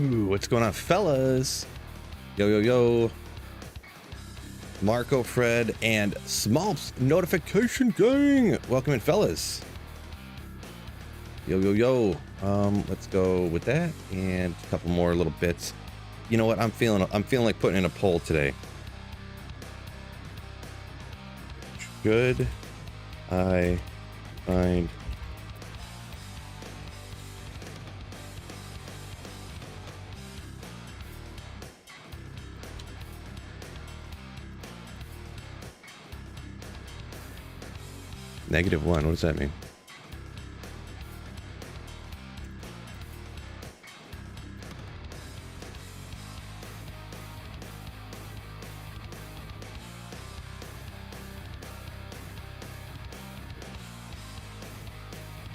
Ooh, what's going on, fellas? Yo, yo, yo. Marco, Fred, and Smolps Notification Gang. Welcome in, fellas. Yo, yo, yo. Let's go with that and a couple more little bits. You know what? I'm feeling like putting in a poll today. Should I find -1? What does that mean?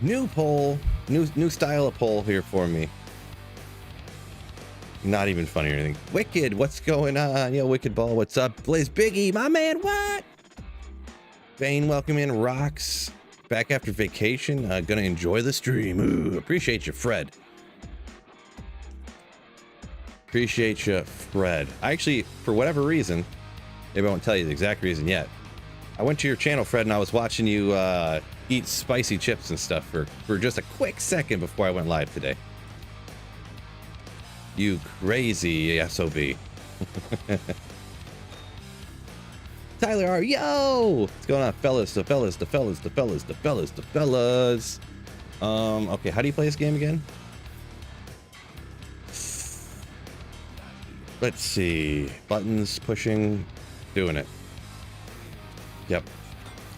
New poll, new style of poll here for me. Not even funny or anything. Wicked, what's going on? Yo, Wicked Ball, what's up? Blaze Biggie, my man, what? Bane, welcome in. Rocks, back after vacation. Gonna enjoy the stream. Ooh, appreciate you, Fred. Appreciate you, Fred. I actually, for whatever reason, maybe I won't tell you the exact reason yet. I went to your channel, Fred, and I was watching you eat spicy chips and stuff for just a quick second before I went live today. You crazy SOB. Tyler R, yo! What's going on, fellas? The fellas. Okay, how do you play this game again? Let's see. Buttons, pushing, doing it. Yep.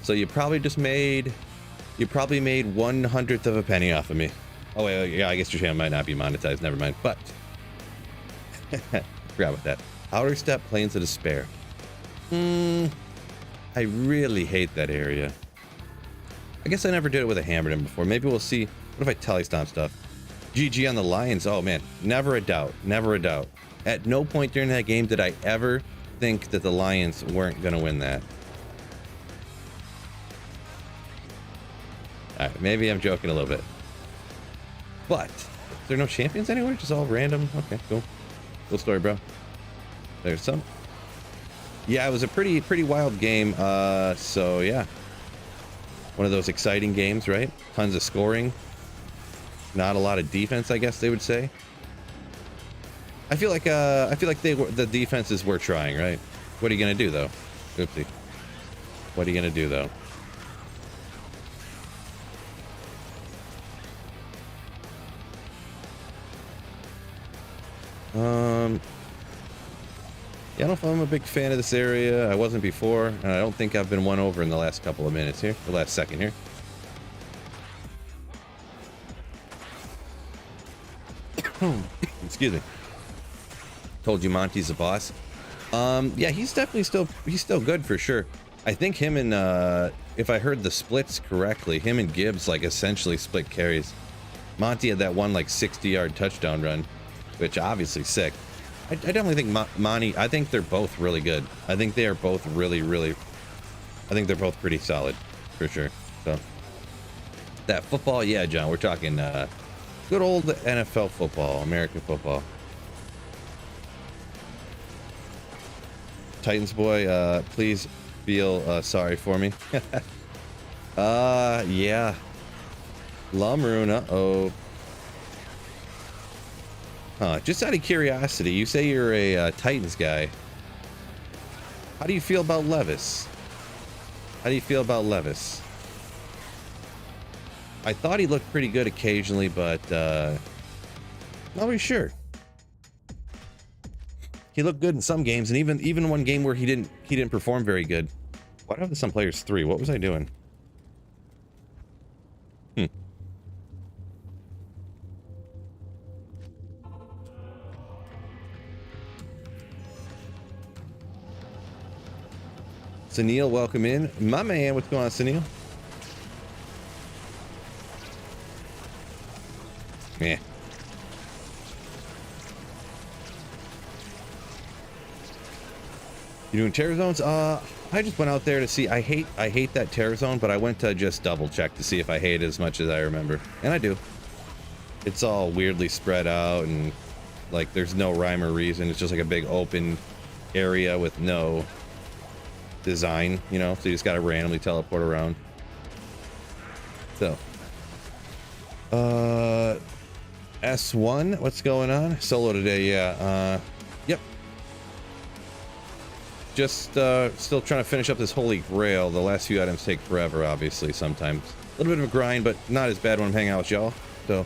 So you probably made 1/100th of a penny off of me. Oh wait, yeah, I guess your channel might not be monetized. Never mind. But forgot about that. Outer Step, Plains of Despair. I really hate that area. I guess I never did it with a Hammerin before. Maybe we'll see. What if I tally stomp stuff? GG on the Lions. Oh man, never a doubt. Never a doubt. At no point during that game did I ever think that the Lions weren't gonna win that. Alright, maybe I'm joking a little bit. But, is there no champions anywhere? Just all random? Okay, cool. Cool story, bro. There's some. Yeah, it was a pretty wild game. So yeah. One of those exciting games, right? Tons of scoring. Not a lot of defense, I guess they would say. I feel like the defenses were trying, right? What are you gonna do though? Oopsie. What are you gonna do though? Yeah, I don't know if I'm a big fan of this area. I wasn't before, and I don't think I've been won over in the last couple of minutes here, the last second here. Excuse me. Told you Monty's the boss. Yeah, he's definitely still good for sure. I think him and if I heard the splits correctly, him and Gibbs like essentially split carries. Monty had that one like 60-yard touchdown run, which obviously sick. I definitely think Monty, I think they're both really good. I think they are both really, I think they're both pretty solid for sure. So that football, yeah, John, we're talking good old NFL football, American football. Titans boy, please feel sorry for me. Yeah. Lumroon, uh-oh. Just out of curiosity, you say you're a Titans guy. How do you feel about Levis? How do you feel about Levis? I thought he looked pretty good occasionally, but not really sure. He looked good in some games, and even one game where he didn't perform very good. Why do I have some players 3? What was I doing? Sunil, welcome in. My man, what's going on, Sunil? Yeah. You doing terror zones? I just went out there to see. I hate that terror zone, but I went to just double check to see if I hate it as much as I remember, and I do. It's all weirdly spread out, and Like there's no rhyme or reason. It's just like a big open area with no design, you know, so you just gotta randomly teleport around. So S1, what's going on? Solo today, yeah. Yep. Just still trying to finish up this Holy Grail. The last few items take forever, obviously, sometimes. A little bit of a grind, but not as bad when I'm hanging out with y'all. So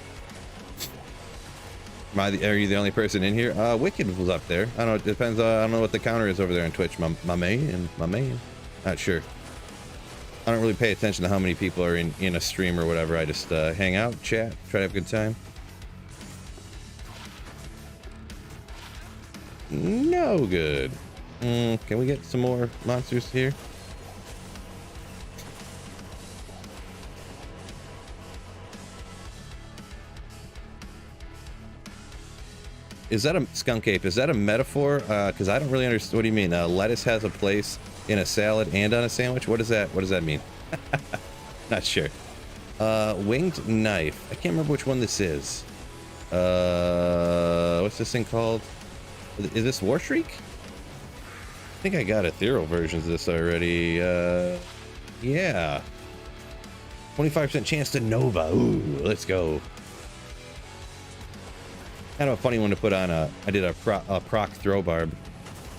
are you the only person in here? Wicked was up there. I don't know, it depends. I don't know what the counter is over there on Twitch. My man. Not sure. I don't really pay attention to how many people are in a stream or whatever. I just hang out, chat, try to have a good time. No good. Can we get some more monsters here? Is that a skunk ape? Is that a metaphor? Because I don't really understand. What do you mean? Lettuce has a place in a salad and on a sandwich? What does that mean? Not sure. Winged knife. I can't remember which one this is. What's this thing called? Is this War Shriek? I think I got ethereal versions of this already. Yeah. 25% chance to Nova. Ooh, let's go. Kind of a funny one to put on I did a proc throw barb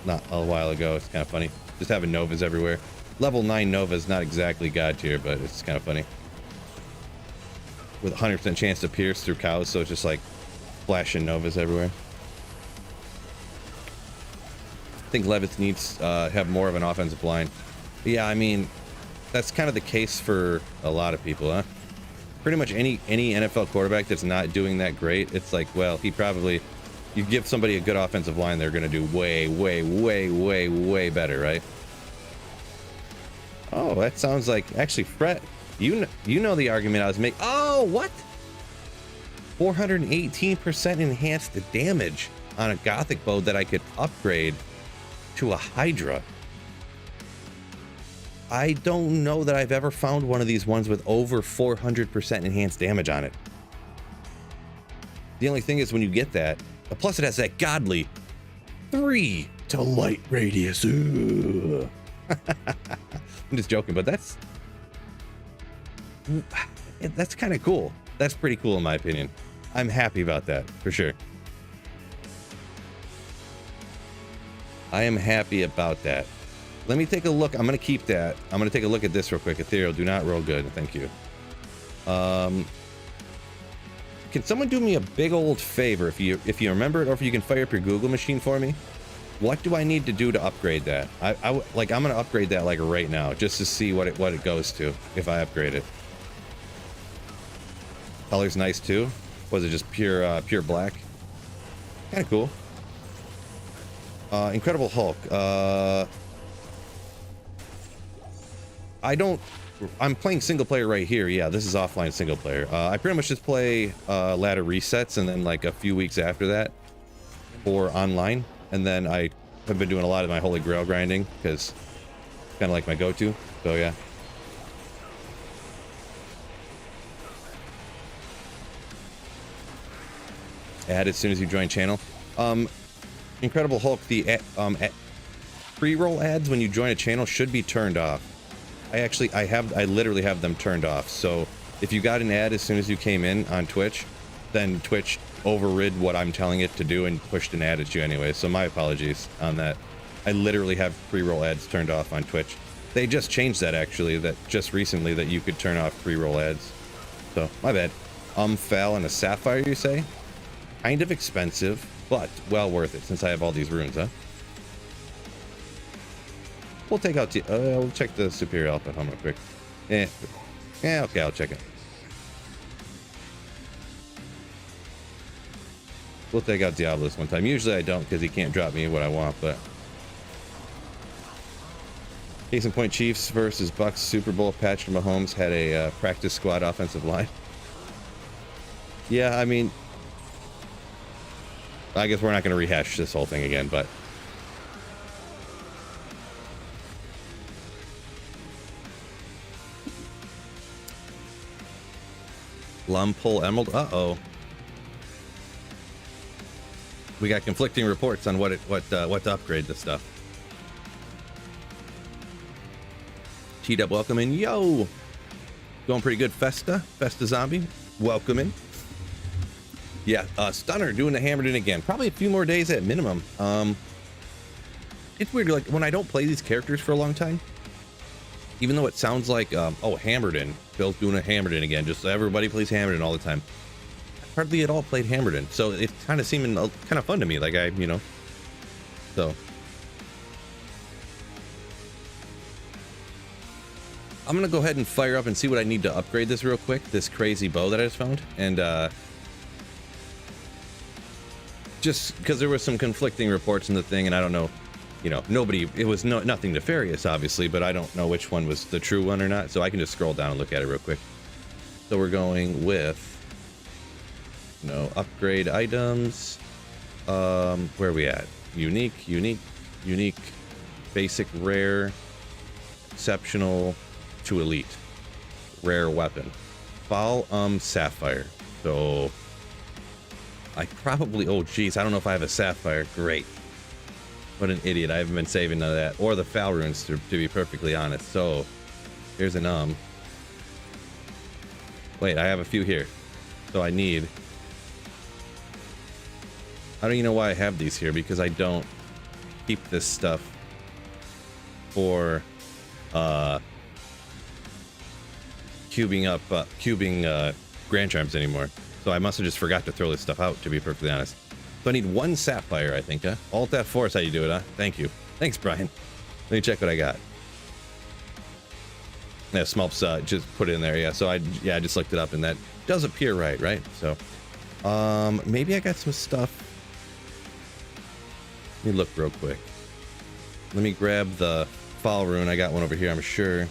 not a while ago. It's kind of funny. Just having Novas everywhere. Level 9 Novas, not exactly god tier, but it's kind of funny. With 100% chance to pierce through cows, so it's just like flashing Novas everywhere. I think Levitz needs have more of an offensive line. But yeah, I mean, that's kind of the case for a lot of people, huh? Pretty much any NFL quarterback that's not doing that great, it's like, well, you give somebody a good offensive line, they're going to do way better, right? Oh, that sounds like, actually, Fred, you know the argument I was making. Oh, what? 418% enhanced damage on a Gothic bow that I could upgrade to a Hydra. I don't know that I've ever found one of these ones with over 400% enhanced damage on it. The only thing is when you get that, plus it has that godly 3 to light radius. I'm just joking, but that's kind of cool. That's pretty cool in my opinion. I'm happy about that for sure. I am happy about that. Let me take a look. I'm going to keep that. I'm going to take a look at this real quick. Ethereal, do not roll good. Thank you. Can someone do me a big old favor if you remember it, or if you can fire up your Google machine for me? What do I need to do to upgrade that? I'm going to upgrade that like right now just to see what it goes to if I upgrade it. Color's nice too. Was it just pure black? Kind of cool. Incredible Hulk. I'm playing single player right here. Yeah, this is offline single player. I pretty much just play ladder resets and then like a few weeks after that for online. And then I have been doing a lot of my Holy Grail grinding because it's kind of like my go-to. So yeah. Add as soon as you join channel. Incredible Hulk, the pre-roll ads when you join a channel should be turned off. I literally have them turned off. So if you got an ad as soon as you came in on Twitch, then Twitch overrid what I'm telling it to do and pushed an ad at you anyway. So my apologies on that. I literally have pre-roll ads turned off on Twitch. They just changed that actually, that just recently, that you could turn off pre-roll ads. So my bad. Fell and a sapphire, you say? Kind of expensive, but well worth it since I have all these runes, huh? We'll take out we'll check the superior alpha home real quick. Yeah, okay, I'll check it. We'll take out Diablo this one time. Usually I don't because he can't drop me what I want, but case in point, Chiefs versus Bucks Super Bowl. Patrick Mahomes had a practice squad offensive line. Yeah, I mean, I guess we're not going to rehash this whole thing again, but Lumpole Emerald. Uh-oh. We got conflicting reports on what to upgrade this stuff. T-Dub, welcome in. Yo! Going pretty good. Festa Zombie, welcome in. Yeah, Stunner doing the Hammerin again. Probably a few more days at minimum. It's weird, like, when I don't play these characters for a long time, even though it sounds like, oh, Hammerin. Bill's doing a Hammerin again. Just everybody plays Hammerin all the time. Hardly at all played Hammerin, so it's kind of seeming kind of fun to me. Like, so. I'm gonna go ahead and fire up and see what I need to upgrade this real quick. This crazy bow that I just found, and just because there was some conflicting reports in the thing, and I don't know, nobody. It was nothing nefarious, obviously, but I don't know which one was the true one or not. So I can just scroll down and look at it real quick. So we're going with upgrade items. Where are we at? Unique, basic, rare, exceptional to elite, rare weapon, foul sapphire. So I probably, oh geez, I don't know if I have a sapphire. Great, what an idiot. I haven't been saving none of that, or the foul runes, to be perfectly honest. So here's an wait, I have a few here. So I need, I don't even know why I have these here, because I don't keep this stuff for cubing grand charms anymore. So I must have just forgot to throw this stuff out, to be perfectly honest. So I need one sapphire, I think, huh? Alt F4 is how you do it, huh? Thank you. Thanks, Brian. Let me check what I got. Yeah, Smulps just put it in there. Yeah, so I just looked it up, and that does appear right? So maybe I got some stuff. Let me look real quick. Let me grab the foul rune. I got one over here, I'm sure.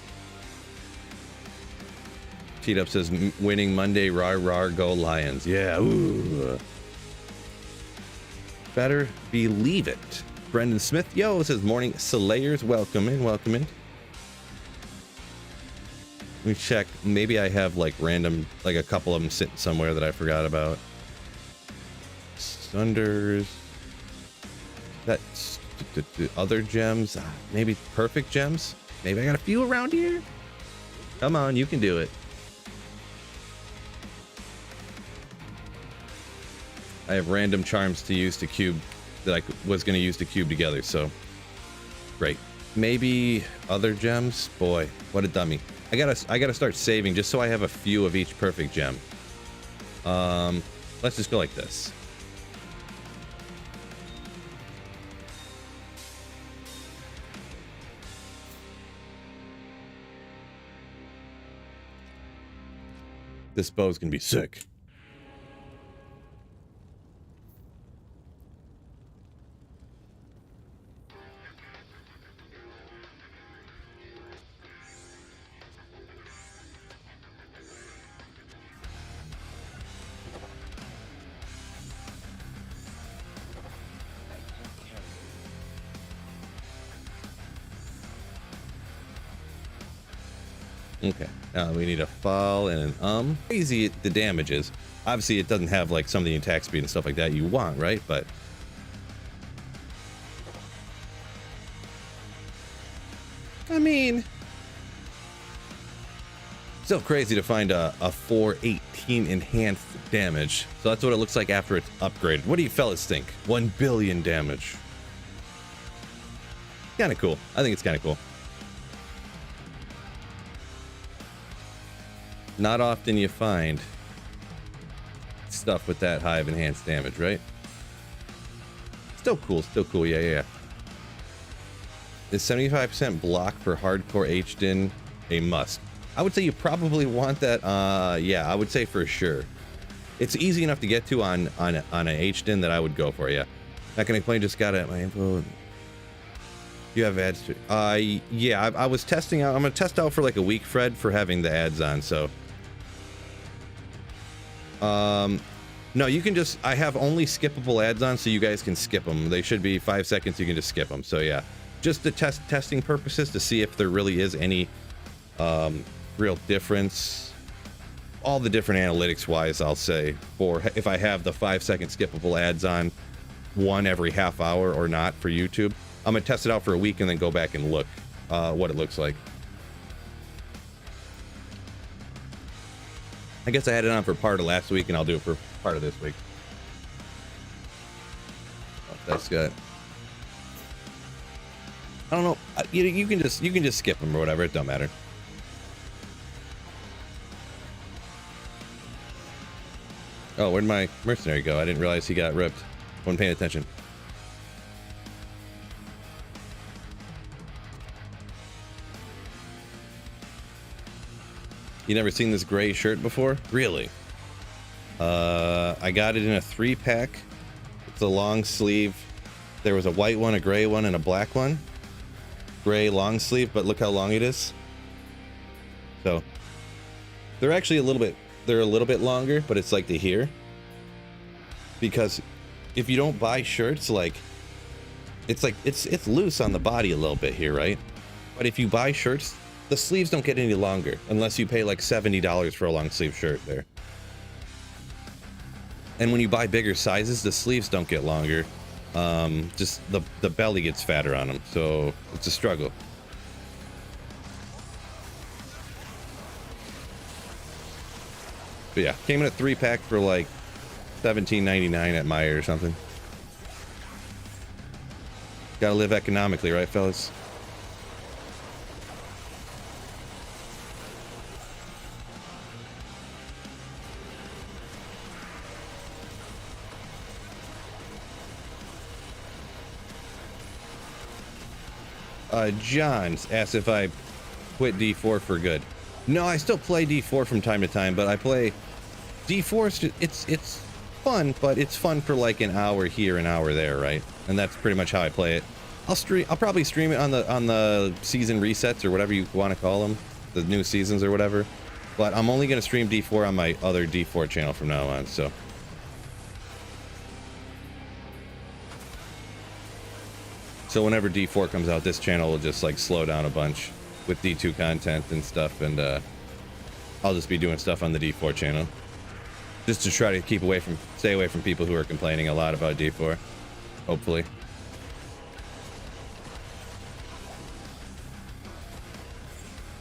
Teed Up says, winning Monday, rar, go Lions. Yeah, ooh. Better believe it. Brendan Smith, yo, says, morning, Slayers, welcome in. Let me check. Maybe I have like random, like a couple of them sitting somewhere that I forgot about. Thunders. That's other gems. Maybe perfect gems. Maybe I got a few around here. Come on, you can do it. I have random charms to use to cube that I was going to use to cube together, so great. Maybe other gems. Boy, what a dummy. I gotta start saving just so I have a few of each perfect gem. Let's just go like this. This bow's gonna be sick. Okay, now we need a fall and an crazy the damage is. Obviously it doesn't have like some of the attack speed and stuff like that you want, right? But I mean, still crazy to find a 418 enhanced damage. So that's what it looks like after it's upgraded. What do you fellas think? 1 billion damage. Kind of cool. I think it's kind of cool. Not often you find stuff with that high of enhanced damage, right? Still cool, yeah. Is 75% block for hardcore HDIN a must? I would say you probably want that, yeah, I would say for sure. It's easy enough to get to on an HDIN that I would go for, yeah. Not gonna complain, just got it, my info. You have ads to, yeah, I was testing out, I'm gonna test out for like a week, Fred, for having the ads on, so. No, you can just, I have only skippable ads on, so you guys can skip them. They should be 5 seconds, you can just skip them. So yeah, just to testing purposes to see if there really is any real difference. All the different analytics wise, I'll say, for if I have the 5 second skippable ads on, one every half hour or not for YouTube. I'm gonna test it out for a week and then go back and look what it looks like. I guess I had it on for part of last week, and I'll do it for part of this week. Oh, that's good. I don't know. You can just skip them or whatever. It don't matter. Oh, where'd my mercenary go? I didn't realize he got ripped. Wasn't paying attention. You never seen this gray shirt before? Really? I got it in a 3-pack. It's a long sleeve. There was a white one, a gray one, and a black one. Gray long sleeve, but look how long it is. So they're actually a little bit longer, but it's like to here. Because if you don't buy shirts, like it's loose on the body a little bit here, right? But if you buy shirts, the sleeves don't get any longer unless you pay like $70 for a long sleeve shirt there. And when you buy bigger sizes, the sleeves don't get longer. Just the belly gets fatter on them, so it's a struggle. But yeah, came in a 3-pack for like $17.99 at Meijer or something. Gotta live economically, right, fellas? John asked if I quit D4 for good. No, I still play D4 from time to time, but I play D4. It's fun, but it's fun for like an hour here, an hour there, right? And that's pretty much how I play it. I'll probably stream it on the season resets or whatever you want to call them, the new seasons or whatever. But I'm only gonna stream D4 on my other D4 channel from now on. So whenever D4 comes out, this channel will just like slow down a bunch with D2 content and stuff, and I'll just be doing stuff on the D4 channel, just to try to stay away from people who are complaining a lot about D4. Hopefully.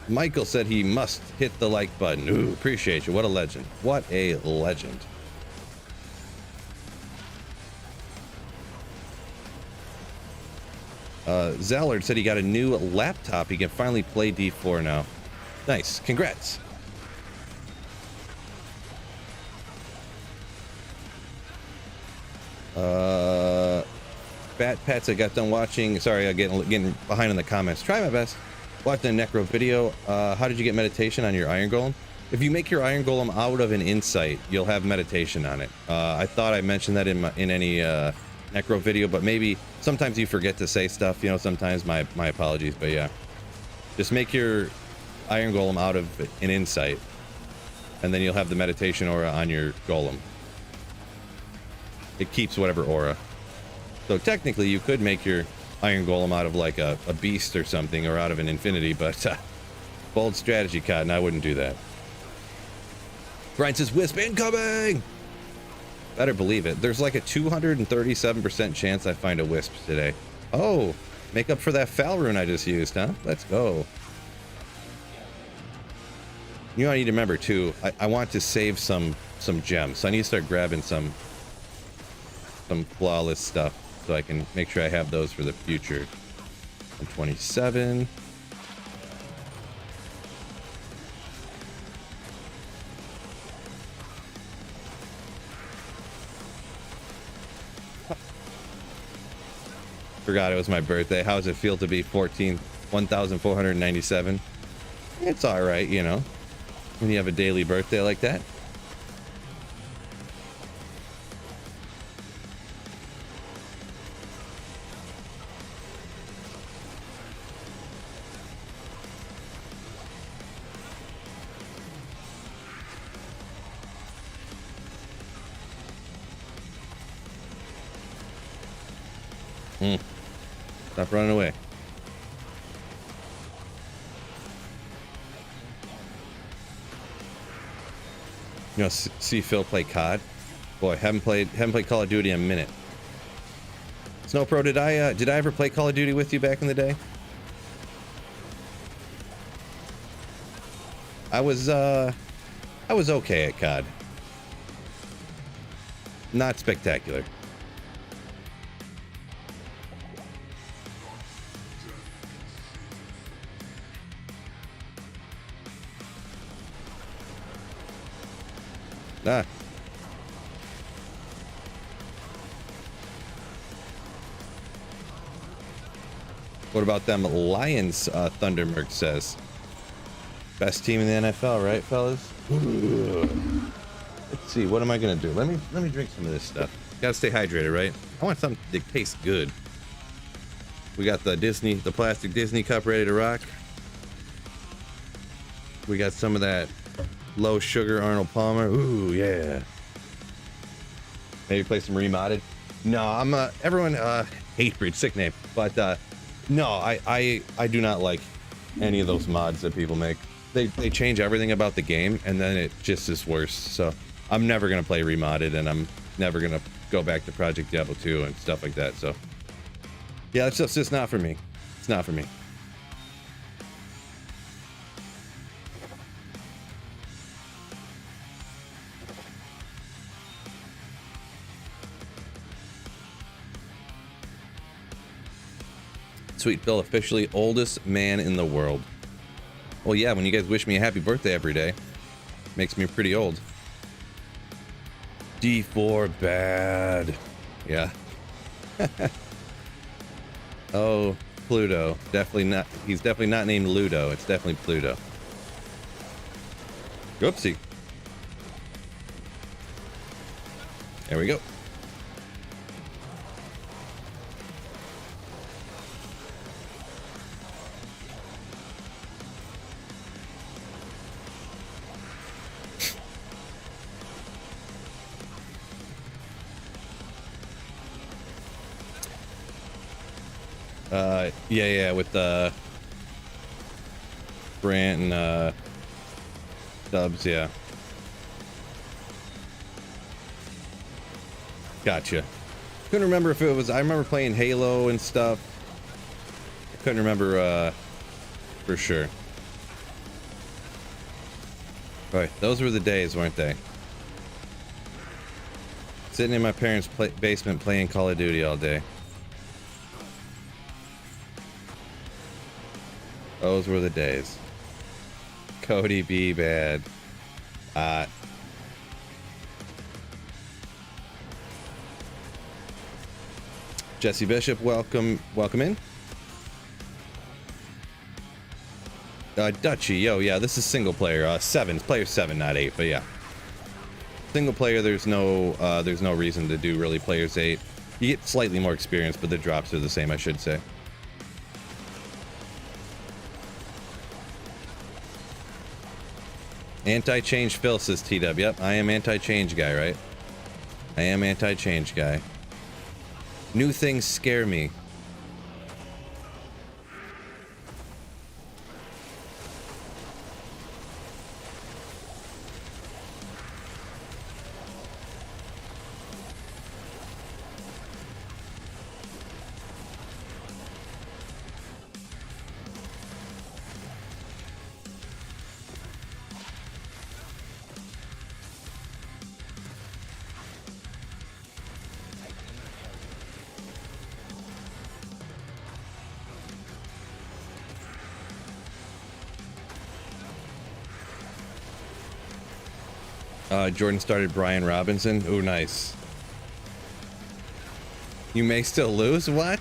Michael said he must hit the like button. Ooh, appreciate you. What a legend. What a legend. Zallard said he got a new laptop. He can finally play D4 now. Nice. Congrats. Pat said got done watching. Sorry, I'm getting behind in the comments. Try my best. Watching a Necro video. How did you get meditation on your Iron Golem? If you make your Iron Golem out of an insight, you'll have meditation on it. I thought I mentioned that in any Necro video, but maybe sometimes you forget to say stuff, you know. Sometimes my apologies, but yeah, just make your Iron Golem out of an insight, and then you'll have the meditation aura on your golem. It keeps whatever aura. So technically you could make your Iron Golem out of like a beast or something, or out of an infinity, but bold strategy, Cotton. I wouldn't do that. Brian says wisp incoming. Better believe it. There's like a 237% chance I find a wisp today. Oh, make up for that foul rune I just used, huh? Let's go. You know, I need to remember too, I want to save some gems, so I need to start grabbing some flawless stuff so I can make sure I have those for the future. 127. Forgot it was my birthday. How does it feel to be 1,497? It's all right, you know, when you have a daily birthday like that. Stop running away. You know, see Phil play COD. Boy, haven't played Call of Duty in a minute. Snowpro, did I ever play Call of Duty with you back in the day? I was okay at COD. Not spectacular. Ah. What about them Lions? Thundermerk says. Best team in the NFL, right, fellas? Let's see. What am I gonna do? Let me drink some of this stuff. Gotta stay hydrated, right? I want something that tastes good. We got the plastic Disney cup ready to rock. We got some of that low sugar Arnold Palmer. Ooh, yeah. Maybe play some remodded. No, I'm everyone Hatebreed, sick name, but no, I do not like any of those mods that people make. They change everything about the game, and then it just is worse. So I'm never gonna play remodded, and I'm never gonna go back to Project Diablo 2 and stuff like that. So yeah, that's just not for me. It's not for me. Sweet Bill, officially oldest man in the world. Well, yeah, when you guys wish me a happy birthday every day, makes me pretty old. D4 bad. Yeah. Oh, Pluto. Definitely not. He's definitely not named Ludo. It's definitely Pluto. Oopsie. There we go. Yeah, with Brant and Dubs, yeah. Gotcha. Couldn't remember if it was. I remember playing Halo and stuff. I couldn't remember for sure. All right, those were the days, weren't they? Sitting in my parents' basement playing Call of Duty all day. Those were the days. Cody B bad. Jesse Bishop, welcome in. Dutchy, yo, yeah, this is single player. Player 7, not 8, but yeah. Single player, there's no reason to do really players 8. You get slightly more experience, but the drops are the same, I should say. Anti-change Phil, says TW. Yep, I am anti-change guy, right? I am anti-change guy. New things scare me. Jordan started Brian Robinson. Ooh, nice. You may still lose? What?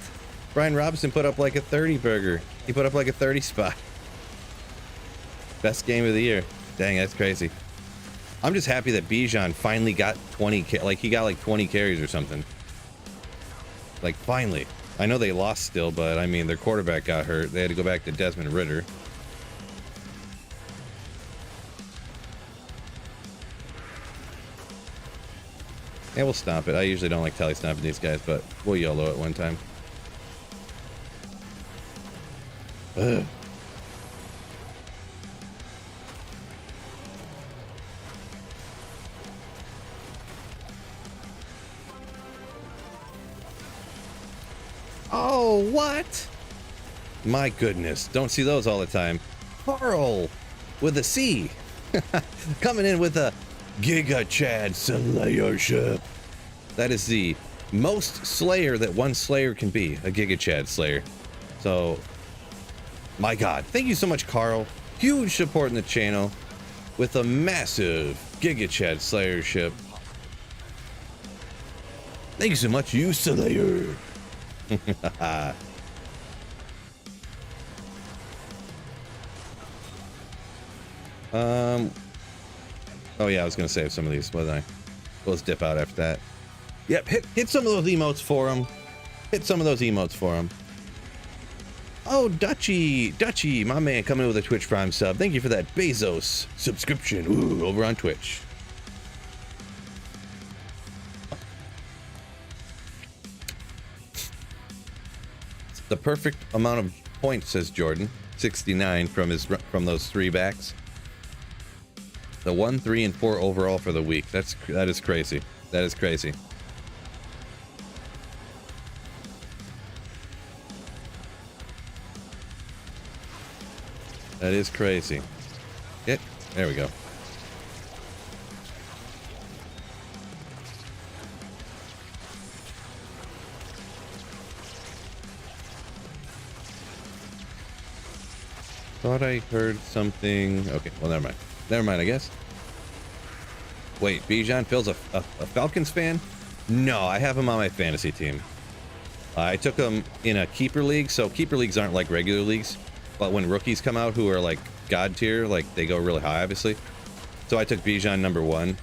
Brian Robinson put up like a 30 burger. He put up like a 30 spot. Best game of the year. Dang, that's crazy. I'm just happy that Bijan finally got 20, like he got like 20 carries or something. Like finally. I know they lost still, but I mean their quarterback got hurt. They had to go back to Desmond Ridder. Yeah, we'll stomp it. I usually don't like tally stomping these guys, but we'll YOLO it one time. Ugh. Oh, what? My goodness. Don't see those all the time. Carl with a C. Coming in with a Giga Chad Slayership. That is the most Slayer that one Slayer can be, a Giga Chad Slayer. So, my God. Thank you so much, Carl. Huge support in the channel with a massive Giga Chad Slayership. Thank you so much, you Slayer. Oh yeah, I was gonna save some of these, wasn't I? Let's dip out after that. Yep, hit some of those emotes for him. Hit some of those emotes for him. Oh, Dutchy, my man, coming in with a Twitch Prime sub. Thank you for that Bezos subscription. Ooh, over on Twitch. It's the perfect amount of points, says Jordan. 69 from those 3 backs. The 1, 3, and 4 overall for the week. That is crazy. That is crazy. That is crazy. There we go. Thought I heard something. Okay, well, never mind. Never mind, I guess. Wait, Bijan Phil's a Falcons fan? No, I have him on my fantasy team. I took him in a keeper league, so keeper leagues aren't like regular leagues, but when rookies come out who are like god tier, like they go really high, obviously. So I took Bijan number 1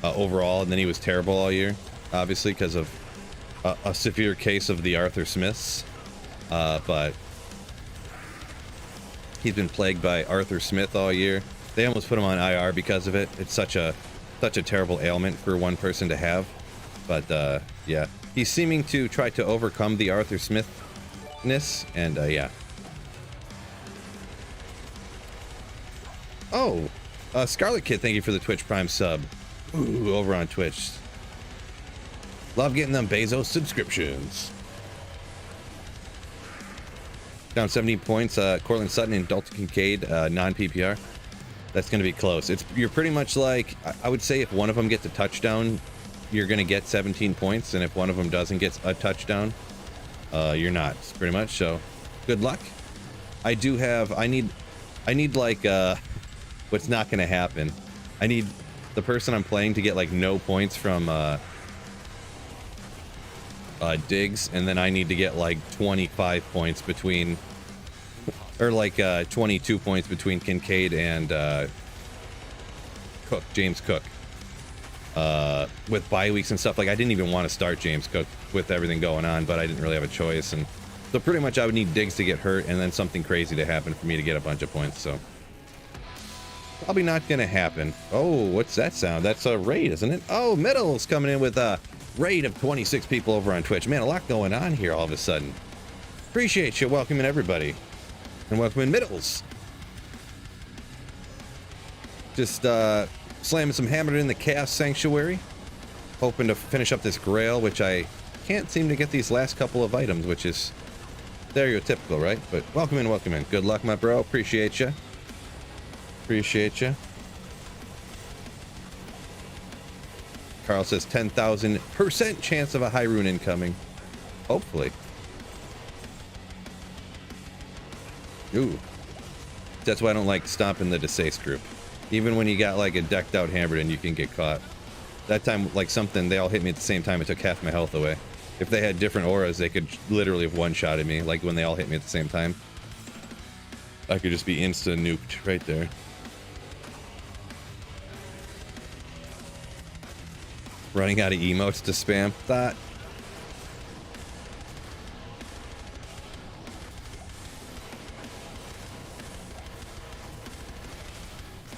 overall, and then he was terrible all year, obviously, because of a severe case of the Arthur Smiths. But he's been plagued by Arthur Smith all year. They almost put him on IR because of it. It's such a terrible ailment for one person to have. But yeah, he's seeming to try to overcome the Arthur Smith-ness, and yeah. Oh, Scarlet Kid, thank you for the Twitch Prime sub. Ooh, over on Twitch. Love getting them Bezos subscriptions. Down 17 points. Cortland Sutton and Dalton Kincaid, non-PPR. That's going to be close. You're pretty much like, I would say if one of them gets a touchdown, you're going to get 17 points, and if one of them doesn't get a touchdown, you're not, pretty much. So, good luck. I need like, what's not going to happen. I need the person I'm playing to get like no points from Diggs, and then I need to get like 25 points between, or like 22 points between Kincaid and James Cook. With bye weeks and stuff, like I didn't even want to start James Cook with everything going on, but I didn't really have a choice, and so pretty much I would need Diggs to get hurt and then something crazy to happen for me to get a bunch of points. So probably not gonna happen. Oh, what's that sound? That's a raid, isn't it? Oh, Middle's coming in with a raid of 26 people over on Twitch. Man, a lot going on here all of a sudden. Appreciate you welcoming everybody, and welcoming Middles. Just slamming some Hammerin in the Chaos Sanctuary, hoping to finish up this Grail, which I can't seem to get these last couple of items, which is stereotypical, right? But welcome in, welcome in. Good luck, my bro. Appreciate you. Appreciate you. Carl says 10,000% chance of a high rune incoming. Hopefully. Ooh. That's why I don't like stomping the Desace group. Even when you got like a decked out Hammerin, you can get caught. That time, like something, they all hit me at the same time. It took half my health away. If they had different auras, they could literally have one-shotted me. Like when they all hit me at the same time, I could just be insta-nuked right there. Running out of emotes to spam. Thought.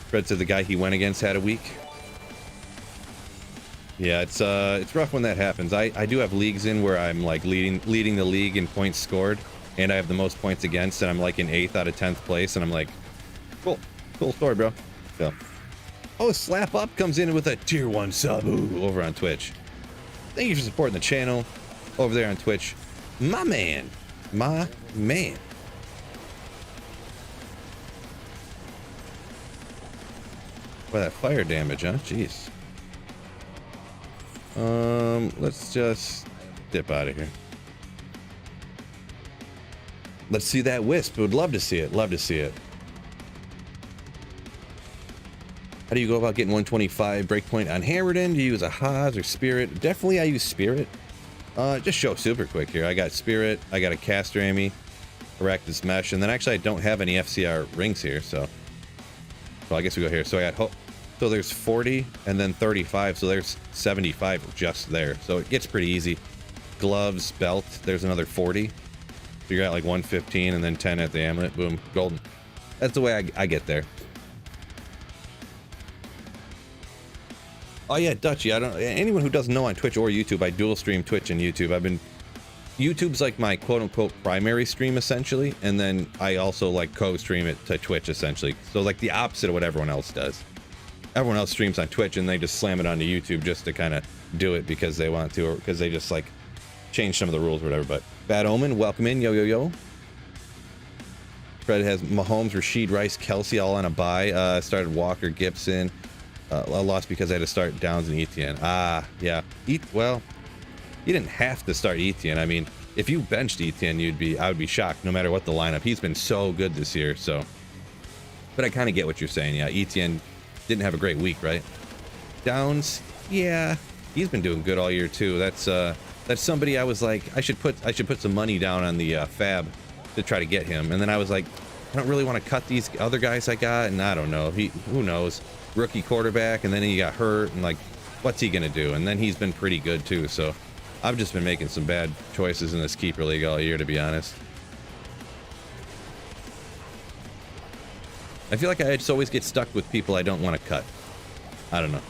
Fred said the guy he went against had a week. Yeah, it's rough when that happens. I do have leagues in where I'm like leading the league in points scored, and I have the most points against, and I'm like in 8th out of 10th place, and I'm like, cool story, bro. So, oh, Slap Up comes in with a tier 1 sub over on Twitch. Thank you for supporting the channel over there on Twitch. My man. My man. Boy, that fire damage, huh? Jeez. Let's just dip out of here. Let's see that wisp. Would love to see it. Love to see it. How do you go about getting 125 breakpoint on Hammerin? Do you use a Haas or Spirit? Definitely I use Spirit. Just show super quick here. I got Spirit, I got a Caster Amy, Arachnid's Mesh, and then actually I don't have any FCR rings here, so I guess we go here. So I got so there's 40 and then 35, so there's 75 just there. So it gets pretty easy. Gloves, belt, there's another 40. So you're at like 115 and then 10 at the amulet. Boom, golden. That's the way I get there. Oh yeah, Dutchy. Anyone who doesn't know on Twitch or YouTube, I dual stream Twitch and YouTube. YouTube's like my quote-unquote primary stream essentially, and then I also like co-stream it to Twitch essentially. So like the opposite of what everyone else does. Everyone else streams on Twitch and they just slam it onto YouTube just to kind of do it because they want to, or because they just like change some of the rules or whatever. But Bad Omen, welcome in, yo yo yo. Fred has Mahomes, Rashid Rice, Kelsey all on a bye. Started Walker, Gibson. I lost because I had to start Downs and Etienne. Ah, yeah. Well, you didn't have to start Etienne. I mean, if you benched Etienne, I would be shocked no matter what the lineup. He's been so good this year, so. But I kind of get what you're saying. Yeah, Etienne didn't have a great week, right? Downs, yeah, he's been doing good all year too. That's somebody I was like, I should put some money down on the Fab to try to get him. And then I was like, I don't really want to cut these other guys I got, and I don't know. Who knows? Rookie quarterback, and then he got hurt, and like, what's he gonna do? And then he's been pretty good too. So I've just been making some bad choices in this keeper league all year, to be honest. I feel like I just always get stuck with people I don't want to cut. I don't know.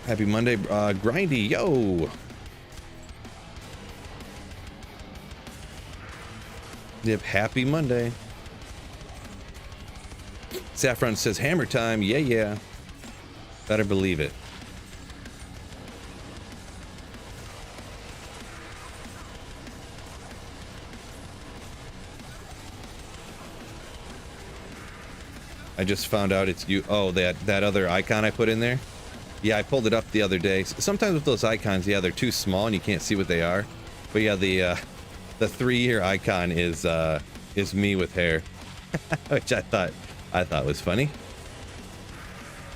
Happy Monday, Grindy, yo! Yep, happy Monday. Saffron says, hammer time, yeah, yeah. Better believe it. I just found out it's you. Oh, that other icon I put in there? Yeah, I pulled it up the other day. Sometimes with those icons, yeah, they're too small and you can't see what they are. But yeah, the 3-year icon is me with hair, which I thought was funny.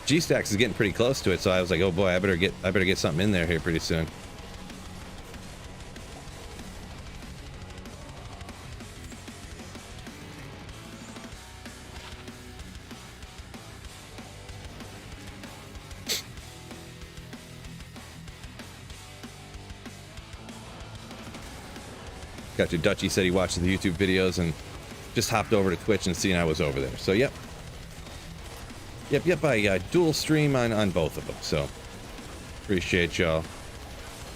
G-Stacks is getting pretty close to it, so I was like, oh boy, I better get something in there here pretty soon. Got your Dutchy said he watched the YouTube videos and just hopped over to Twitch and seen I was over there. So yep. I dual stream on both of them. So appreciate y'all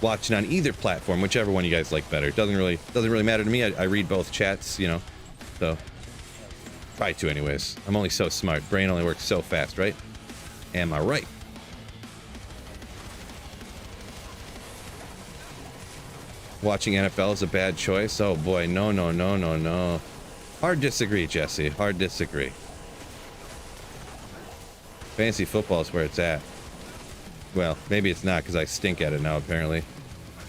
watching on either platform, whichever one you guys like better. Doesn't really matter to me. I read both chats, you know. So try to anyways. I'm only so smart. Brain only works so fast, right? Am I right? Watching NFL is a bad choice. Oh boy, no. Hard disagree, Jesse. Hard disagree. Fantasy football is where it's at. Well, maybe it's not because I stink at it now. Apparently,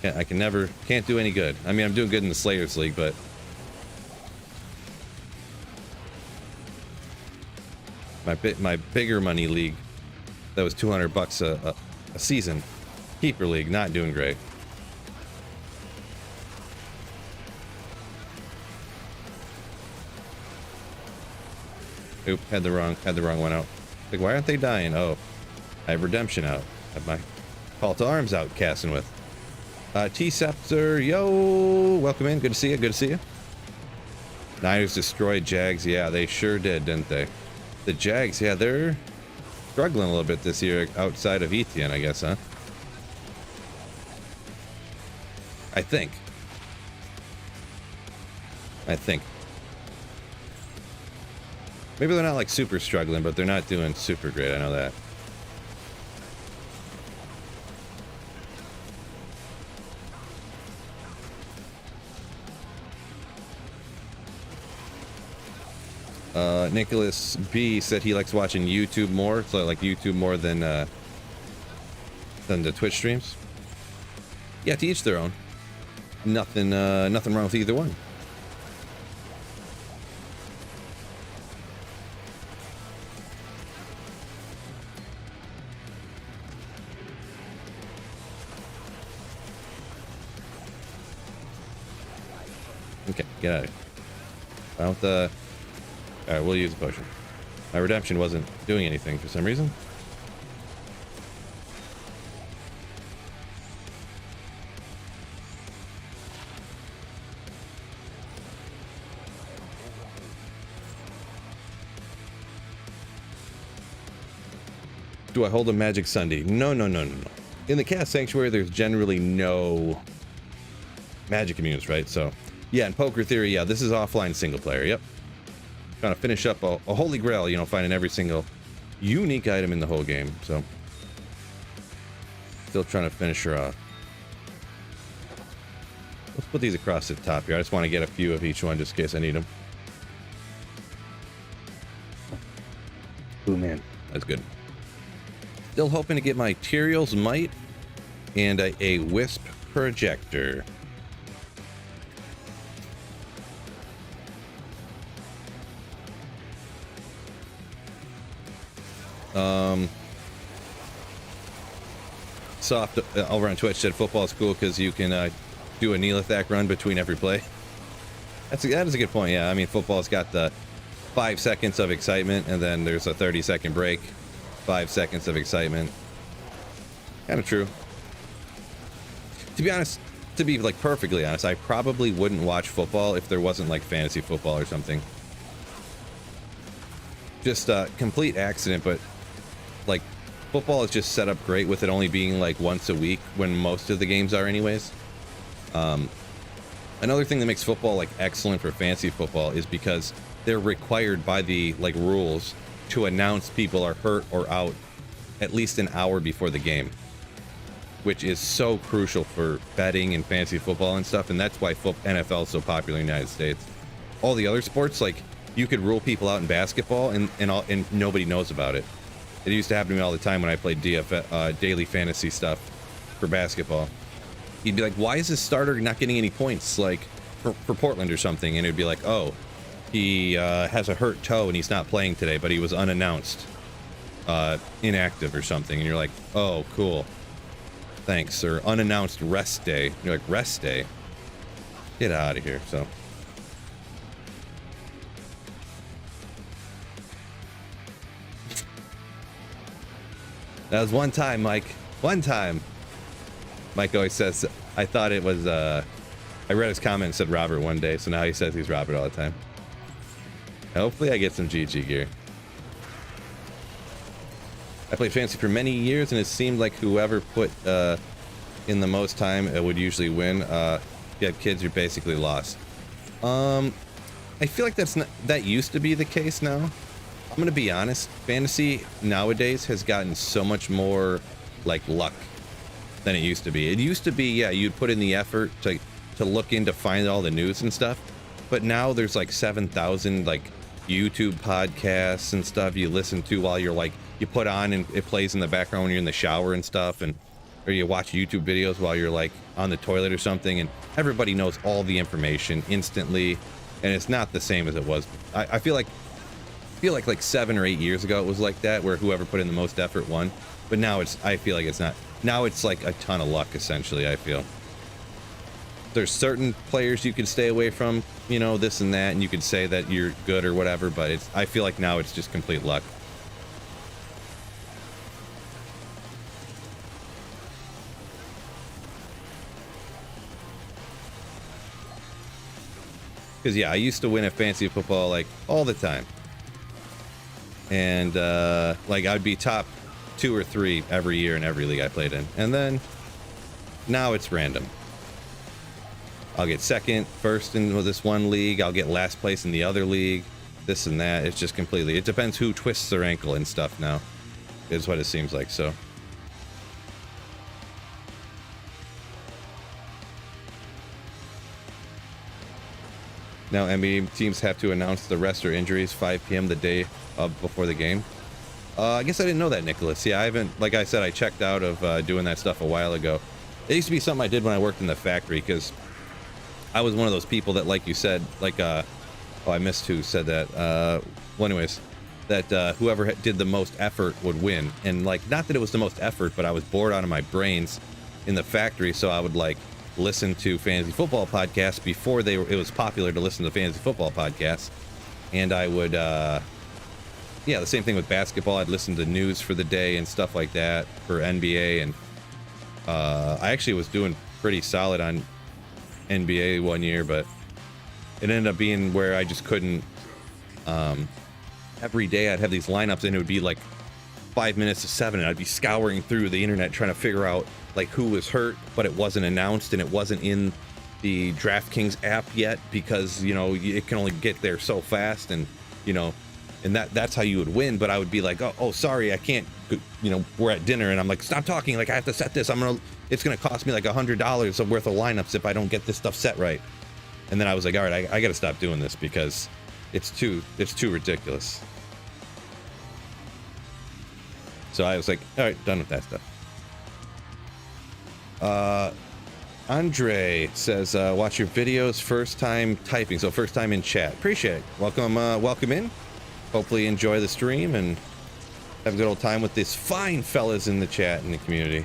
can't do any good. I mean, I'm doing good in the Slayers League, but my bigger money league, that was $200 a season. Keeper league, not doing great. Oop, had the wrong one out. Like, why aren't they dying? Oh, I have redemption out. I have my call to arms out casting with. T-Scepter, yo, welcome in. Good to see you. Good to see you. Niners destroyed Jags. Yeah, they sure did, didn't they? The Jags, yeah, they're struggling a little bit this year outside of Etienne, I guess, huh? I think. Maybe they're not like super struggling, but they're not doing super great. I know that. Nicholas B said he likes watching YouTube more, so like YouTube more than the Twitch streams. Yeah, to each their own. Nothing wrong with either one. Okay, get out of here. I don't, alright, we'll use a potion. My redemption wasn't doing anything for some reason. Do I hold a Magic Sunday? No. In the Cast Sanctuary, there's generally no magic immunes, right? So, yeah, in Poker Theory, yeah, this is offline single player, yep. Trying to finish up a holy grail, you know, finding every single unique item in the whole game, so. Still trying to finish her off. Let's put these across the top here. I just want to get a few of each one just in case I need them. Ooh, man, that's good. Still hoping to get my Tyrael's Might and a Wisp projector. Soft over on Twitch said football's cool because you can do a Neelathak run between every play. That is a good point. Yeah, I mean football's got the 5 seconds of excitement and then there's a 30-second break. 5 seconds of excitement. Kind of true. To be honest, to be like perfectly honest, I probably wouldn't watch football if there wasn't like fantasy football or something. Just a complete accident, but like football is just set up great with it only being like once a week when most of the games are anyways. Another thing that makes football like excellent for fantasy football is because they're required by the like rules to announce people are hurt or out at least an hour before the game, which is so crucial for betting and fantasy football and stuff, and that's why NFL is so popular in the United States. All the other sports, like you could rule people out in basketball and nobody knows about it. It used to happen to me all the time when I played daily fantasy stuff for basketball. You'd be like, why is this starter not getting any points, like for Portland or something? And it'd be like, oh, he has a hurt toe and he's not playing today, but he was unannounced, inactive or something. And you're like, oh, cool. Thanks. Or unannounced rest day. You're like, rest day? Get out of here. So. That was one time, Mike. One time. Mike always says, I thought it was, I read his comment and said Robert one day, so now he says he's Robert all the time. Hopefully I get some GG gear. I played fantasy for many years, and it seemed like whoever put in the most time would usually win. If you have kids, you're basically lost. I feel like that used to be the case now. I'm gonna be honest. Fantasy nowadays has gotten so much more like luck than it used to be. It used to be, yeah, you'd put in the effort to look in to find all the news and stuff, but now there's like 7,000 like YouTube podcasts and stuff you listen to while you're like, you put on and it plays in the background when you're in the shower and stuff, and or you watch YouTube videos while you're like on the toilet or something, and everybody knows all the information instantly, and it's not the same as it was. I feel like 7 or 8 years ago it was like that, where whoever put in the most effort won, but now I feel like it's not. Now it's like a ton of luck, essentially. I feel there's certain players you could stay away from, you know, this and that, and you could say that you're good or whatever, but I feel like now it's just complete luck. Because yeah, I used to win at fantasy football like all the time, and like I'd be top 2 or 3 every year in every league I played in, and then now it's random. I'll get second, first in this one league, I'll get last place in the other league, this and that. It's just completely, it depends who twists their ankle and stuff now, is what it seems like. So Now NBA teams have to announce the rest or injuries 5 p.m. the day before the game. I guess I didn't know that, Nicholas. Yeah, I haven't, like I said, I checked out of doing that stuff a while ago. It used to be something I did when I worked in the factory, because I was one of those people that, like you said, like, oh, I missed who said that. Well, anyways, that whoever did the most effort would win. And, like, not that it was the most effort, but I was bored out of my brains in the factory, so I would, like, listen to fantasy football podcasts before it was popular to listen to fantasy football podcasts. And I would, yeah, the same thing with basketball. I'd listen to news for the day and stuff like that for NBA. And I actually was doing pretty solid on NBA one year, but it ended up being where I just couldn't, every day I'd have these lineups and it would be like 5 minutes to 7 and I'd be scouring through the internet trying to figure out like who was hurt, but it wasn't announced and it wasn't in the DraftKings app yet, because, you know, it can only get there so fast, and, you know, and that's how you would win. But I would be like, oh, sorry, I can't, you know, we're at dinner, and I'm like, stop talking, like, I have to set this, it's gonna cost me like $100 worth of lineups if I don't get this stuff set right. And then I was like, all right, I gotta stop doing this because it's too ridiculous. So I was like, all right, done with that stuff. Andre says, watch your videos, first time typing, so first time in chat. Appreciate it. Welcome in. Hopefully enjoy the stream and have a good old time with these fine fellas in the chat in the community.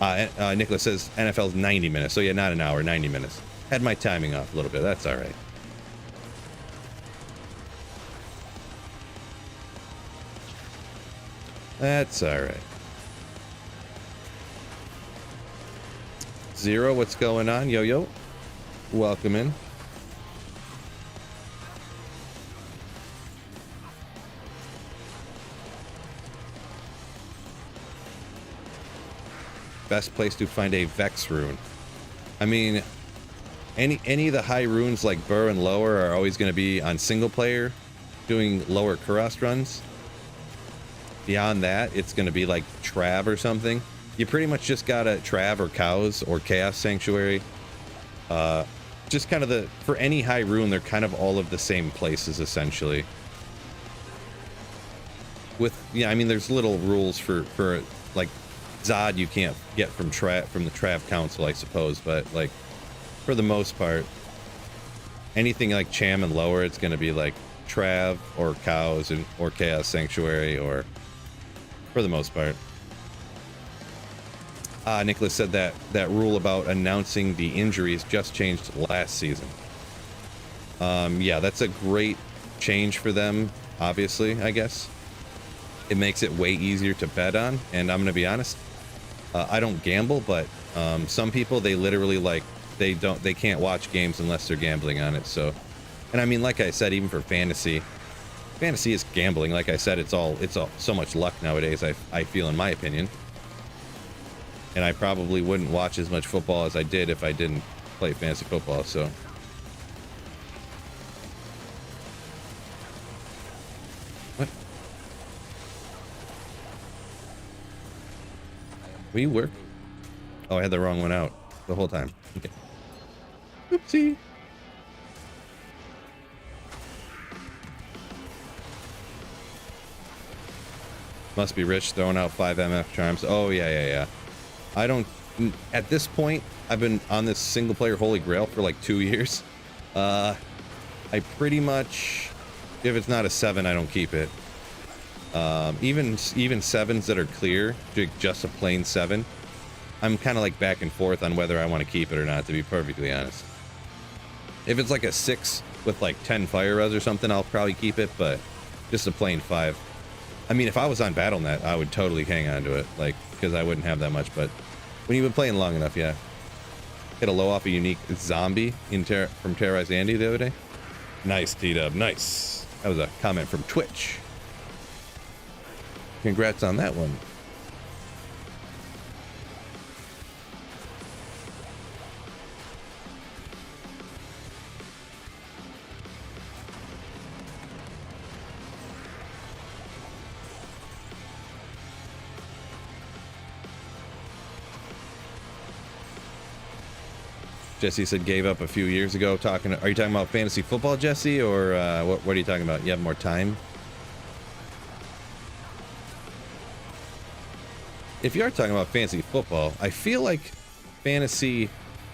Nicholas says NFL's 90 minutes, so yeah, not an hour, 90 minutes. Had my timing off a little bit, that's all right. That's all right. Zero, what's going on? Yo, welcome in. Best place to find a Vex rune. I mean, any of the high runes like Burr and Lower are always going to be on single player doing lower Kurast runs. Beyond that, it's going to be like Trav or something. You pretty much just got a Trav or Cows or Chaos Sanctuary. Just kind of for any high rune, they're kind of all of the same places essentially. Yeah, I mean, there's little rules for like Zod you can't get from the Trav Council, I suppose, but like for the most part, anything like Cham and Lower, it's going to be like Trav or Cows or Chaos Sanctuary, or for the most part. Nicholas said that rule about announcing the injuries just changed last season. Yeah, that's a great change for them, obviously, I guess. It makes it way easier to bet on, and I'm going to be honest, I don't gamble, but some people, they literally, like, they can't watch games unless they're gambling on it, so. And I mean, like I said, even for fantasy is gambling. Like I said, it's all so much luck nowadays, I feel, in my opinion. And I probably wouldn't watch as much football as I did if I didn't play fantasy football, so. What? Will you work? Oh, I had the wrong one out the whole time. Okay. Oopsie. Must be rich throwing out 5 MF charms. Oh, yeah. I don't, at this point, I've been on this single player Holy Grail for like 2 years. I pretty much, if it's not a 7, I don't keep it. Even 7s that are clear, just a plain 7, I'm kind of like back and forth on whether I want to keep it or not, to be perfectly honest. If it's like a 6 with like 10 fire res or something, I'll probably keep it, but just a plain 5. I mean, if I was on BattleNet, I would totally hang on to it, like, because I wouldn't have that much, but when you've been playing long enough, yeah. Hit a low off a unique zombie from Terrorize Andy the other day. Nice, T-Dub, nice. That was a comment from Twitch. Congrats on that one. Jesse said gave up a few years ago. Are you talking about fantasy football, Jesse, or what are you talking about? You have more time? If you are talking about fantasy football, I feel like fantasy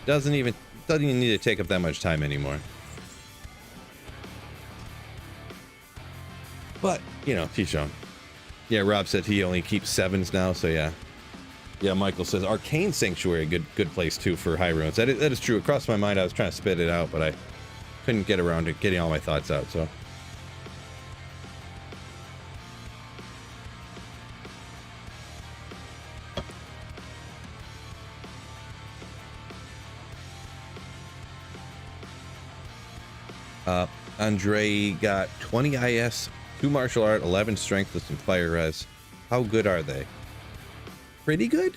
doesn't even need to take up that much time anymore. But, you know, teach your own. Yeah, Rob said he only keeps 7s now, so yeah. Yeah, Michael says Arcane Sanctuary, good place too for high runes. That is true. It crossed my mind. I was trying to spit it out, but I couldn't get around to getting all my thoughts out, so. Andre got 20 IS, 2 martial art, 11 strength with some fire res. How good are they? Pretty good?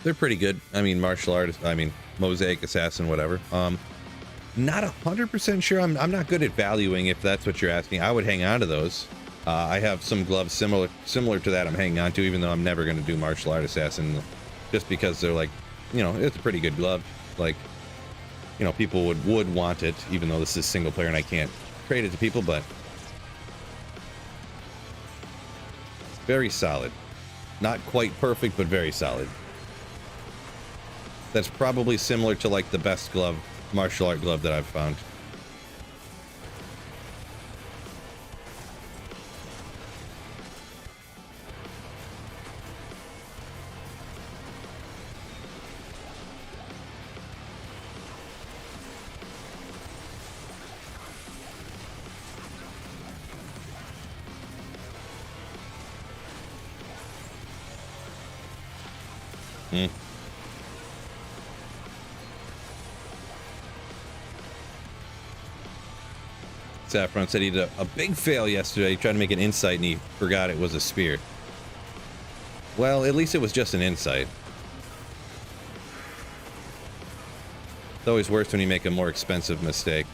They're pretty good. I mean, martial art, I mean, mosaic, assassin, whatever. Not 100% sure. I'm not good at valuing, if that's what you're asking. I would hang on to those. I have some gloves similar to that I'm hanging on to, even though I'm never going to do martial art assassin, just because they're like, you know, it's a pretty good glove. Like, you know, people would want it, even though this is single player and I can't trade it to people, but very solid. Not quite perfect, but very solid. That's probably similar to like the best glove, martial art glove that I've found. Saffron said he did a big fail yesterday. He tried to make an insight and he forgot it was a spear. Well, at least it was just an insight. It's always worse when you make a more expensive mistake.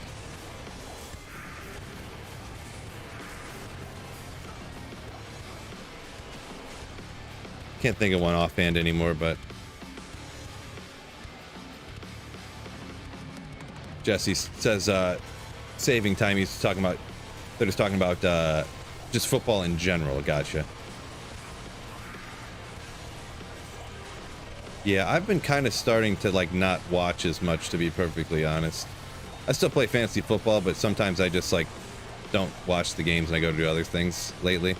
Can't think of one offhand anymore, but Jesse says saving time. He's talking about, they're just talking about just football in general. Gotcha. Yeah, I've been kind of starting to like not watch as much, to be perfectly honest. I still play fantasy football, but sometimes I just like don't watch the games and I go do other things lately.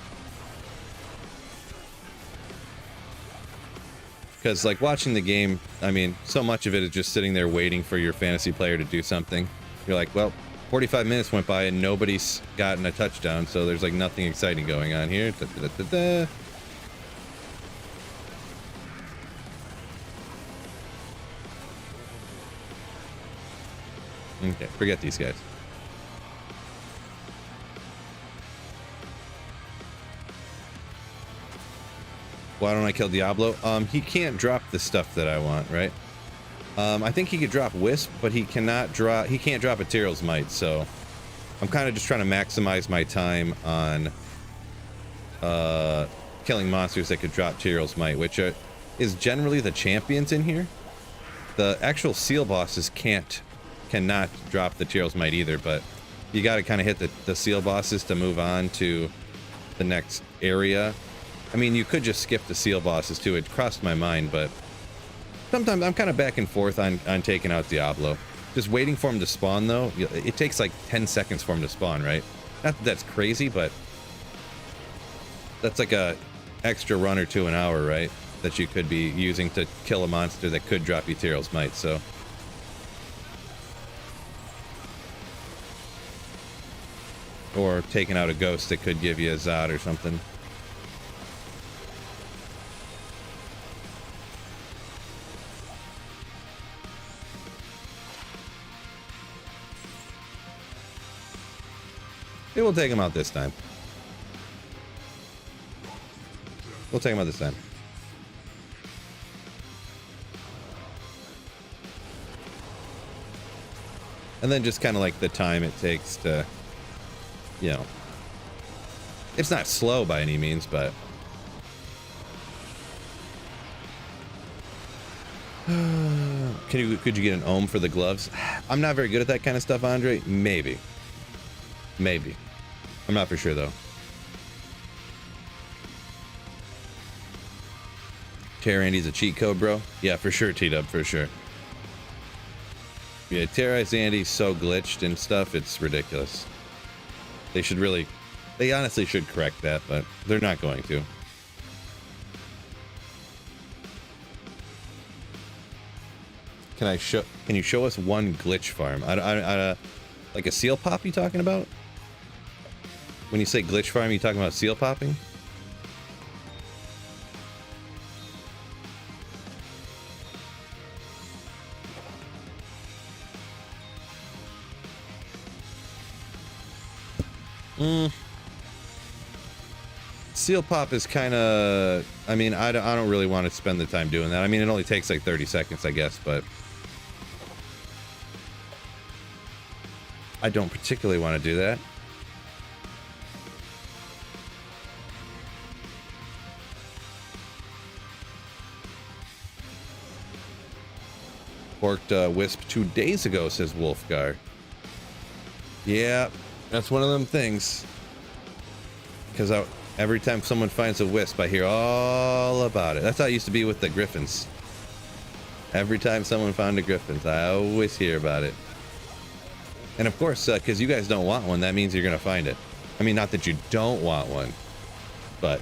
Because like watching the game, I mean, so much of it is just sitting there waiting for your fantasy player to do something. You're like, well, 45 minutes went by and nobody's gotten a touchdown, so there's like nothing exciting going on here. Da, da, da, da. Okay, forget these guys. Why don't I kill Diablo? He can't drop the stuff that I want, right? I think he could drop Wisp, but he can't drop Ethereal's Might, so I'm kind of just trying to maximize my time on killing monsters that could drop Ethereal's Might, which is generally the champions in here. The actual seal bosses cannot drop the Ethereal's Might either, but you got to kind of hit the seal bosses to move on to the next area. I mean, you could just skip the seal bosses too. It crossed my mind, but sometimes I'm kind of back and forth on taking out Diablo. Just waiting for him to spawn, though. It takes like 10 seconds for him to spawn, right? Not that that's crazy, but that's like a extra run or two an hour, right? That you could be using to kill a monster that could drop Ethereal's Might, so. Or taking out a ghost that could give you a Zod or something. It will take him out this time. We'll take him out this time. And then just kind of like the time it takes to, you know, it's not slow by any means, but Could you get an ohm for the gloves? I'm not very good at that kind of stuff, Andre. Maybe. Maybe. I'm not for sure though. Terra Andy's a cheat code, bro. Yeah, for sure, T-Dub, for sure. Yeah, Terrorize Andy's so glitched and stuff, it's ridiculous. They honestly should correct that, but they're not going to. Can you show us one glitch farm? Like a seal pop you talking about? When you say glitch farm, you talking about seal popping? Seal pop is kind of, I mean, I don't really want to spend the time doing that. I mean, it only takes like 30 seconds, I guess, but I don't particularly want to do that. Porked Wisp 2 days ago, says Wolfgar. Yeah, that's one of them things. Because every time someone finds a wisp, I hear all about it. That's how it used to be with the griffins. Every time someone found a griffin, I always hear about it. And of course, because you guys don't want one, that means you're going to find it. I mean, not that you don't want one, but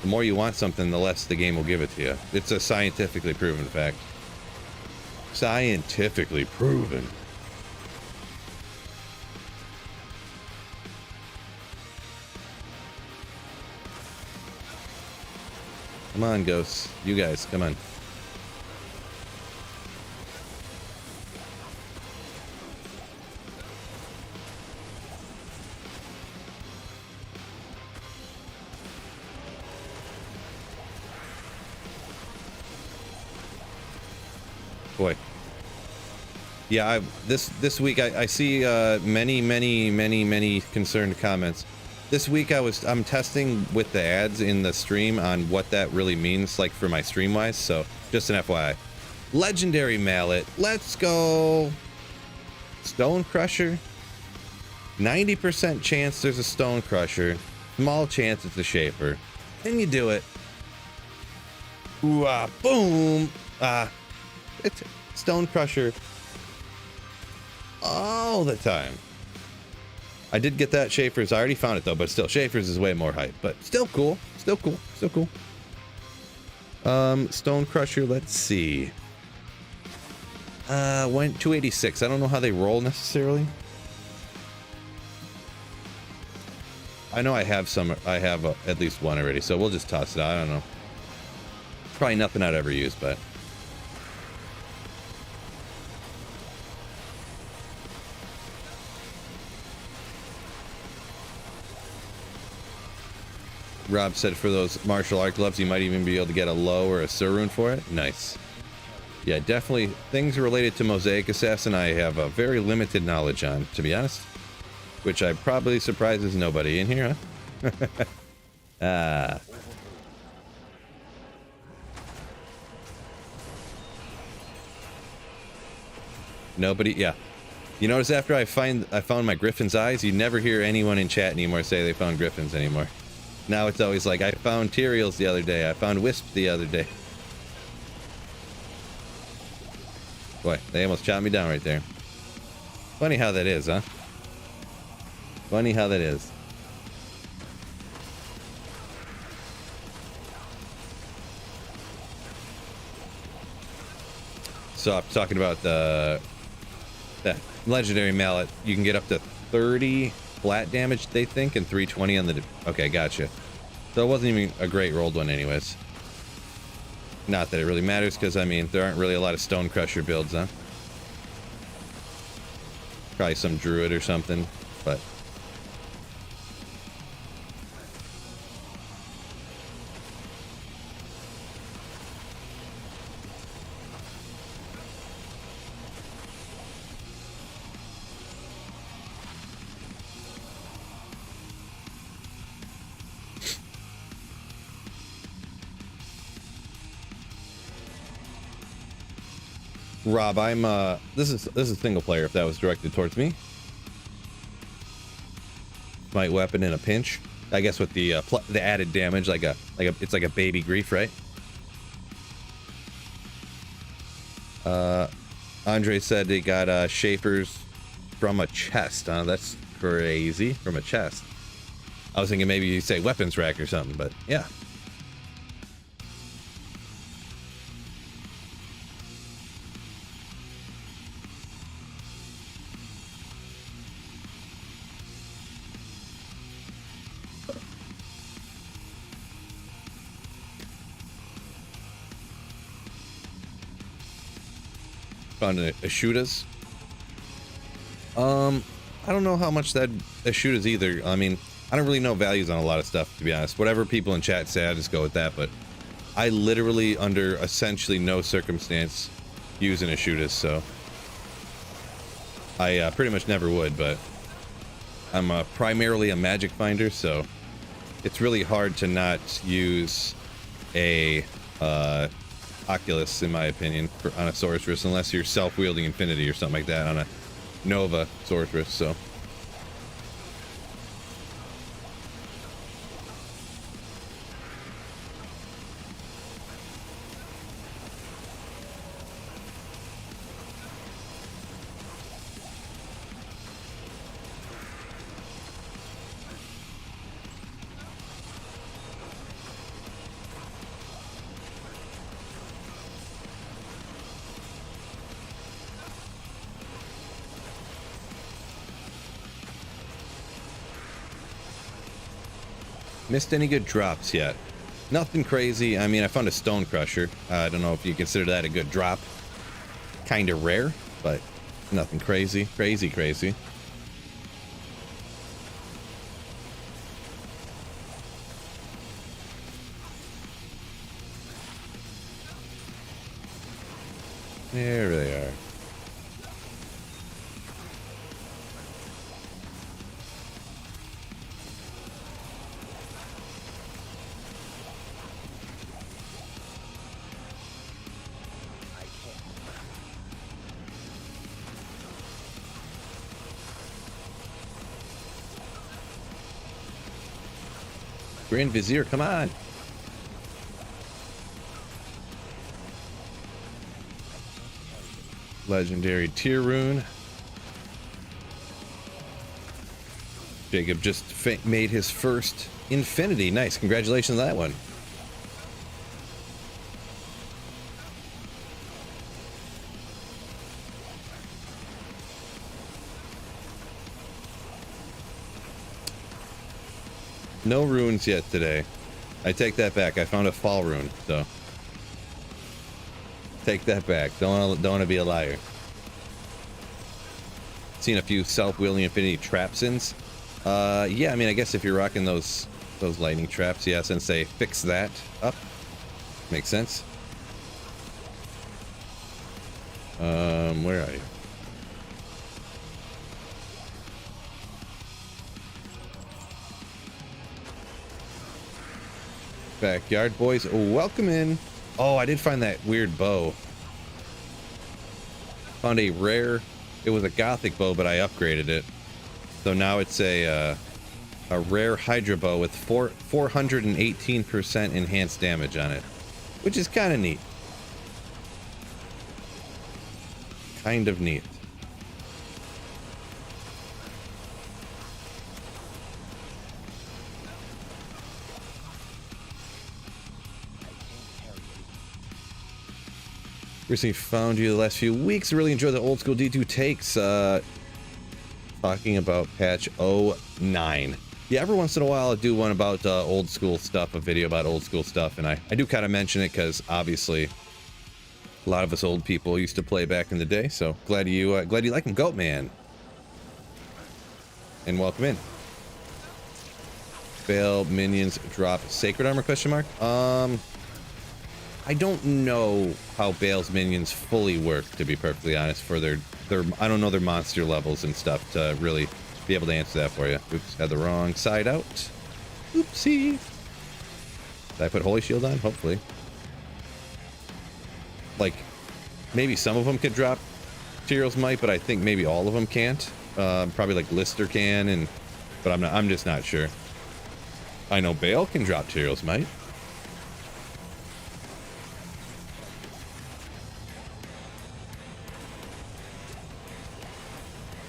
the more you want something, the less the game will give it to you. It's a scientifically proven fact. Scientifically proven. Come on, ghosts. You guys, come on. Boy. Yeah, this week I see many concerned comments. This week I'm testing with the ads in the stream on what that really means, like for my stream wise. So just an FYI. Legendary mallet. Let's go. Stone Crusher. 90% chance there's a Stone Crusher. Small chance it's a Shaper. And you do it. Ooh, boom. It's Stone Crusher all the time. I did get that Schaefer's. I already found it though, but still, Schaefer's is way more hype. But still cool. Still cool. Still cool. Stone Crusher, let's see. 286. I don't know how they roll necessarily. I know I have some. I have at least one already, so we'll just toss it out. I don't know. Probably nothing I'd ever use, but. Rob said for those martial art gloves, you might even be able to get a low or a Surun for it. Nice. Yeah, definitely things related to Mosaic Assassin I have a very limited knowledge on, to be honest. Which I probably surprises nobody in here, huh? Nobody, yeah. You notice after I found my Griffin's eyes, you never hear anyone in chat anymore say they found Griffins anymore. Now it's always like, I found Tyraels the other day. I found Wisp the other day. Boy, they almost chopped me down right there. Funny how that is, huh? Funny how that is. So I'm talking about that legendary mallet. You can get up to 30 flat damage, they think, and 320 on the... Okay, gotcha. So it wasn't even a great rolled one anyways. Not that it really matters, because, I mean, there aren't really a lot of Stone Crusher builds, huh? Probably some Druid or something, but... Rob, I'm this is single player if that was directed towards me. Might weapon in a pinch. I guess with the added damage, it's like a baby grief, right? Andre said he got shapers from a chest. That's crazy. From a chest. I was thinking maybe you say weapons rack or something, but yeah. Found a shootas. I don't know how much that a shootas either. I mean, I don't really know values on a lot of stuff, to be honest. Whatever people in chat say, I just go with that. But I literally, under essentially no circumstance, use an shootas, so I pretty much never would. But I'm primarily a magic finder, so it's really hard to not use a Oculus, in my opinion, on a sorceress, unless you're self-wielding infinity or something like that on a Nova sorceress. So missed any good drops yet? Nothing crazy. I mean, I found a stone crusher. I don't know if you consider that a good drop. Kind of rare, but nothing crazy. Crazy. There they are. Grand Vizier, come on. Legendary tier rune. Jacob just made his first infinity. Nice, congratulations on that one. No runes yet today. I take that back. I found a fall rune, so take that back. Don't want to be a liar. Seen a few self-wielding infinity trapsins. Yeah, I mean, I guess if you're rocking those lightning traps, yeah, since they fix that up, makes sense. Where are you? Backyard boys, welcome in. Oh, I did find that weird bow. Found a rare, it was a gothic bow, but I upgraded it, so now it's a rare hydra bow with 418% enhanced damage on it, which is kind of neat. Kind of neat. Recently found you the last few weeks. Really enjoy the old school D2 takes. Talking about patch 09. Yeah, every once in a while I do one about old school stuff, a video about old school stuff, and I do kind of mention it because obviously a lot of us old people used to play back in the day. So glad you like him, Goat Man, and welcome in. Fail minions drop sacred armor ? I don't know how Bale's minions fully work, to be perfectly honest, for their I don't know their monster levels and stuff to really be able to answer that for you. Oops, had the wrong side out. Oopsie. Did I put Holy Shield on? Hopefully. Like, maybe some of them could drop Tyrell's Might, but I think maybe all of them can't. Probably like Lister can, but I'm just not sure. I know Bale can drop Tyrell's Might.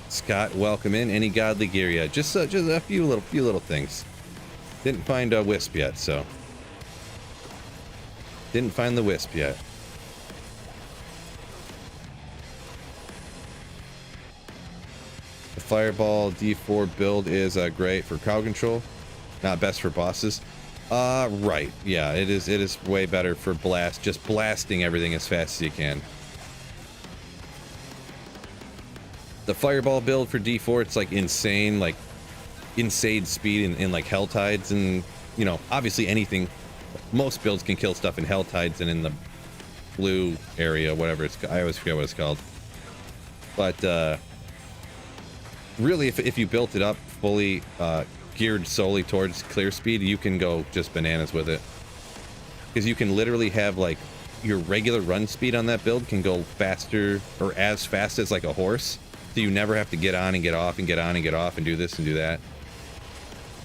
Scott, welcome in. Any godly gear yet? Just a few little things. Didn't find a wisp yet, so didn't find the wisp yet. The Fireball D4 build is great for crowd control, not best for bosses. Right, yeah, it is way better for just blasting everything as fast as you can. The Fireball build for D4, it's like insane speed in like Hell Tides, and you know, obviously anything, most builds can kill stuff in Hell Tides and in the blue area, whatever it's, I always forget what it's called. But really, if you built it up fully geared solely towards clear speed, you can go just bananas with it, because you can literally have like your regular run speed on that build can go faster, or as fast as like a horse. So you never have to get on and get off and get on and get off and do this and do that.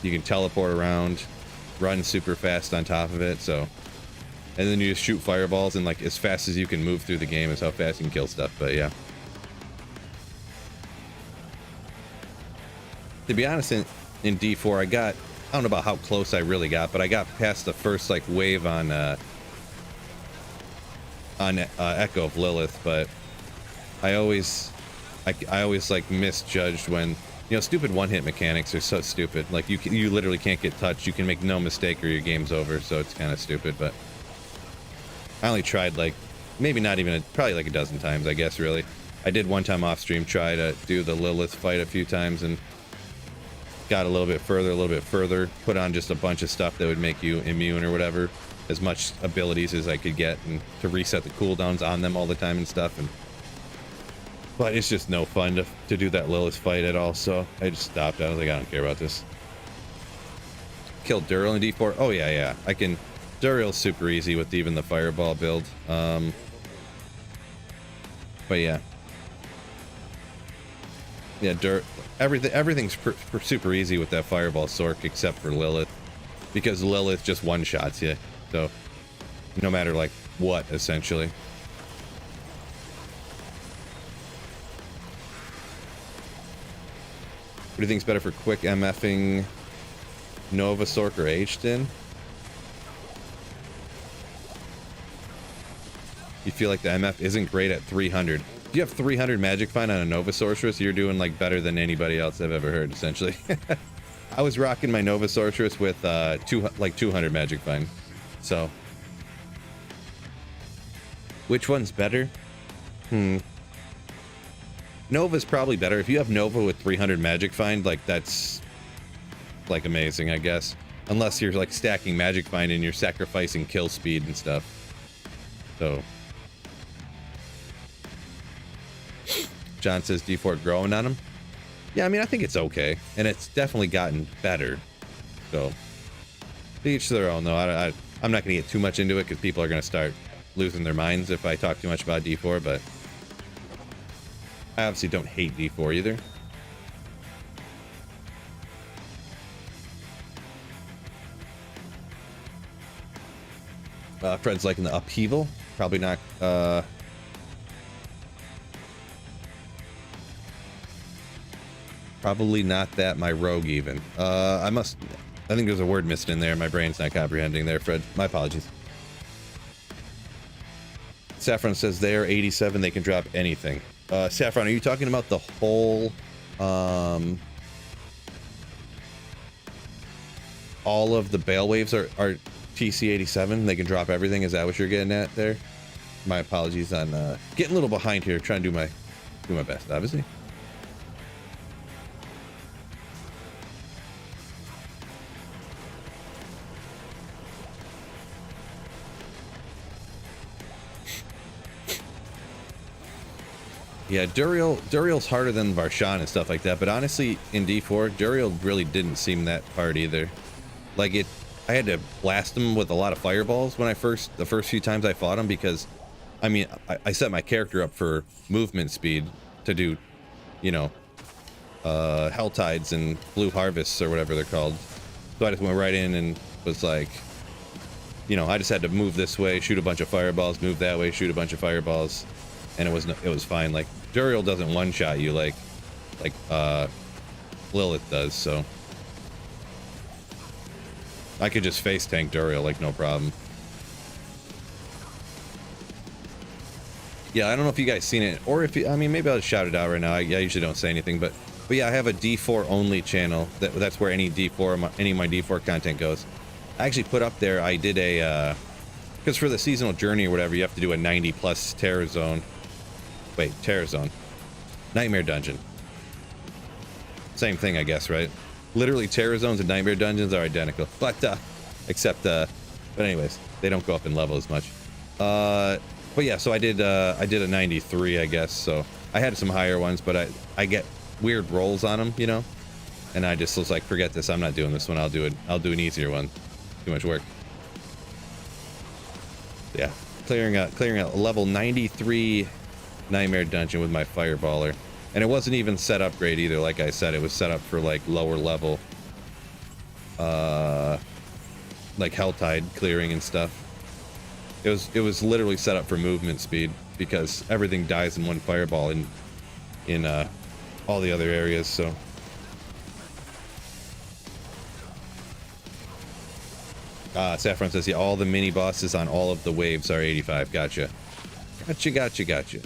You can teleport around, run super fast on top of it, so. And then you just shoot fireballs, and like as fast as you can move through the game is how fast you can kill stuff, but yeah. To be honest, in D4, I don't know about how close I really got, but I got past the first like wave on Echo of Lilith, but I always like misjudged when, you know, stupid one-hit mechanics are so stupid. Like you literally can't get touched. You can make no mistake or your game's over, so it's kind of stupid. But I only tried like maybe not even probably like a dozen times, I guess. Really, I did one time off stream, try to do the Lilith fight a few times, and got a little bit further, put on just a bunch of stuff that would make you immune or whatever, as much abilities as I could get, and to reset the cooldowns on them all the time and stuff. But it's just no fun to do that Lilith fight at all, so I just stopped. I was like, I don't care about this. Killed Duriel in D4. Oh yeah, I can. Duriel's super easy with even the Fireball build. But yeah, everything's super easy with that Fireball Sork except for Lilith, because Lilith just one-shots you. So no matter like what, essentially. What do you think's better for quick MFing, Nova Sork or H-Tin? You feel like the MF isn't great at 300. If you have 300 Magic Find on a Nova Sorceress, you're doing like better than anybody else I've ever heard, essentially. I was rocking my Nova Sorceress with 200 Magic Find. So, which one's better? Nova's probably better. If you have Nova with 300 Magic Find, like that's like amazing, I guess. Unless you're like stacking Magic Find and you're sacrificing kill speed and stuff. So John says D4 growing on him. Yeah, I mean, I think it's okay, and it's definitely gotten better. So to each their own, though. I'm not going to get too much into it because people are going to start losing their minds if I talk too much about D4, but I obviously don't hate D4 either. Fred's liking the upheaval. Probably not. Probably not that. My rogue even. I think there's a word missing in there. My brain's not comprehending there, Fred. My apologies. Saffron says they're 87. They can drop anything. Saffron, are you talking about the whole, all of the Bale waves are TC 87? They can drop everything. Is that what you're getting at there? My apologies on getting a little behind here. Trying to do my best, obviously. Yeah, Duriel's harder than Varshan and stuff like that, but honestly, in D4, Duriel really didn't seem that hard either. Like I had to blast him with a lot of fireballs when the first few times I fought him, because I mean, I set my character up for movement speed to do, you know, hell tides and blue harvests or whatever they're called. So I just went right in and was like, you know, I just had to move this way, shoot a bunch of fireballs, move that way, shoot a bunch of fireballs, and it was fine. Like Duriel doesn't one-shot you like Lilith does, so I could just face tank Duriel like no problem. Yeah, I don't know if you guys seen it, or if you, I mean, maybe I'll just shout it out right now. I usually don't say anything, but yeah, I have a D4 only channel. That's where any of my D4 content goes. I actually put up there, I did a, because for the seasonal journey or whatever, you have to do a 90 plus terror zone. Wait, terror zone. Nightmare dungeon. Same thing, I guess, right? Literally, terror zones and nightmare dungeons are identical, but except but anyways, they don't go up in level as much. But yeah, so I did a 93, I guess. So I had some higher ones, but I get weird rolls on them, you know. And I just was like, forget this. I'm not doing this one. I'll do an easier one. Too much work. Yeah, clearing a level 93 nightmare dungeon with my fireballer. And it wasn't even set upgrade either. Like I said, it was set up for like lower level, like Helltide clearing and stuff. It was literally set up for movement speed because everything dies in one fireball in all the other areas. So Saffron says, yeah, all the mini bosses on all of the waves are 85. Gotcha. Gotcha.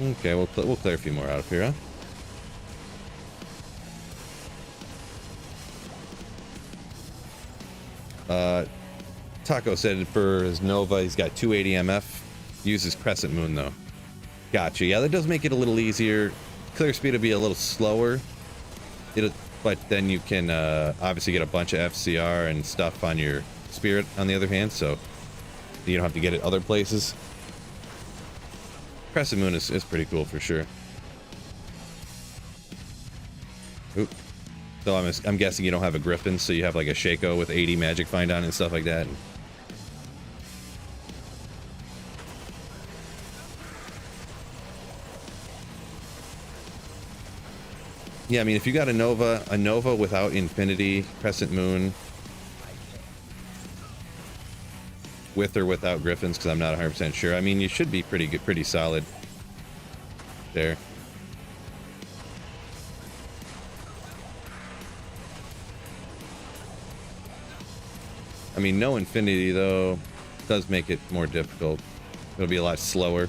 Okay, we'll clear a few more out of here, huh? Taco said for his Nova, he's got 280 MF. Uses Crescent Moon, though. Gotcha. Yeah, that does make it a little easier. Clear speed will be a little slower. But then you can obviously get a bunch of FCR and stuff on your Spirit, on the other hand, so you don't have to get it other places. Crescent Moon is pretty cool for sure. Oop. So I'm guessing you don't have a Griffin, so you have like a Shaco with 80 magic find on and stuff like that. Yeah, I mean, if you got a Nova without Infinity, Crescent Moon, with or without Griffins, because I'm not 100% sure. I mean, you should be pretty good, pretty solid there. I mean, no Infinity, though, does make it more difficult. It'll be a lot slower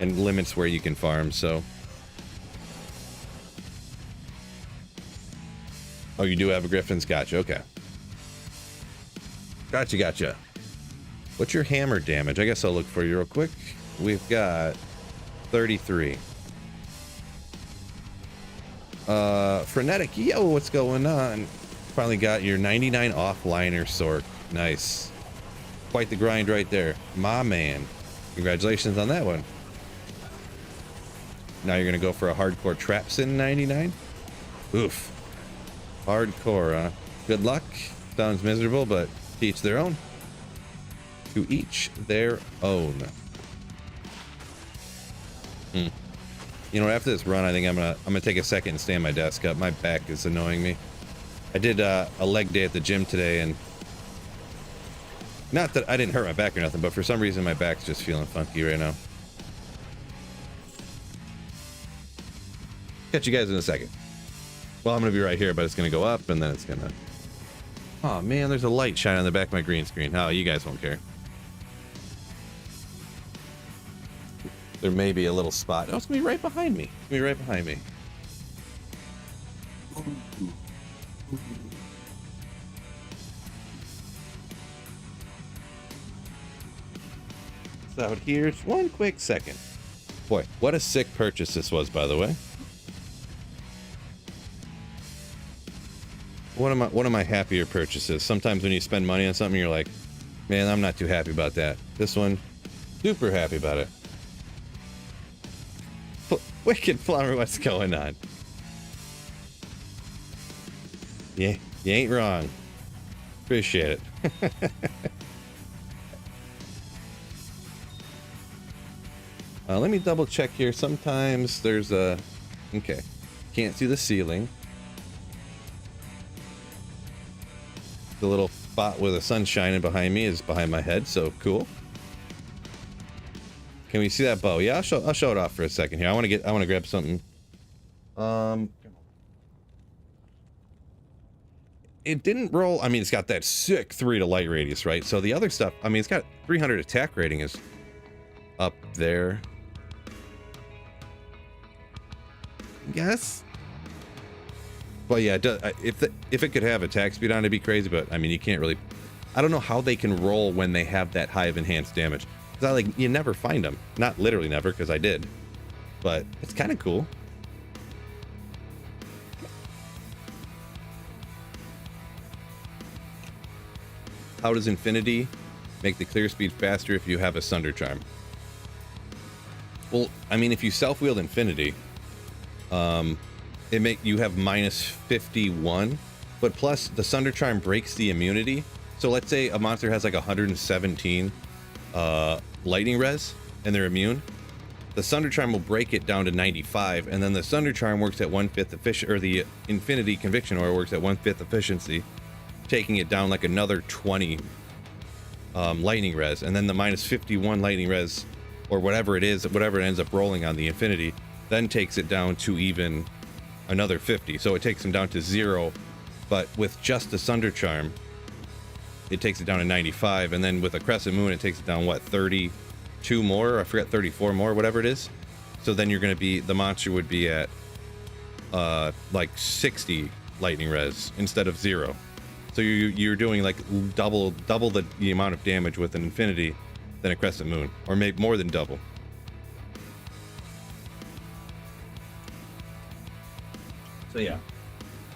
and limits where you can farm, so. Oh, you do have a Griffins? Gotcha, okay. Gotcha. What's your hammer damage? I guess I'll look for you real quick. We've got 33. Frenetic, yo, what's going on? Finally got your 99 offliner sword. Nice. Quite the grind right there. My man. Congratulations on that one. Now you're going to go for a hardcore traps in 99? Oof. Hardcore, huh? Good luck. Sounds miserable, but to each their own. To each their own. You know, after this run, I think I'm gonna take a second and stand my desk up. My back is annoying me. I did a leg day at the gym today, and not that I didn't hurt my back or nothing, but for some reason my back's just feeling funky right now. Catch you guys in a second. Well, I'm gonna be right here, but it's gonna go up, and then it's gonna. Oh man, there's a light shining on the back of my green screen. Oh, you guys won't care. There may be a little spot. Oh, it's gonna be right behind me. It's gonna be right behind me. It's out here. Just one quick second. Boy, what a sick purchase this was, by the way. One of my happier purchases. Sometimes when you spend money on something, you're like, man, I'm not too happy about that. This one, super happy about it. Wicked Plumber, what's going on? Yeah, you ain't wrong. Appreciate it. Let me double check here. Sometimes there's a... Okay. Can't see the ceiling. The little spot where the sun's shining behind me is behind my head, so cool. Can we see that bow? Yeah, I'll show it off for a second here. I want to grab something. It didn't roll. I mean, it's got that sick 3 to light radius, right? So the other stuff, I mean, it's got 300 attack rating is up there. Yes. Well, yeah, if it could have attack speed on, it'd be crazy. But I mean, you can't really. I don't know how they can roll when they have that high of enhanced damage. Because you never find them. Not literally never, because I did. But it's kind of cool. How does Infinity make the clear speed faster if you have a Sunder Charm? Well, I mean, if you self-wield Infinity, you have minus 51, but plus the Sunder Charm breaks the immunity. So let's say a monster has like 117 lightning res and they're immune. The Sunder Charm will break it down to 95, and then the Sunder Charm works at 1/5 efficiency, or the Infinity Conviction Aura works at 1/5 efficiency, taking it down like another 20 lightning res, and then the minus 51 lightning res, or whatever it is, whatever it ends up rolling on the Infinity, then takes it down to even another 50. So it takes them down to 0, but with just the Sunder Charm, it takes it down to 95, and then with a Crescent Moon, it takes it down, what, 32 more? I forget, 34 more, whatever it is. So then you're going to be, the monster would be at like 60 lightning res instead of 0. So you're doing like double the amount of damage with an Infinity than a Crescent Moon, or maybe more than double. So yeah,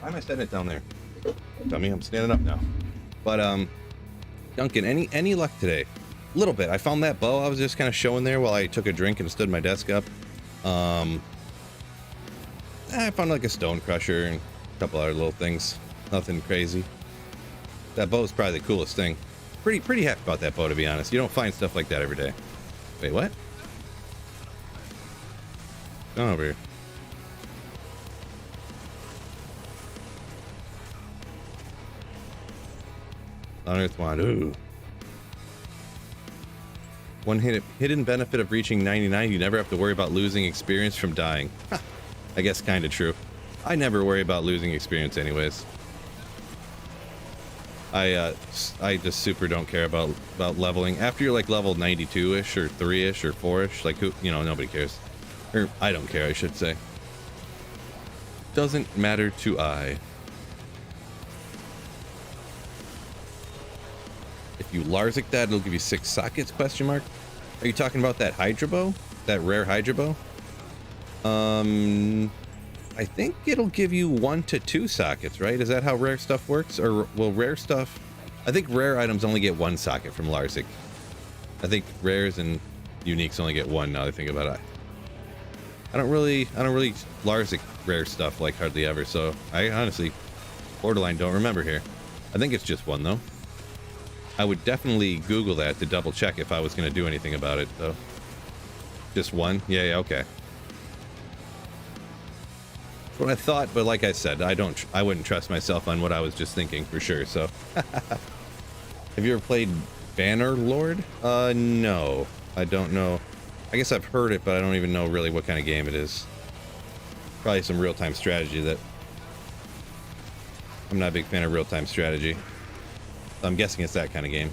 why am I setting it down there? Tell me, I'm standing up now. But Duncan, any luck today? A little bit. I found that bow I was just kind of showing there while I took a drink and stood my desk up. I found like a stone crusher and a couple other little things. Nothing crazy. That bow is probably the coolest thing. Pretty happy about that bow, to be honest. You don't find stuff like that every day. Wait, what? Go over here. Unearthed wand. Ooh. One hidden benefit of reaching 99, you never have to worry about losing experience from dying. I guess kind of true. I never worry about losing experience anyways. I just super don't care about leveling. After you're like level 92-ish or 3-ish or 4-ish, like who, nobody cares. Or I don't care, I should say. Doesn't matter to I. If you Larzik that, it'll give you 6 sockets, question mark. Are you talking about that Hydra bow? That rare Hydra bow? I think it'll give you 1 to 2 sockets, right? Is that how rare stuff works? Or, well, rare stuff... I think rare items only get 1 socket from Larzik. I think rares and uniques only get 1, now that I think about it. I don't really Larzik rare stuff like hardly ever, so I honestly borderline don't remember here. I think it's just 1, though. I would definitely Google that to double check if I was going to do anything about it, though. Just 1? Yeah, okay. That's what I thought, but like I said, I wouldn't trust myself on what I was just thinking for sure, so. Have you ever played Banner Lord? No. I don't know. I guess I've heard it, but I don't even know really what kind of game it is. Probably some real-time strategy that... I'm not a big fan of real-time strategy. I'm guessing it's that kind of game.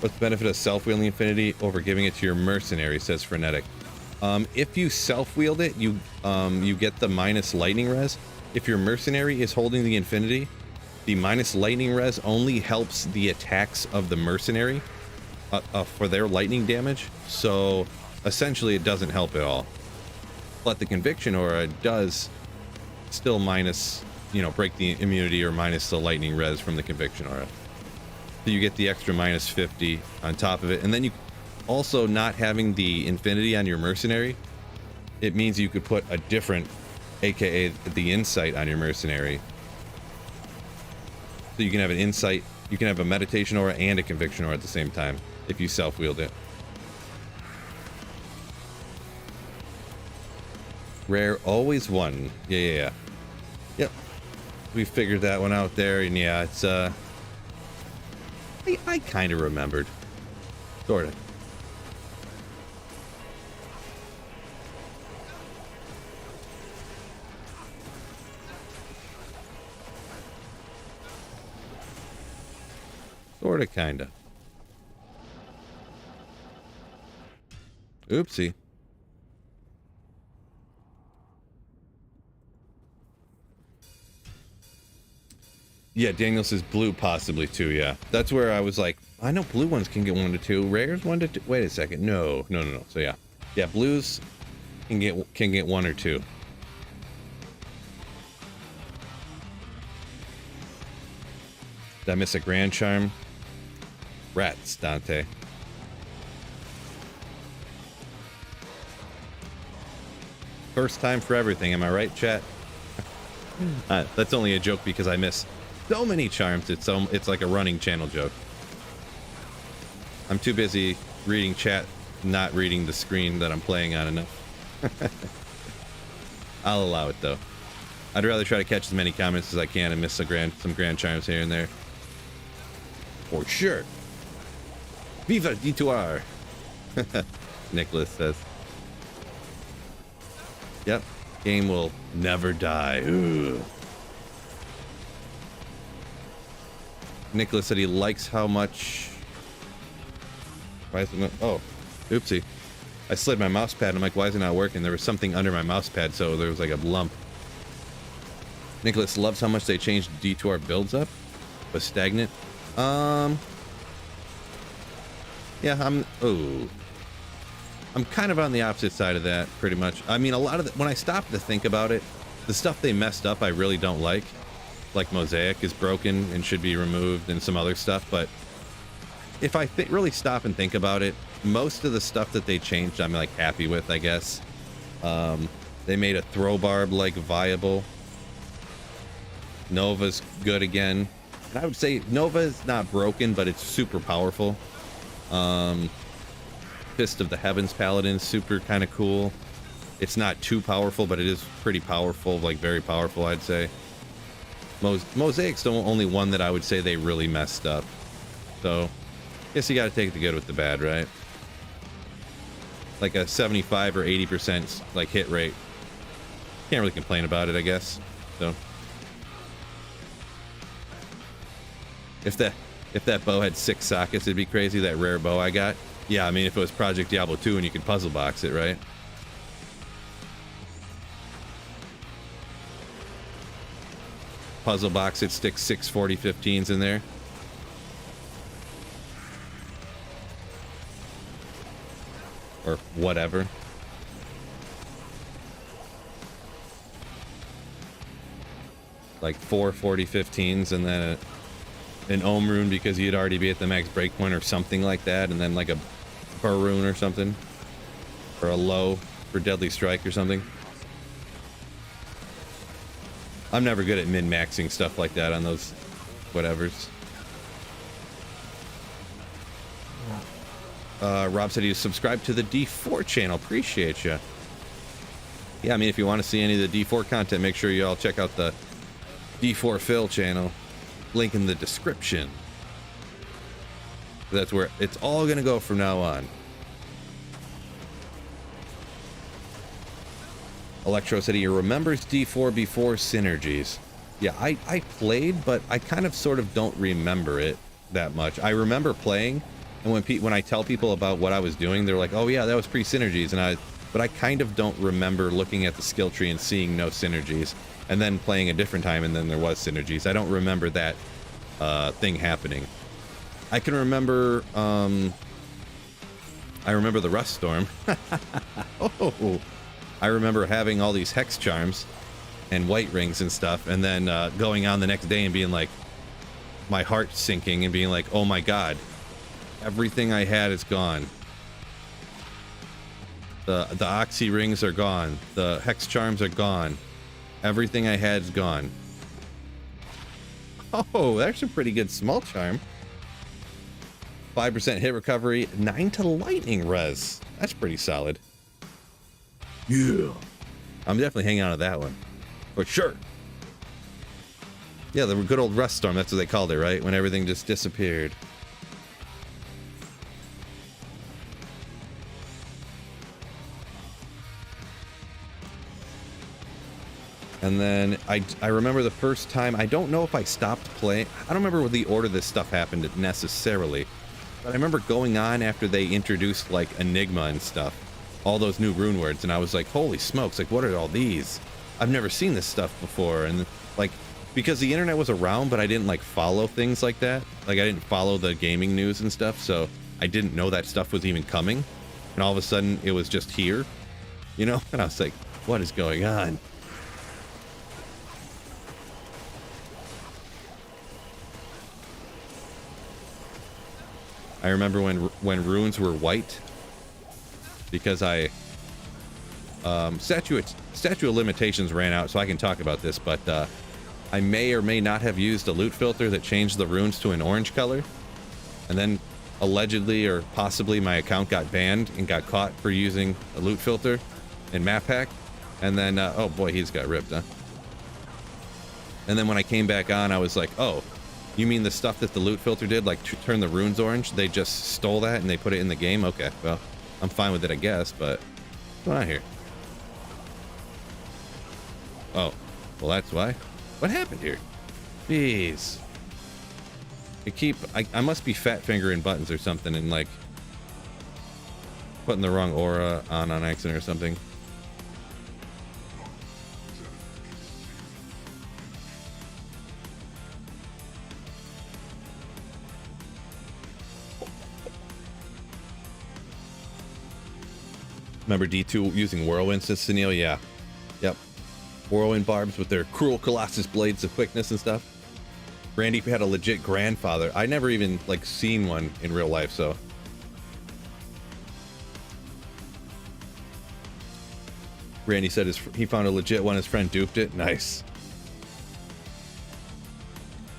What's the benefit of self-wielding Infinity over giving it to your mercenary, says Frenetic. If you self-wield it, you get the minus lightning res. If your mercenary is holding the Infinity, the minus lightning res only helps the attacks of the mercenary for their lightning damage. So essentially it doesn't help at all. But the Conviction Aura does still minus, break the immunity or minus the lightning res from the Conviction Aura. So you get the extra minus 50 on top of it. And then you also, not having the Infinity on your mercenary, it means you could put a different aka the insight on your mercenary. So you can have an insight, you can have a meditation aura and a conviction aura at the same time if you self-wield it. Rare, always one. Yeah. Yep. We figured that one out there, and yeah, it's I kind of remembered. Sort of. Sorta, kinda. Oopsie. Yeah, Daniel says blue possibly too, yeah. That's where I was like, I know blue ones can get 1 to 2, rares 1 to 2. Wait a second. No. So yeah. Yeah, blues can get 1 or 2. Did I miss a grand charm? Rats, Dante. First time for everything, am I right, chat? That's only a joke because I miss so many charms. It's like a running channel joke. I'm too busy reading chat, not reading the screen that I'm playing on enough. I'll allow it though. I'd rather try to catch as many comments as I can and miss some grand charms here and there. For sure. Viva D2R! Nicholas says. Yep. Game will never die. Ooh. Nicholas said he likes how much... Why is it not... Oh, oopsie. I slid my mouse pad and I'm like, why is it not working? There was something under my mouse pad, so there was like a lump. Nicholas loves how much they changed D2R builds up. Was stagnant. Yeah, I'm kind of on the opposite side of that, pretty much. I mean, a lot of when I stop to think about it, the stuff they messed up I really don't like. Like Mosaic is broken and should be removed and some other stuff, but if I really stop and think about it, most of the stuff that they changed I'm like happy with, I guess. They made a throw barb like viable. Nova's good again. And I would say Nova is not broken, but it's super powerful. Fist of the Heavens Paladin, super kind of cool. It's not too powerful, but it is pretty powerful, like very powerful, I'd say. Mosaic's the only one that I would say they really messed up. So, guess you got to take the good with the bad, right? Like a 75 or 80% like hit rate. Can't really complain about it, I guess. So, if that bow had 6 sockets, it'd be crazy. That rare bow I got. Yeah, I mean, if it was Project Diablo 2 and you could puzzle box it, right? Puzzle box it, stick 6 40-15s in there. Or whatever. Like 4 40-15s and then an Ohm rune because you'd already be at the max breakpoint or something like that, and then like a Burr rune or something, or a low for Deadly Strike or something. I'm never good at min-maxing stuff like that on those whatevers. Rob said he subscribed to the D4 channel. Appreciate you. Yeah, I mean, if you want to see any of the D4 content, make sure you all check out the D4 Phil channel. Link in the description. That's where it's all gonna go from now on. Electro said he remembers D4 before synergies. Yeah, I played, but I kind of sort of don't remember it that much. I remember playing, and when I tell people about what I was doing, they're like, "Oh yeah, that was pre-synergies," but I kind of don't remember looking at the skill tree and seeing no synergies. And then playing a different time, and then there was synergies. I don't remember that thing happening. I can remember. I remember the Rust Storm. Oh, I remember having all these hex charms and white rings and stuff, and then going on the next day and being like, my heart sinking and being like, "Oh my God, everything I had is gone. The Oxy rings are gone. The hex charms are gone." Everything I had is gone. Oh, that's a pretty good small charm. 5% hit recovery, 9 to lightning res. That's pretty solid. Yeah. I'm definitely hanging on to that one. For sure. Yeah, the good old rust storm, that's what they called it, right? When everything just disappeared. And then I remember the first time, I don't know if I stopped playing. I don't remember the order this stuff happened necessarily. But I remember going on after they introduced like Enigma and stuff. All those new rune words. And I was like, holy smokes, like what are all these? I've never seen this stuff before. And like, because the internet was around, but I didn't like follow things like that. Like I didn't follow the gaming news and stuff. So I didn't know that stuff was even coming. And all of a sudden it was just here, you know? And I was like, what is going on? I remember when runes were white, because statute of limitations ran out, so I can talk about this, but I may or may not have used a loot filter that changed the runes to an orange color, and then allegedly or possibly my account got banned and got caught for using a loot filter in map pack, and then oh boy, he's got ripped, huh? And then when I came back on, I was like, oh, you mean the stuff that the loot filter did, like to turn the runes orange? They just stole that and they put it in the game? Okay, well, I'm fine with it, I guess, but what's going on here? Oh, well, that's why. What happened here? Jeez. I must be fat fingering buttons or something and like putting the wrong aura on accident or something. Remember D2 using whirlwinds to Sunil? Yeah. Yep. Whirlwind barbs with their cruel colossus blades of quickness and stuff. Randy had a legit grandfather. I never even like seen one in real life, so. Randy said he found a legit one, his friend duped it. Nice.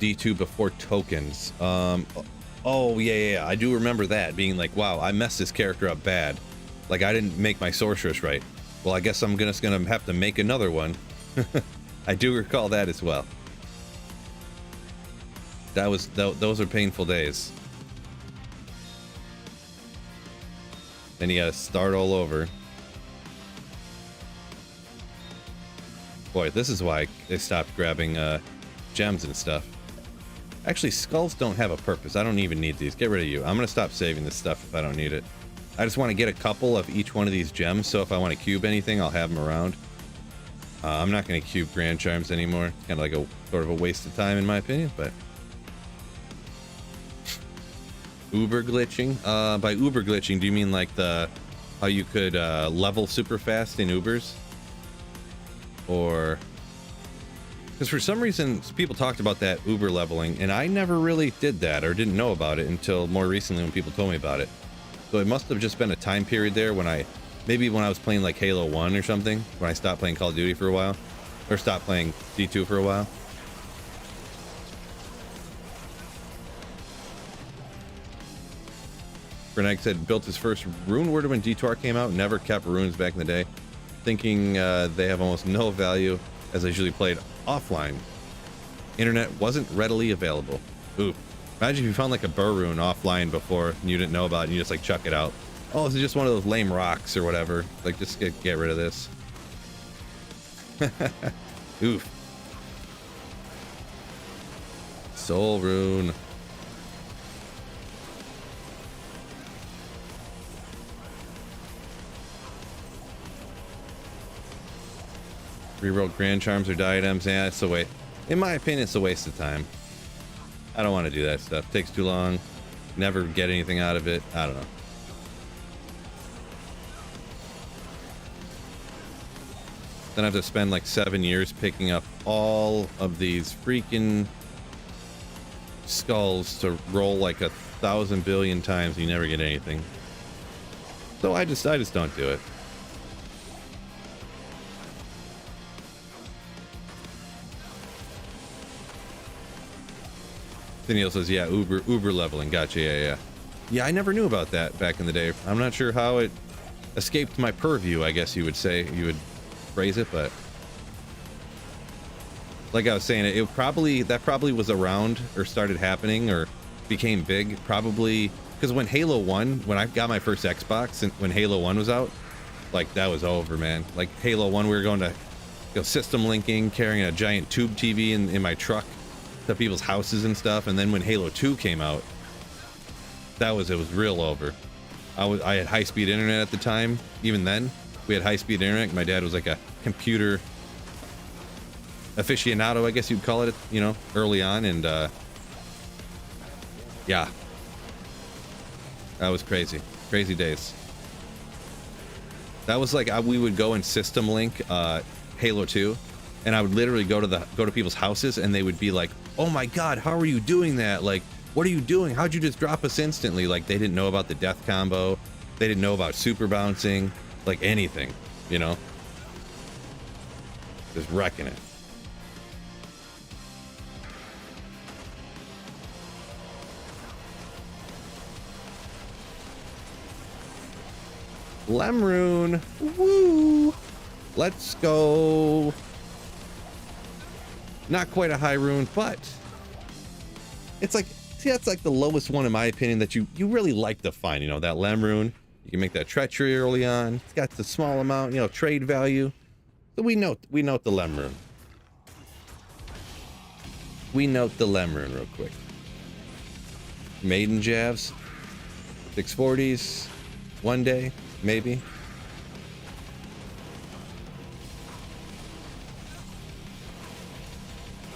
D2 before tokens. Oh yeah. I do remember that being like, wow, I messed this character up bad. Like I didn't make my sorceress right. Well, I guess I'm just gonna have to make another one. I do recall that as well. Those are painful days. Then you gotta start all over. Boy, this is why they stopped grabbing gems and stuff. Actually, skulls don't have a purpose. I don't even need these. Get rid of you. I'm gonna stop saving this stuff if I don't need it. I just want to get a couple of each one of these gems, so if I want to cube anything, I'll have them around. I'm not going to cube grand charms anymore. It's kind of like a sort of a waste of time in my opinion, but Uber glitching. By Uber glitching, do you mean like how you could level super fast in Ubers? Or because for some reason people talked about that Uber leveling, and I never really did that or didn't know about it until more recently when people told me about it. So it must have just been a time period there when maybe when I was playing like Halo 1 or something, when I stopped playing Call of Duty for a while, or stopped playing D2 for a while. Reneg said built his first rune word when D2R came out, never kept runes back in the day, thinking they have almost no value as I usually played offline. Internet wasn't readily available. Ooh. Imagine if you found like a burr rune offline before and you didn't know about it and you just like chuck it out. Oh, this is just one of those lame rocks or whatever. Like just get rid of this. Oof. Soul rune. Reroll grand charms or diadems. Yeah, it's a waste. In my opinion, it's a waste of time. I don't want to do that stuff. It takes too long. Never get anything out of it. I don't know. Then I have to spend like 7 years picking up all of these freaking skulls to roll like 1,000 billion times and you never get anything. So I just don't do it. Daniel says, yeah, Uber leveling. Gotcha. Yeah. Yeah, I never knew about that back in the day. I'm not sure how it escaped my purview, I guess you would say, you would phrase it, but like I was saying, that probably was around or started happening or became big probably because when Halo 1, when I got my first Xbox and when Halo 1 was out, like that was over, man. Like Halo 1, we were going to system linking, carrying a giant tube TV in my truck to people's houses and stuff. And then when Halo 2 came out, it was real over. I had high-speed internet at the time. Even then, we had high-speed internet. My dad was like a computer aficionado, I guess you'd call it, you know, early on. And yeah, that was crazy days. That was like we would go and system link Halo 2, and I would literally go to people's houses, and they would be like, "Oh my God, how are you doing that? Like, what are you doing? How'd you just drop us instantly?" Like they didn't know about the death combo, they didn't know about super bouncing, like anything, you know, just wrecking it. Lemrune, woo! Let's go. Not quite a high rune, but it's like, see, that's like the lowest one in my opinion that you really like to find. You know, that Lemrune, you can make that treachery early on. It's got the small amount, you know, trade value. So we note the Lemrune. We note the Lemrune real quick. Maiden Javs, 640s, one day. Maybe.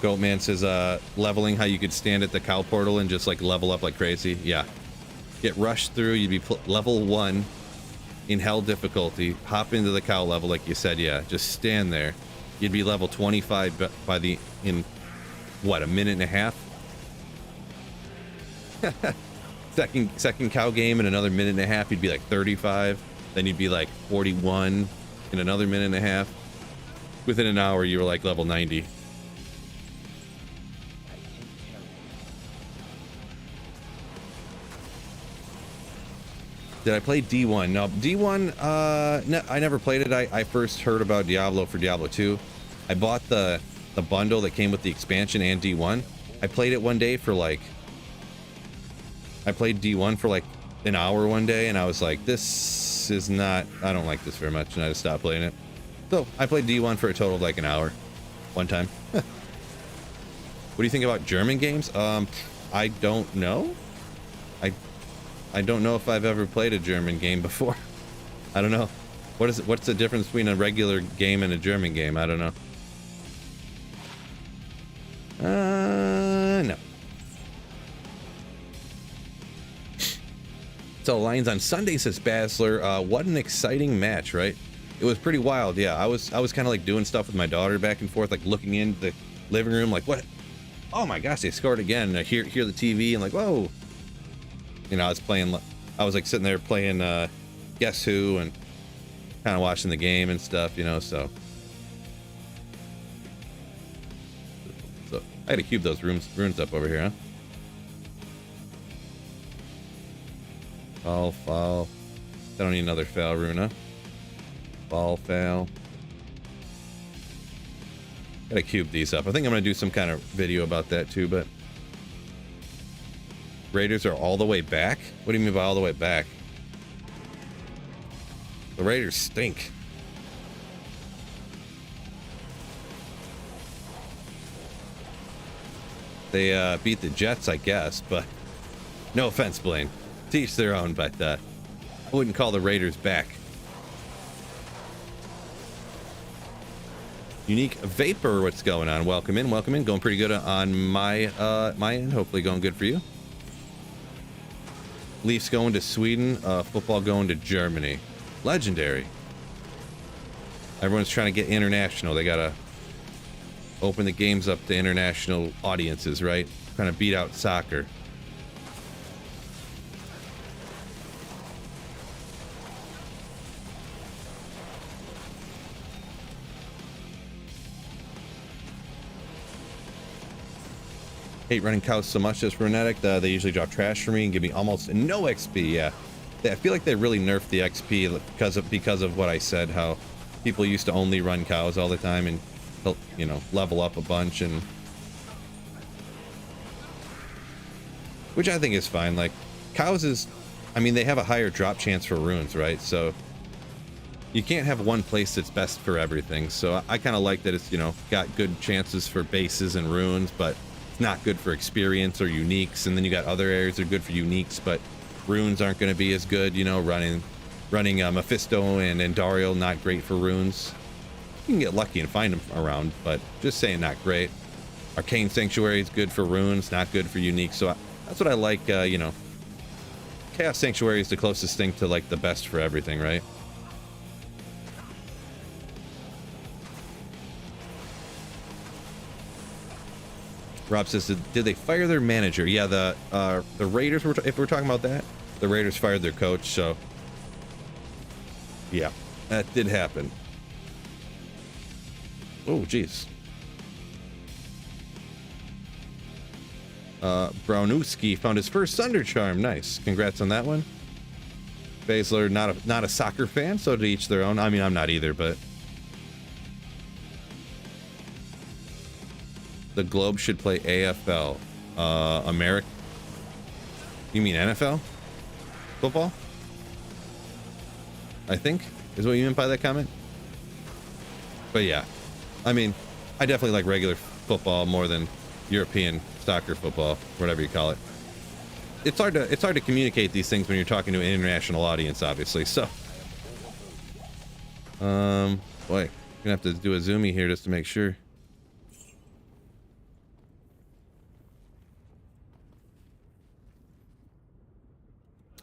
Goatman says, leveling, how you could stand at the cow portal and just like level up like crazy. Yeah. Get rushed through. You'd be level 1 in hell difficulty. Hop into the cow level like you said. Yeah. Just stand there. You'd be level 25 in what, a minute and a half? second cow game in another minute and a half. You'd be like 35. Then you'd be like 41 in another minute and a half. Within an hour, you were like level 90. Did I play D1? No, D1, no, I never played it. I first heard about Diablo for Diablo 2. I bought the bundle that came with the expansion and D1. I played it one day for like... I played D1 for like an hour one day, and I was like, this is not... I don't like this very much, and I just stopped playing it. So, I played D1 for a total of like an hour. One time. What do you think about German games? I don't know. I don't know if I've ever played a German game before. I don't know. What's the difference between a regular game and a German game? I don't know. No. So Lions on Sunday, says Basler. What an exciting match, right? It was pretty wild. Yeah, I was kind of like doing stuff with my daughter back and forth, like looking into the living room, like what? Oh my gosh, they scored again! And I hear the TV and like, whoa. You know, I was like sitting there playing Guess Who and kind of watching the game and stuff, you know, so I had to cube those runes up over here, huh? Fall. I don't need another fail rune, huh? Fail. Gotta cube these up. I think I'm gonna do some kind of video about that too, but Raiders are all the way back? What do you mean by all the way back? The Raiders stink. They beat the Jets, I guess, but no offense, Blaine. To each their own, but I wouldn't call the Raiders back. Unique Vapor, what's going on? Welcome in. Going pretty good on my end. Hopefully going good for you. Leafs going to Sweden, football going to Germany. Legendary. Everyone's trying to get international. They gotta open the games up to international audiences, right? Trying to beat out soccer. Hate running cows so much just frenetic. They usually drop trash for me and give me almost no XP. Yeah, I feel like they really nerfed the XP because of what I said. How people used to only run cows all the time and, you know, level up a bunch, and which I think is fine. Like cows is, I mean, they have a higher drop chance for runes, right? So you can't have one place that's best for everything. So I kind of like that it's, you know, got good chances for bases and runes, but it's not good for experience or uniques. And then you got other areas that are good for uniques, but runes aren't going to be as good. You know, running Mephisto and Endariel, not great for runes. You can get lucky and find them around, but just saying, not great. Arcane Sanctuary is good for runes, not good for uniques. So that's what I like. You know, Chaos Sanctuary is the closest thing to like the best for everything, right? Rob says, did they fire their manager? Yeah, the Raiders, if we're talking about that, the Raiders fired their coach, so yeah, that did happen. Oh, jeez. Brownowski found his first Thunder Charm. Nice. Congrats on that one. Baszler, not a soccer fan, so to each their own. I mean, I'm not either, but the Globe should play AFL. American. You mean NFL? Football? I think is what you meant by that comment. But yeah, I mean, I definitely like regular football more than European soccer football, whatever you call it. It's hard to communicate these things when you're talking to an international audience, obviously. So, boy, gonna have to do a zoomie here just to make sure.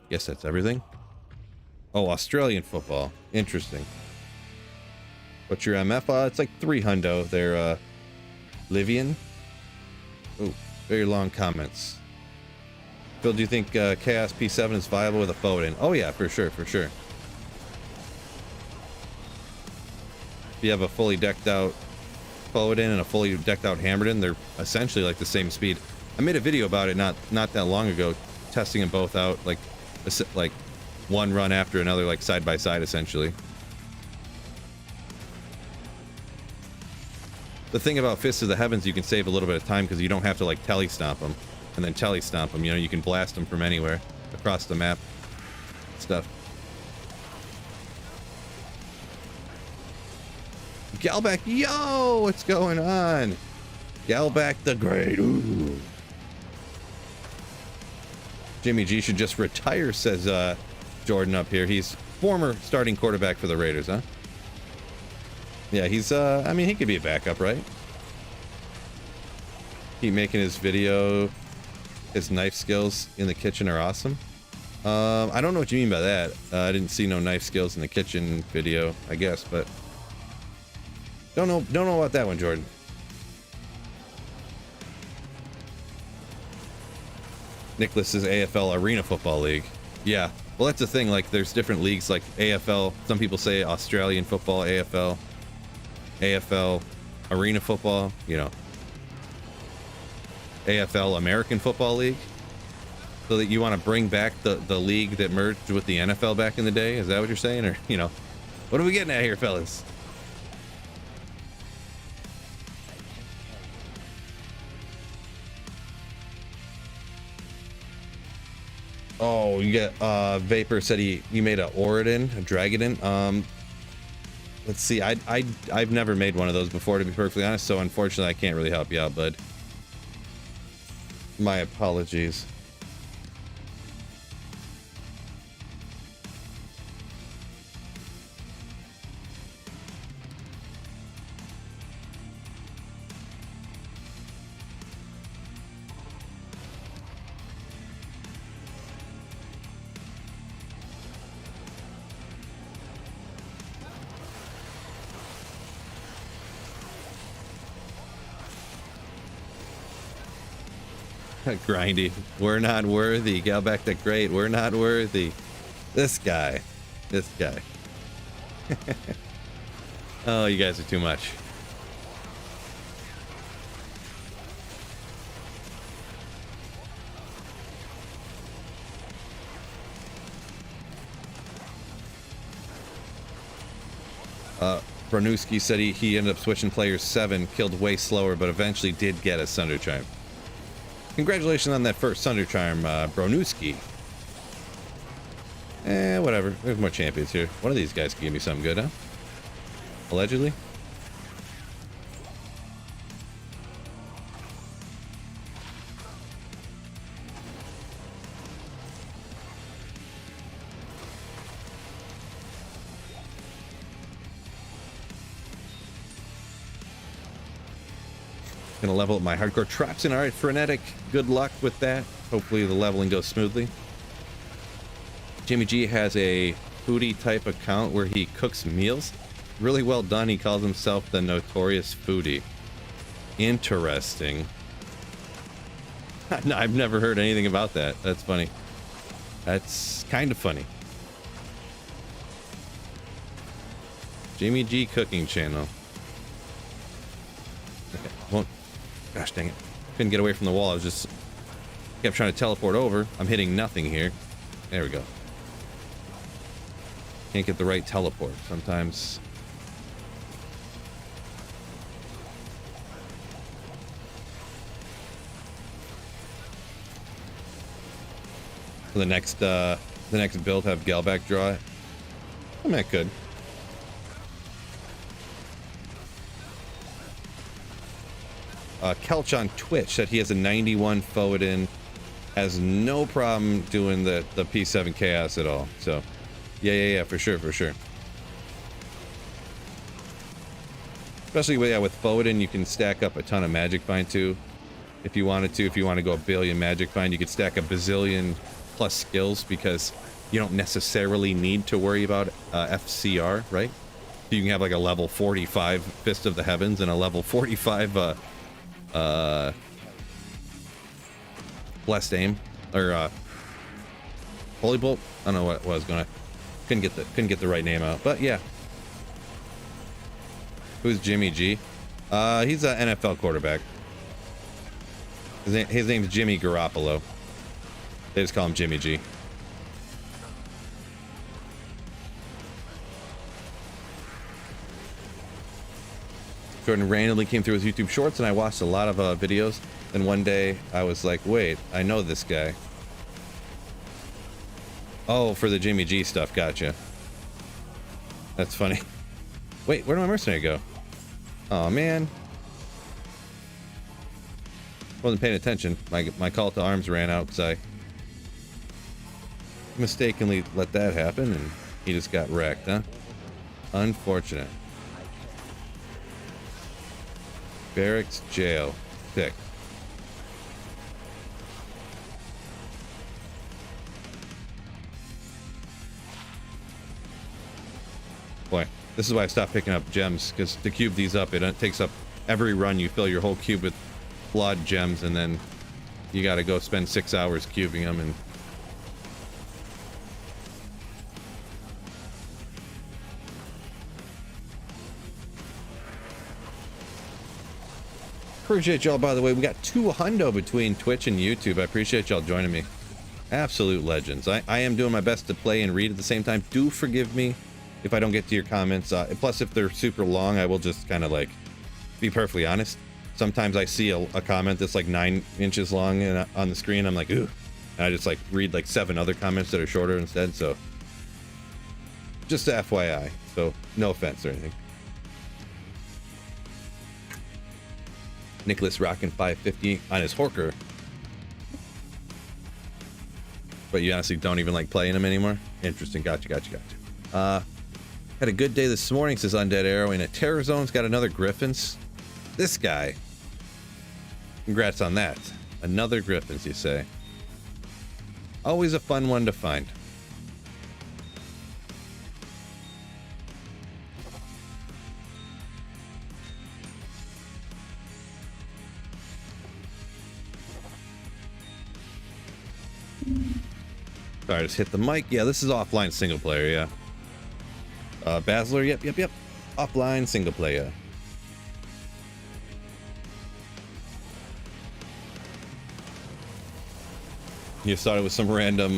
Guess that's everything. Oh, Australian football. Interesting. What's your MF? It's like 3 hundo. They're Livian. Oh, very long comments. Phil, do you think Chaos P7 is viable with a Foden? Oh yeah, for sure, for sure. If you have a fully decked out Foden and a fully decked out Hammerin, they're essentially like the same speed. I made a video about it not that long ago, testing them both out, like one run after another, like side by side, essentially. The thing about Fists of the Heavens, you can save a little bit of time because you don't have to like telly stomp them and then telly stomp them. You know, you can blast them from anywhere across the map. Stuff. Galback, yo, what's going on? Galback the Great. Ooh. Jimmy G should just retire, says Jordan up here. He's former starting quarterback for the Raiders, huh? Yeah, he's, I mean, he could be a backup, right? Keep making his video. His knife skills in the kitchen are awesome. I don't know what you mean by that. I didn't see no knife skills in the kitchen video, I guess, but don't know about that one, Jordan. Nicholas is AFL Arena Football League. Yeah, well, that's the thing. Like, there's different leagues, like AFL. Some people say Australian football, AFL Arena Football. You know, AFL American Football League. So that you want to bring back the league that merged with the NFL back in the day? Is that what you're saying, or you know, what are we getting at here, fellas? Oh, you get Vapor said he made a Oridon, a Dragodon. Let's see, I've never made one of those before, to be perfectly honest, so unfortunately I can't really help you out, bud. My apologies. Grindy. We're not worthy. Galback the Great. We're not worthy. This guy. This guy. Oh, you guys are too much. Bronuski said he ended up switching players 7, killed way slower, but eventually did get a Sunder Chime. Congratulations on that first Sunder Chime, Bronuski. Whatever. There's more champions here. One of these guys can give me something good, huh? Allegedly. Gonna level up my hardcore traps in. All right, frenetic. Good luck with that. Hopefully the leveling goes smoothly. Jimmy G has a foodie type account where he cooks meals. Really well done. He calls himself the Notorious Foodie. Interesting. No, I've never heard anything about that. That's funny. That's kind of funny. Jimmy G cooking channel. Okay, won't. Gosh dang it. Couldn't get away from the wall. I was just kept trying to teleport over. I'm hitting nothing here. There we go. Can't get the right teleport sometimes. For the next build, have Galback draw it. I mean, I could. Kelch on Twitch said he has a 91 Foden, has no problem doing the P7 Chaos at all. So, yeah, for sure. Especially with Foden, you can stack up a ton of Magic Find too, if you wanted to. If you want to go a billion Magic Find, you could stack a bazillion plus skills because you don't necessarily need to worry about FCR, right? You can have like a level 45 Fist of the Heavens and a level 45 Blessed Aim or Holy Bolt. I don't know what I was gonna. Couldn't get the right name out, but yeah. Who's Jimmy G? He's an NFL quarterback. His name's Jimmy Garoppolo. They just call him Jimmy G. Jordan randomly came through his YouTube Shorts, and I watched a lot of videos. And one day I was like, wait, I know this guy. Oh, for the Jimmy G stuff, gotcha. That's funny. Wait, where did my mercenary go? Oh man, wasn't paying attention. My call to arms ran out because I mistakenly let that happen, and he just got wrecked, huh? Unfortunate. Barracks jail. Sick. Boy, this is why I stopped picking up gems, because to cube these up, it takes up every run. You fill your whole cube with flawed gems, and then you got to go spend 6 hours cubing them. And appreciate y'all, by the way. We got 2 hundo between Twitch and YouTube. I appreciate y'all joining me. Absolute legends. I am doing my best to play and read at the same time. Do forgive me if I don't get to your comments. Plus, if they're super long, I will just kind of like be perfectly honest. Sometimes I see a comment that's like 9 inches long and on the screen. I'm like, ooh. And I just like read like 7 other comments that are shorter instead. So just FYI. So no offense or anything. Nicholas rocking 550 on his Horker. But you honestly don't even like playing him anymore? Interesting. Gotcha. Had a good day this morning, says Undead Arrow. In a Terror Zone's got another Griffins. This guy. Congrats on that. Another Griffins, you say. Always a fun one to find. Sorry, I just hit the mic. Yeah, this is offline single player, yeah. Basilar, yep. Offline single player. You started with some random,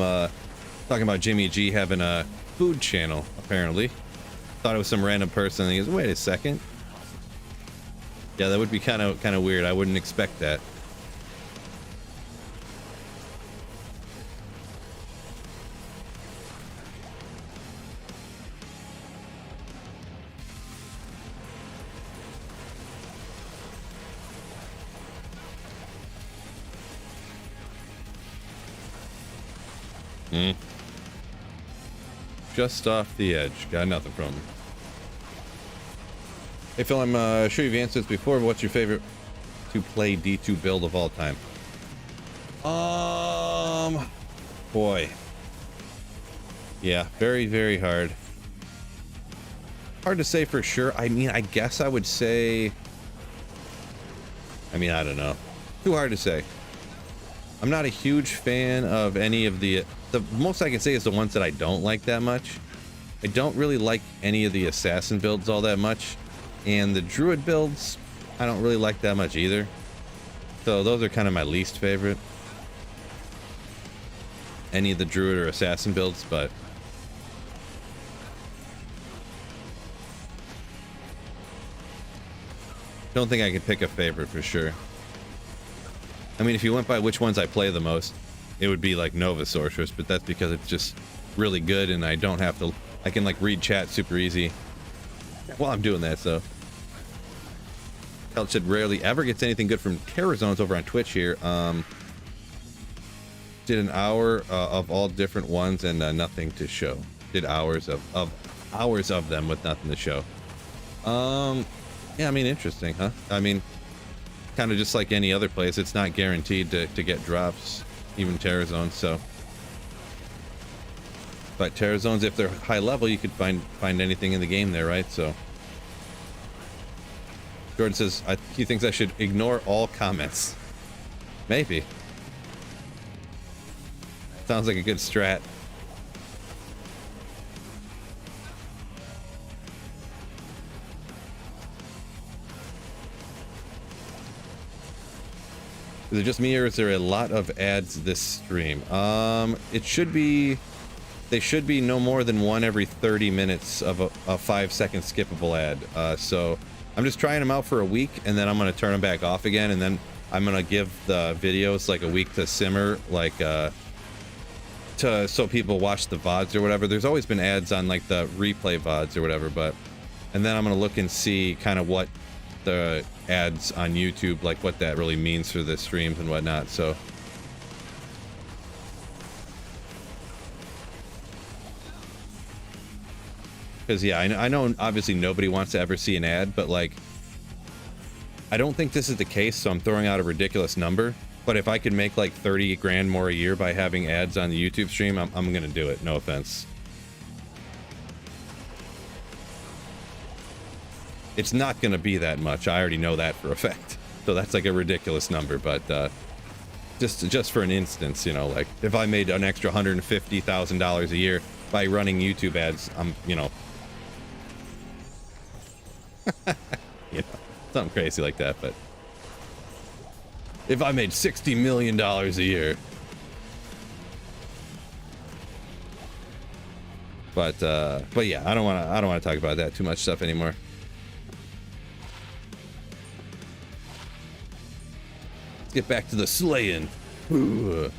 talking about Jimmy G having a food channel, apparently. thought it was some random person, and he goes, wait a second. Yeah, that would be kind of weird. I wouldn't expect that. Just off the edge. Got nothing from him. Hey Phil, I'm sure you've answered this before, but what's your favorite to play D2 build of all time? Boy. Yeah, very, very hard. Hard to say for sure. I mean, I guess I would say... I mean, I don't know. Too hard to say. I'm not a huge fan of any of the most I can say is the ones that I don't like that much. I don't really like any of the assassin builds all that much, and the druid builds I don't really like that much either. So those are kind of my least favorite. Any of the druid or assassin builds, but don't think I could pick a favorite for sure. I mean, if you went by which ones I play the most, it would be like Nova Sorceress, but that's because it's just really good and I don't have to, I can like read chat super easy while I'm doing that, so. Couch said rarely ever gets anything good from Terror Zones over on Twitch here. Did an hour of all different ones and nothing to show. Did hours of them with nothing to show. Yeah, I mean, interesting, huh? I mean, kind of just like any other place, it's not guaranteed to get drops, even Terror Zones, so. But Terror Zones, if they're high level, you could find anything in the game there, right? So. Jordan says he thinks I should ignore all comments. Maybe. Sounds like a good strat. Is it just me or is there a lot of ads this stream? It should be, they should be no more than one every 30 minutes of a 5-second skippable ad. So I'm just trying them out for a week and then I'm going to turn them back off again. And then I'm going to give the videos like a week to simmer, like, so people watch the VODs or whatever. There's always been ads on like the replay VODs or whatever, but, and then I'm going to look and see kind of what the ads on YouTube, like what that really means for the streams and whatnot. So because yeah, I know obviously nobody wants to ever see an ad, but like I don't think this is the case, so I'm throwing out a ridiculous number. But if I could make like 30 grand more a year by having ads on the YouTube stream, I'm gonna do it, no offense. It's not gonna be that much, I already know that for a fact. So that's like a ridiculous number, but just for an instance, you know, like if I made an extra $150,000 a year by running YouTube ads, I'm, you know, you know, something crazy like that. But if I made $60 million a year, but yeah, I don't want to talk about that too much stuff anymore. Let's get back to the slaying. Ooh.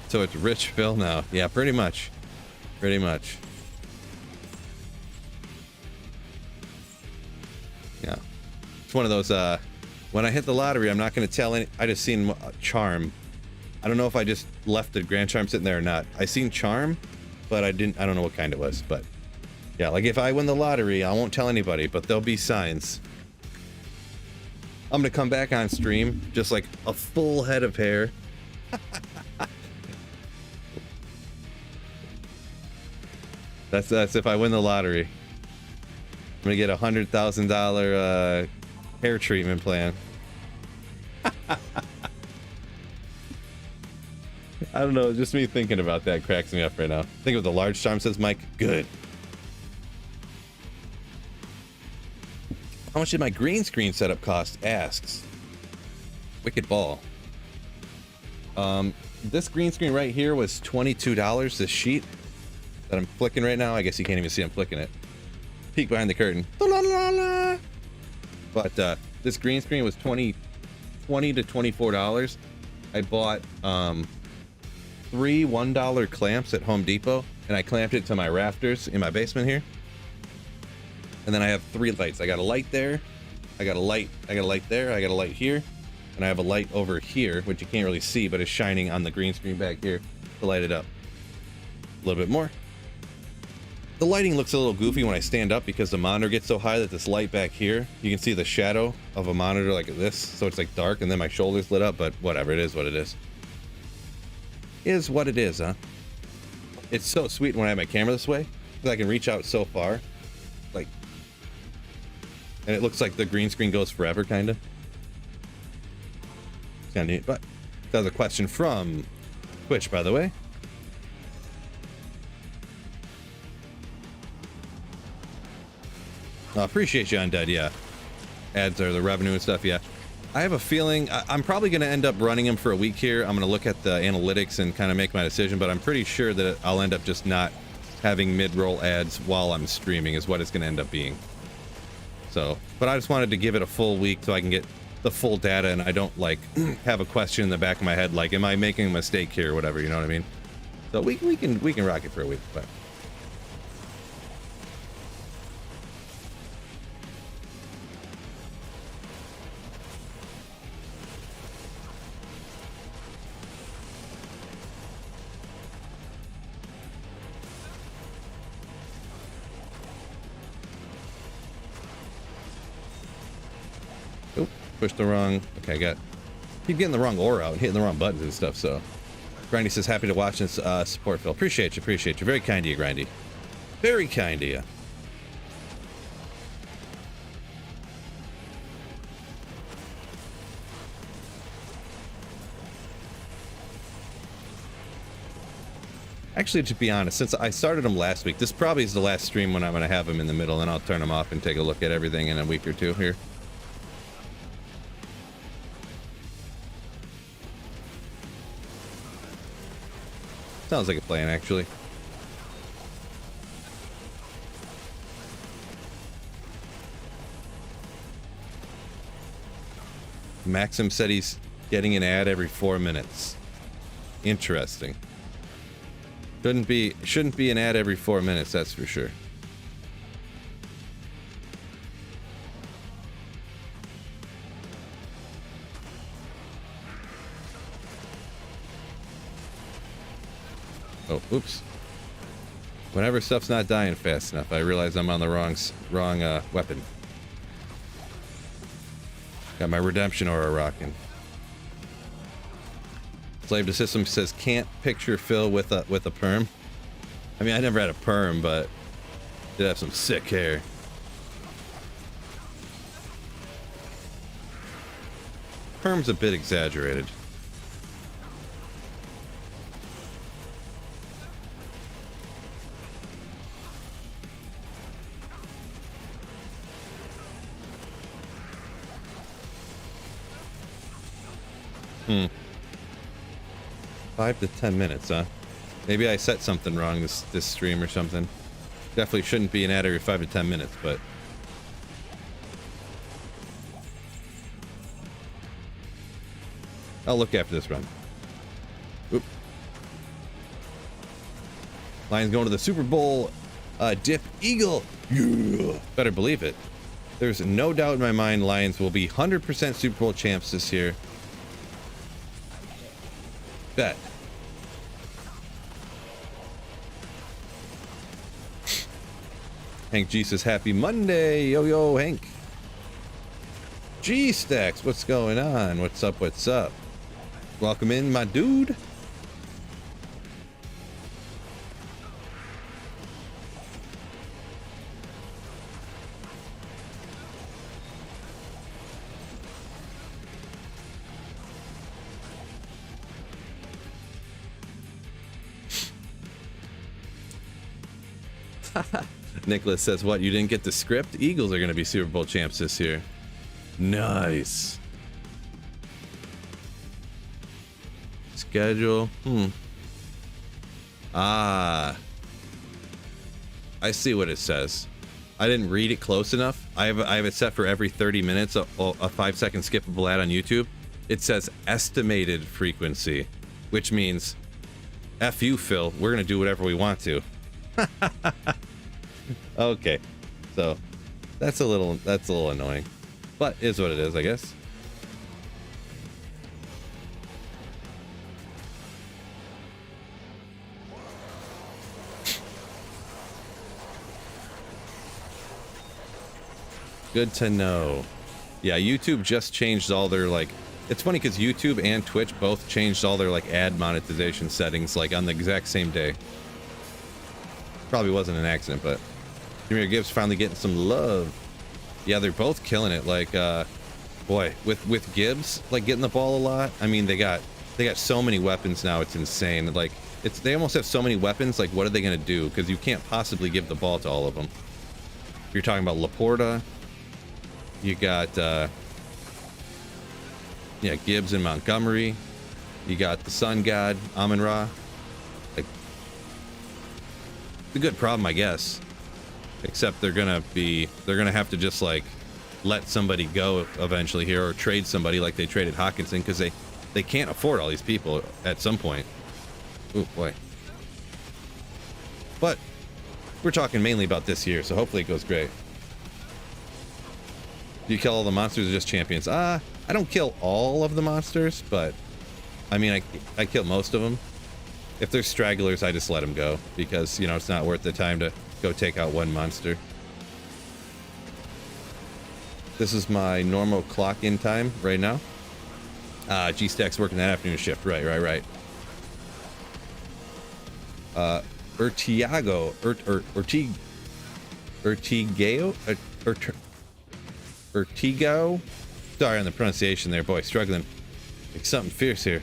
So it's rich Phil now. Yeah, pretty much. Pretty much. Yeah. It's one of those, when I hit the lottery, I'm not going to tell any, I just seen Charm. I don't know if I just left the Grand Charm sitting there or not. I seen Charm, but I don't know what kind it was, but yeah, like if I win the lottery, I won't tell anybody, but there'll be signs. I'm going to come back on stream, just like a full head of hair. That's if I win the lottery. I'm gonna get $100,000 hair treatment plan. I don't know, just me thinking about that cracks me up right now. Think of the large charm, says Mike. Good. How much did my green screen setup cost? Asks. Wicked ball. This green screen right here was $22. This sheet that I'm flicking right now. I guess you can't even see I'm flicking it. Peek behind the curtain. But this green screen was $20 to $24. I bought 3 $1 clamps at Home Depot, and I clamped it to my rafters in my basement here. And then I have 3 lights. I got a light there, I got a light there, I got a light here, and I have a light over here, which you can't really see, but it's shining on the green screen back here to light it up. A little bit more. The lighting looks a little goofy when I stand up because the monitor gets so high that this light back here, you can see the shadow of a monitor like this, so it's like dark, and then my shoulders lit up, but whatever, it is what it is. Is what it is, huh? It's so sweet when I have my camera this way, because I can reach out so far, like, and it looks like the green screen goes forever, kind of. It's kind of neat, but that was a question from Twitch, by the way. Appreciate you, Undead, yeah. Ads are the revenue and stuff, yeah. I have a feeling I'm probably going to end up running them for a week here. I'm going to look at the analytics and kind of make my decision, but I'm pretty sure that I'll end up just not having mid-roll ads while I'm streaming is what it's going to end up being. So, but I just wanted to give it a full week so I can get the full data and I don't, like, have a question in the back of my head, like, am I making a mistake here or whatever, you know what I mean? So we can rock it for a week, but... Push the wrong... Okay, keep getting the wrong aura out and hitting the wrong buttons and stuff, so... Grindy says, happy to watch and support, Phil. Appreciate you. Very kind of you, Grindy. Very kind of you. Actually, to be honest, since I started them last week, this probably is the last stream when I'm going to have them in the middle, and I'll turn them off and take a look at everything in a week or two here. Sounds like a plan, actually. Maxim said he's getting an ad every 4 minutes. Interesting. Shouldn't be an ad every 4 minutes, that's for sure. Oh, oops. Whenever stuff's not dying fast enough, I realize I'm on the wrong weapon. Got my redemption aura rocking. Slave to System says can't picture Phil with a perm. I mean, I never had a perm, but did have some sick hair. Perm's a bit exaggerated. Hmm. 5 to 10 minutes, huh? Maybe I set something wrong this stream or something. Definitely shouldn't be an ad every 5 to 10 minutes, but... I'll look after this run. Oop. Lions going to the Super Bowl. Dip Eagle. Yeah. Better believe it. There's no doubt in my mind Lions will be 100% Super Bowl champs this year. Bet. Hank G says happy Monday. Yo, Hank. G-Stacks, what's going on? What's up? Welcome in, my dude. Nicholas says, what, you didn't get the script? Eagles are going to be Super Bowl champs this year. Nice. Schedule. Ah. I see what it says. I didn't read it close enough. I have it set for every 30 minutes, a 5-second skippable ad on YouTube. It says estimated frequency, which means F you, Phil. We're going to do whatever we want to. Okay. So that's a little annoying, but is what it is, I guess. Good to know. Yeah, YouTube just changed all their, like, it's funny because YouTube and Twitch both changed all their, like, ad monetization settings, like, on the exact same day. Probably wasn't an accident, but Junior Gibbs finally getting some love. Yeah, they're both killing it. Like, boy, with Gibbs, like, getting the ball a lot. I mean, they got so many weapons now, it's insane. Like, they almost have so many weapons, like, what are they gonna do? Because you can't possibly give the ball to all of them. You're talking about Laporta. You got, yeah, Gibbs and Montgomery. You got the Sun God, Amon-Ra. Like, it's a good problem, I guess. Except they're gonna have to just, like, let somebody go eventually here, or trade somebody like they traded Hawkinson, because they can't afford all these people at some point. Oh boy. But we're talking mainly about this year, so hopefully it goes great. Do you kill all the monsters or just champions? I don't kill all of the monsters, but I mean, I kill most of them. If there's stragglers, I just let them go, because, you know, it's not worth the time to go take out one monster. This is my normal clock in time right now. G-Stack's working that afternoon shift. Right. Urtigo? Sorry on the pronunciation there, boy. Struggling. Like something fierce here.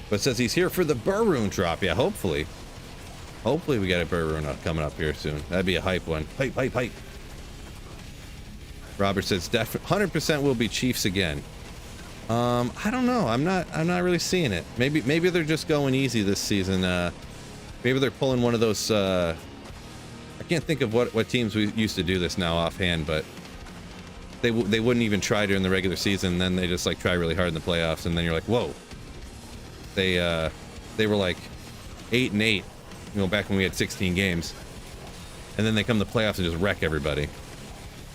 But says he's here for the Burroon drop. Yeah, hopefully. Hopefully we got a Burroon coming up here soon. That'd be a hype one. Hype. Robert says 100% will be Chiefs again. I don't know. I'm not really seeing it. Maybe they're just going easy this season. Maybe they're pulling one of those, I can't think of what teams we used to do this now offhand, but they wouldn't even try during the regular season, and then they just, like, try really hard in the playoffs, and then you're like, whoa. They were like 8-8, you know, back when we had 16 games, and then they come to the playoffs and just wreck everybody.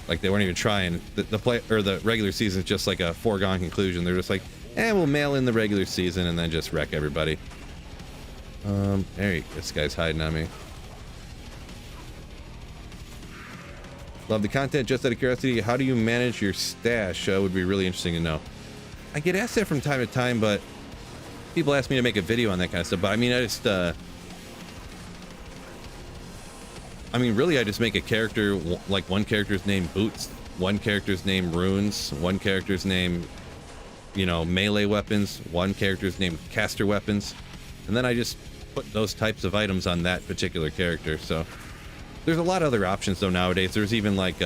Like, they weren't even trying. The regular season is just like a foregone conclusion. They're just like, we'll mail in the regular season and then just wreck everybody. This guy's hiding on me. Love the content. Just out of curiosity, how do you manage your stash? Would be really interesting to know. I get asked that from time to time, but people ask me to make a video on that kind of stuff. But I mean, really, I just make a character, like one character's name Boots, one character's name Runes, one character's name, you know, melee weapons, one character's name caster weapons, and then I just put those types of items on that particular character. So there's a lot of other options though nowadays. There's even like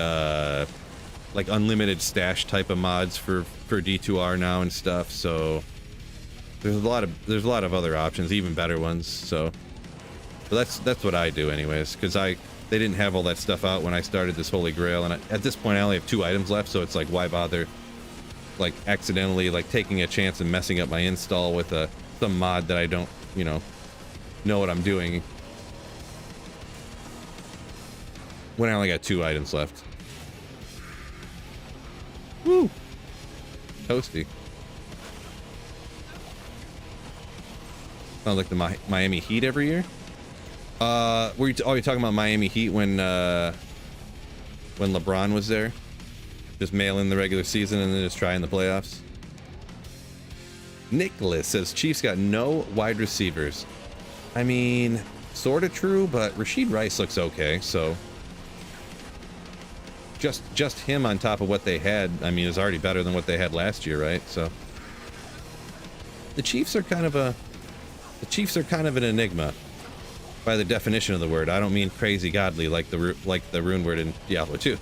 unlimited stash type of mods for D2R now and stuff. So there's a lot of other options, even better ones. So but that's what I do anyways, because they didn't have all that stuff out when I started this Holy Grail, and at this point I only have 2 items left, so it's like, why bother, like, accidentally, like, taking a chance and messing up my install with some mod that I don't, you know what I'm doing, when I only got 2 items left. Woo! Toasty. Sounds like the Miami Heat every year. Were you talking about Miami Heat when LeBron was there? Just mail in the regular season and then just try in the playoffs? Nicholas says Chiefs got no wide receivers. I mean, sort of true, but Rashid Rice looks okay, so just him on top of what they had, I mean, is already better than what they had last year, right? So the Chiefs are kind of an enigma. by the definition of the word. I don't mean crazy godly like the rune word in Diablo 2.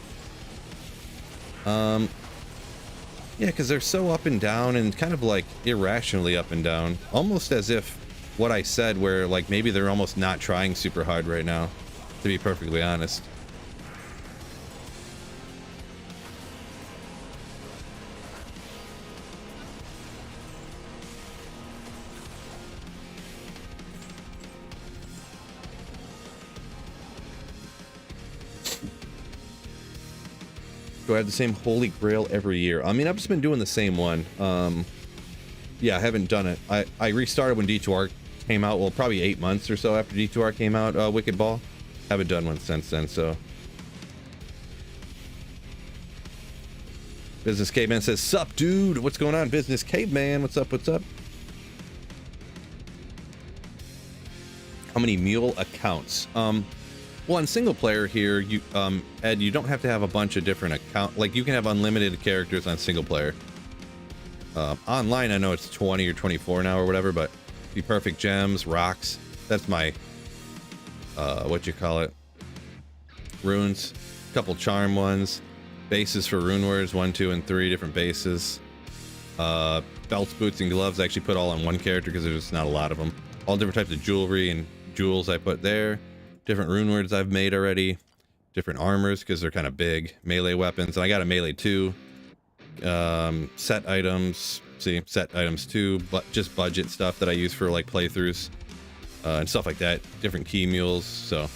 Yeah, because they're so up and down and kind of like irrationally up and down, almost as if what I said, where like maybe they're almost not trying super hard right now, to be perfectly honest. Do I have the same Holy Grail every year? I mean, I've just been doing the same one. Yeah, I haven't done it. I restarted when D2R came out. Well, probably 8 months or so after D2R came out, Wicked Ball. Haven't done one since then, so. Business Caveman says, sup, dude? What's going on, Business Caveman? What's up, what's up? How many mule accounts? Well, in single player here, you Ed, you don't have to have a bunch of different accounts. Like, you can have unlimited characters on single player. Online, I know it's 20 or 24 now or whatever, but the perfect gems, rocks. That's my, what you call it? Runes. A couple charm ones. Bases for rune words, 1, 2, and 3 different bases. Belts, boots, and gloves I actually put all on one character because there's not a lot of them. All different types of jewelry and jewels I put there. Different rune words I've made already. Different armors because they're kind of big. Melee weapons. And I got a melee too. Set items. See, set items too. But just budget stuff that I use for like playthroughs. And stuff like that. Different key mules. So.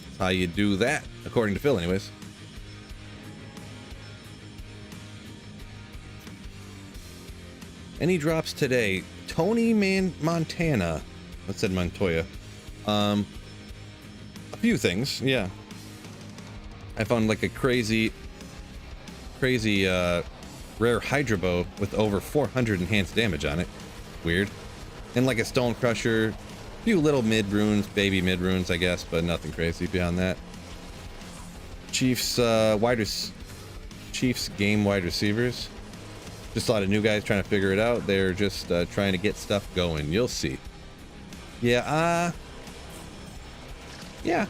That's how you do that. According to Phil anyways. Any drops today? Tony Montana. That said Montoya. A few things, yeah. I found like a crazy rare Hydra bow with over 400 enhanced damage on it. Weird. And like a stone crusher. A few little mid runes, baby mid runes, I guess, but nothing crazy beyond that. Chiefs game wide receivers. Just a lot of new guys trying to figure it out. They're just trying to get stuff going. You'll see. Yeah, yeah.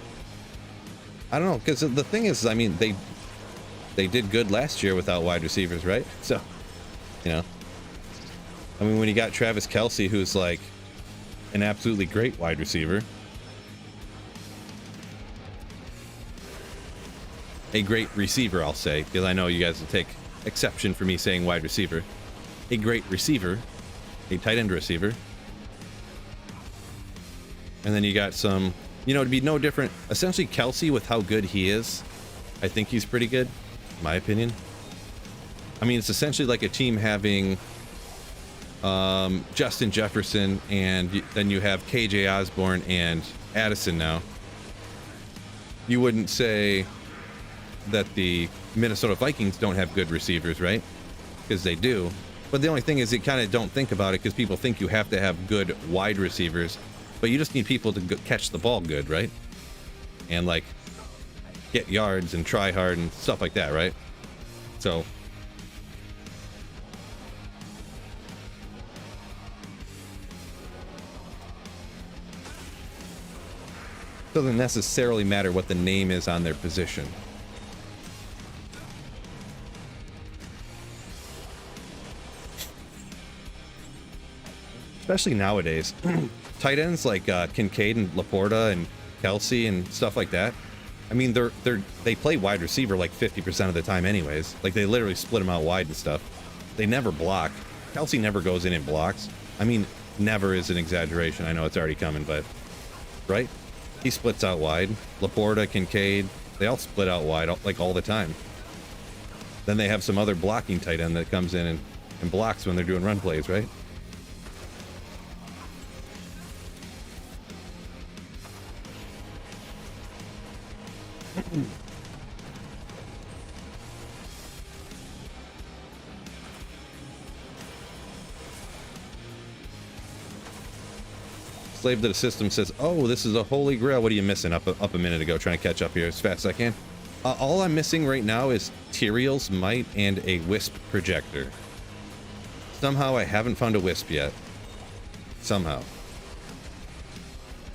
I don't know, because the thing is, I mean, they did good last year without wide receivers, right? So, you know. I mean, when you got Travis Kelce, who's like an absolutely great wide receiver. A great receiver, I'll say, because I know you guys will take exception for me saying wide receiver. A great receiver, a tight end receiver, and then you got some, you know, to be no different. Essentially, Kelce, with how good he is, I think he's pretty good, in my opinion. I mean, it's essentially like a team having Justin Jefferson, and then you have KJ Osborne and Addison now. You wouldn't say that the Minnesota Vikings don't have good receivers, right? Because they do. But the only thing is, you kind of don't think about it because people think you have to have good wide receivers, but you just need people to catch the ball good, right? And like get yards and try hard and stuff like that, right? So doesn't necessarily matter what the name is on their position. Especially nowadays. Tight ends like Kincaid and Laporta and Kelce and stuff like that. I mean, they play wide receiver like 50% of the time anyways. Like, they literally split them out wide and stuff. They never block. Kelce never goes in and blocks. I mean, never is an exaggeration. I know it's already coming, but... Right? He splits out wide. Laporta, Kincaid, they all split out wide, like, all the time. Then they have some other blocking tight end that comes in and blocks when they're doing run plays, right? Slave to the system says, oh, this is a holy grail. What are you missing? Up a minute ago, trying to catch up here as fast as I can. All I'm missing right now is Tyrael's Might and a Wisp projector. Somehow I haven't found a Wisp yet. somehow.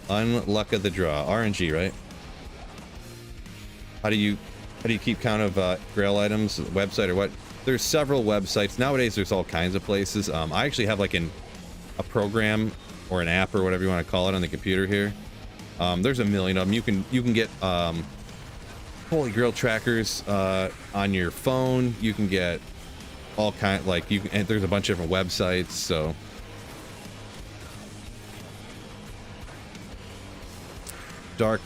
Unluck of the draw. RNG, right? How do you keep count of Grail items? Website or what? There's several websites nowadays. There's all kinds of places. I actually have like a program or an app or whatever you want to call it on the computer here. There's a million of them. You can get Holy Grail trackers on your phone. You can get all kind, like you can, and there's a bunch of different websites. So dark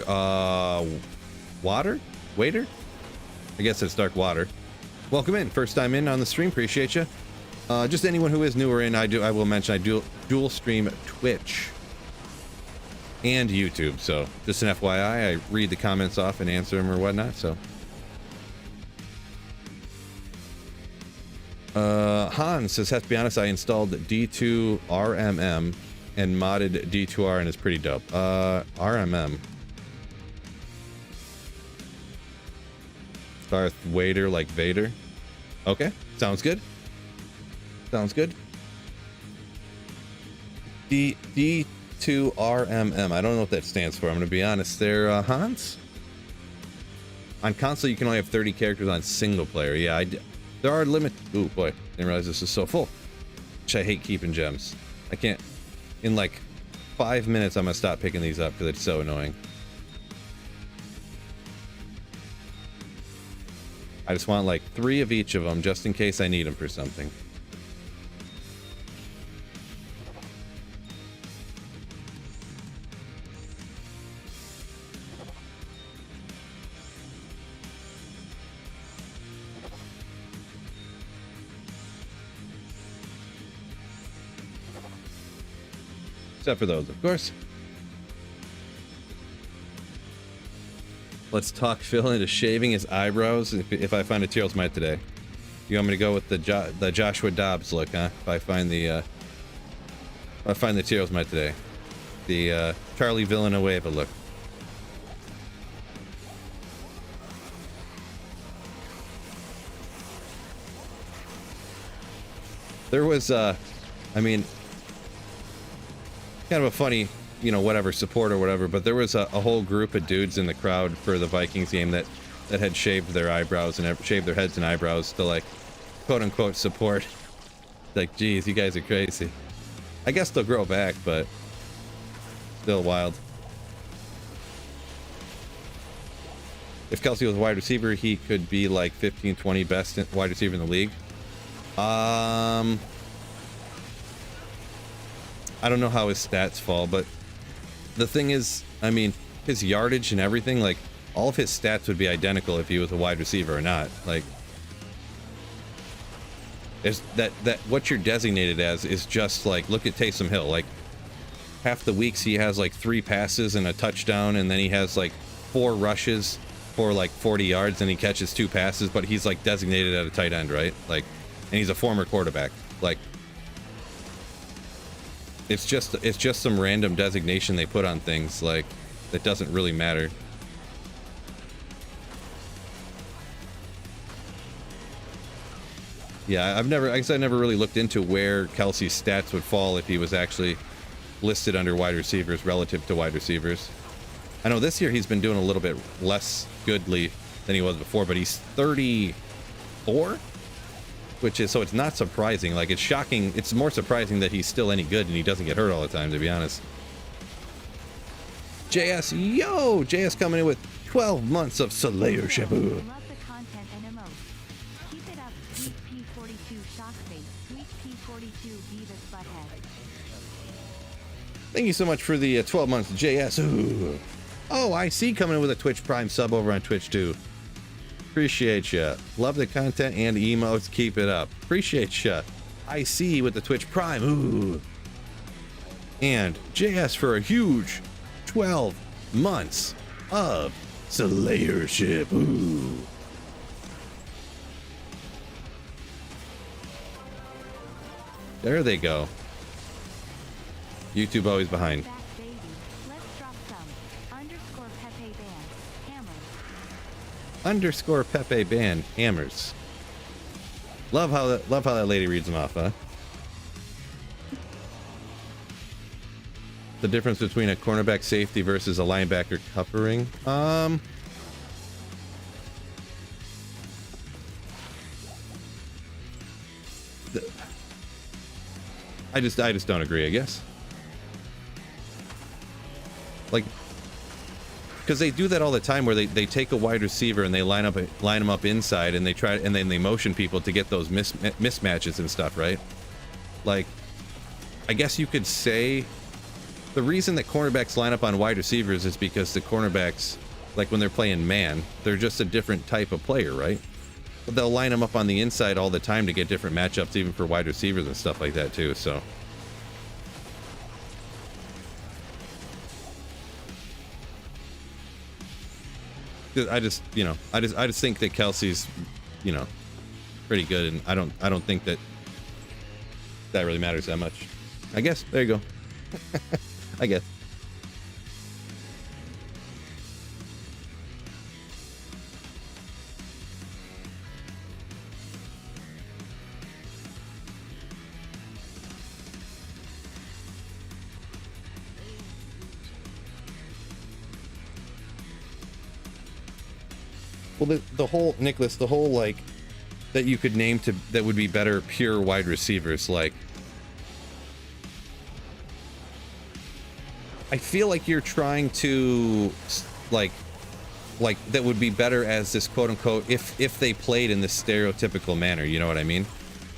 water waiter, I guess it's dark water. Welcome in, first time in on the stream, appreciate you. Just anyone who is newer in, I will mention I dual stream Twitch and YouTube, so just an FYI, I read the comments off and answer them or whatnot. So Hans says, have to be honest, I installed D2 RMM and modded D2R and it's pretty dope. RMM, Darth Vader, like Vader. Okay, sounds good. Sounds good. D2RMM. I don't know what that stands for. I'm going to be honest there, Hans. On console, you can only have 30 characters on single player. Yeah, there are limit. Ooh, boy. Didn't realize this is so full. Which I hate keeping gems. I can't. In like 5 minutes, I'm going to stop picking these up because it's so annoying. I just want like 3 of each of them just in case I need them for something. Except for those, of course. Let's talk Phil into shaving his eyebrows if I find a Teal's Might today. You want me to go with the Joshua Dobbs look, huh? If I find the Teal's Might today. The Charlie Villanueva look. There was I mean, kind of a funny, you know, whatever, support or whatever, but there was a whole group of dudes in the crowd for the Vikings game that had shaved their eyebrows and shaved their heads and eyebrows to, like, quote unquote support. Like, geez, you guys are crazy. I guess they'll grow back, but still wild. If Kelsey was a wide receiver, he could be like 15, 20 best wide receiver in the league. I don't know how his stats fall, but the thing is, I mean, his yardage and everything, like, all of his stats would be identical if he was a wide receiver or not. Like, is that what you're designated as is just like, look at Taysom Hill. Like, half the weeks he has like 3 passes and a touchdown, and then he has like 4 rushes for like 40 yards, and he catches 2 passes, but he's like designated at a tight end, right? Like, and he's a former quarterback. Like, it's just some random designation they put on things, like, that doesn't really matter. Yeah, I guess I never really looked into where Kelsey's stats would fall if he was actually listed under wide receivers relative to wide receivers. I know this year he's been doing a little bit less goodly than he was before, but he's 34, which is, so it's not surprising. Like, it's shocking. It's more surprising that he's still any good and he doesn't get hurt all the time, to be honest. JS, yo! JS coming in with 12 months of Slayer Shabu. Thank you so much for the 12 months, JS. Ooh. Oh, I see, coming in with a Twitch Prime sub over on Twitch too. Appreciate ya. Love the content and emotes. Keep it up. Appreciate ya. I see with the Twitch Prime. Ooh. And JS for a huge 12 months of Slayership. Ooh. There they go. YouTube always behind. Underscore Pepe Band hammers. Love how that lady reads them off, huh? The difference between a cornerback safety versus a linebacker covering. I just don't agree, I guess. Like, because they do that all the time, where they take a wide receiver and they line them up inside, and then they motion people to get those mismatches and stuff, right? Like, I guess you could say the reason that cornerbacks line up on wide receivers is because the cornerbacks, like when they're playing man, they're just a different type of player, right? But they'll line them up on the inside all the time to get different matchups, even for wide receivers and stuff like that too. So I just think that Kelsey's, pretty good, and I don't think that really matters that much. I guess. There you go. I guess. Well, the whole, Nicholas, the whole, like, that you could name that would be better pure wide receivers, like, I feel like you're trying to, like that would be better as this quote unquote, if they played in this stereotypical manner, you know what I mean?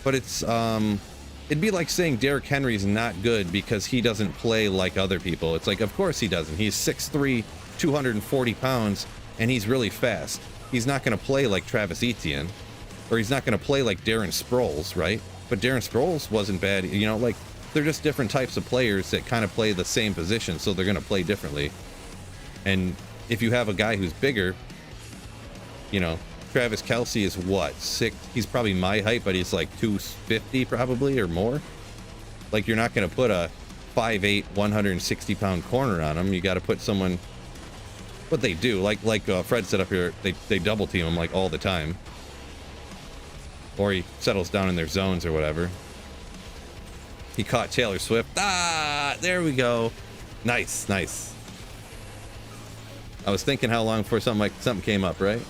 But it's, it'd be like saying Derrick Henry's not good because he doesn't play like other people. It's like, of course he doesn't. He's 6'3", 240 pounds, and he's really fast. He's not going to play like Travis Etienne, or he's not going to play like Darren Sproles, right? But Darren Sproles wasn't bad, like, they're just different types of players that kind of play the same position, so they're going to play differently. And if you have a guy who's bigger, Travis Kelce is what, 6? He's probably my height, but he's like 250 probably or more. Like, you're not going to put a 5'8", 160-pound corner on him. You got to put someone. What they do, like Fred said up here, they double team him like all the time, or he settles down in their zones or whatever. He caught Taylor Swift. Ah, there we go. Nice. I was thinking how long before something came up, right?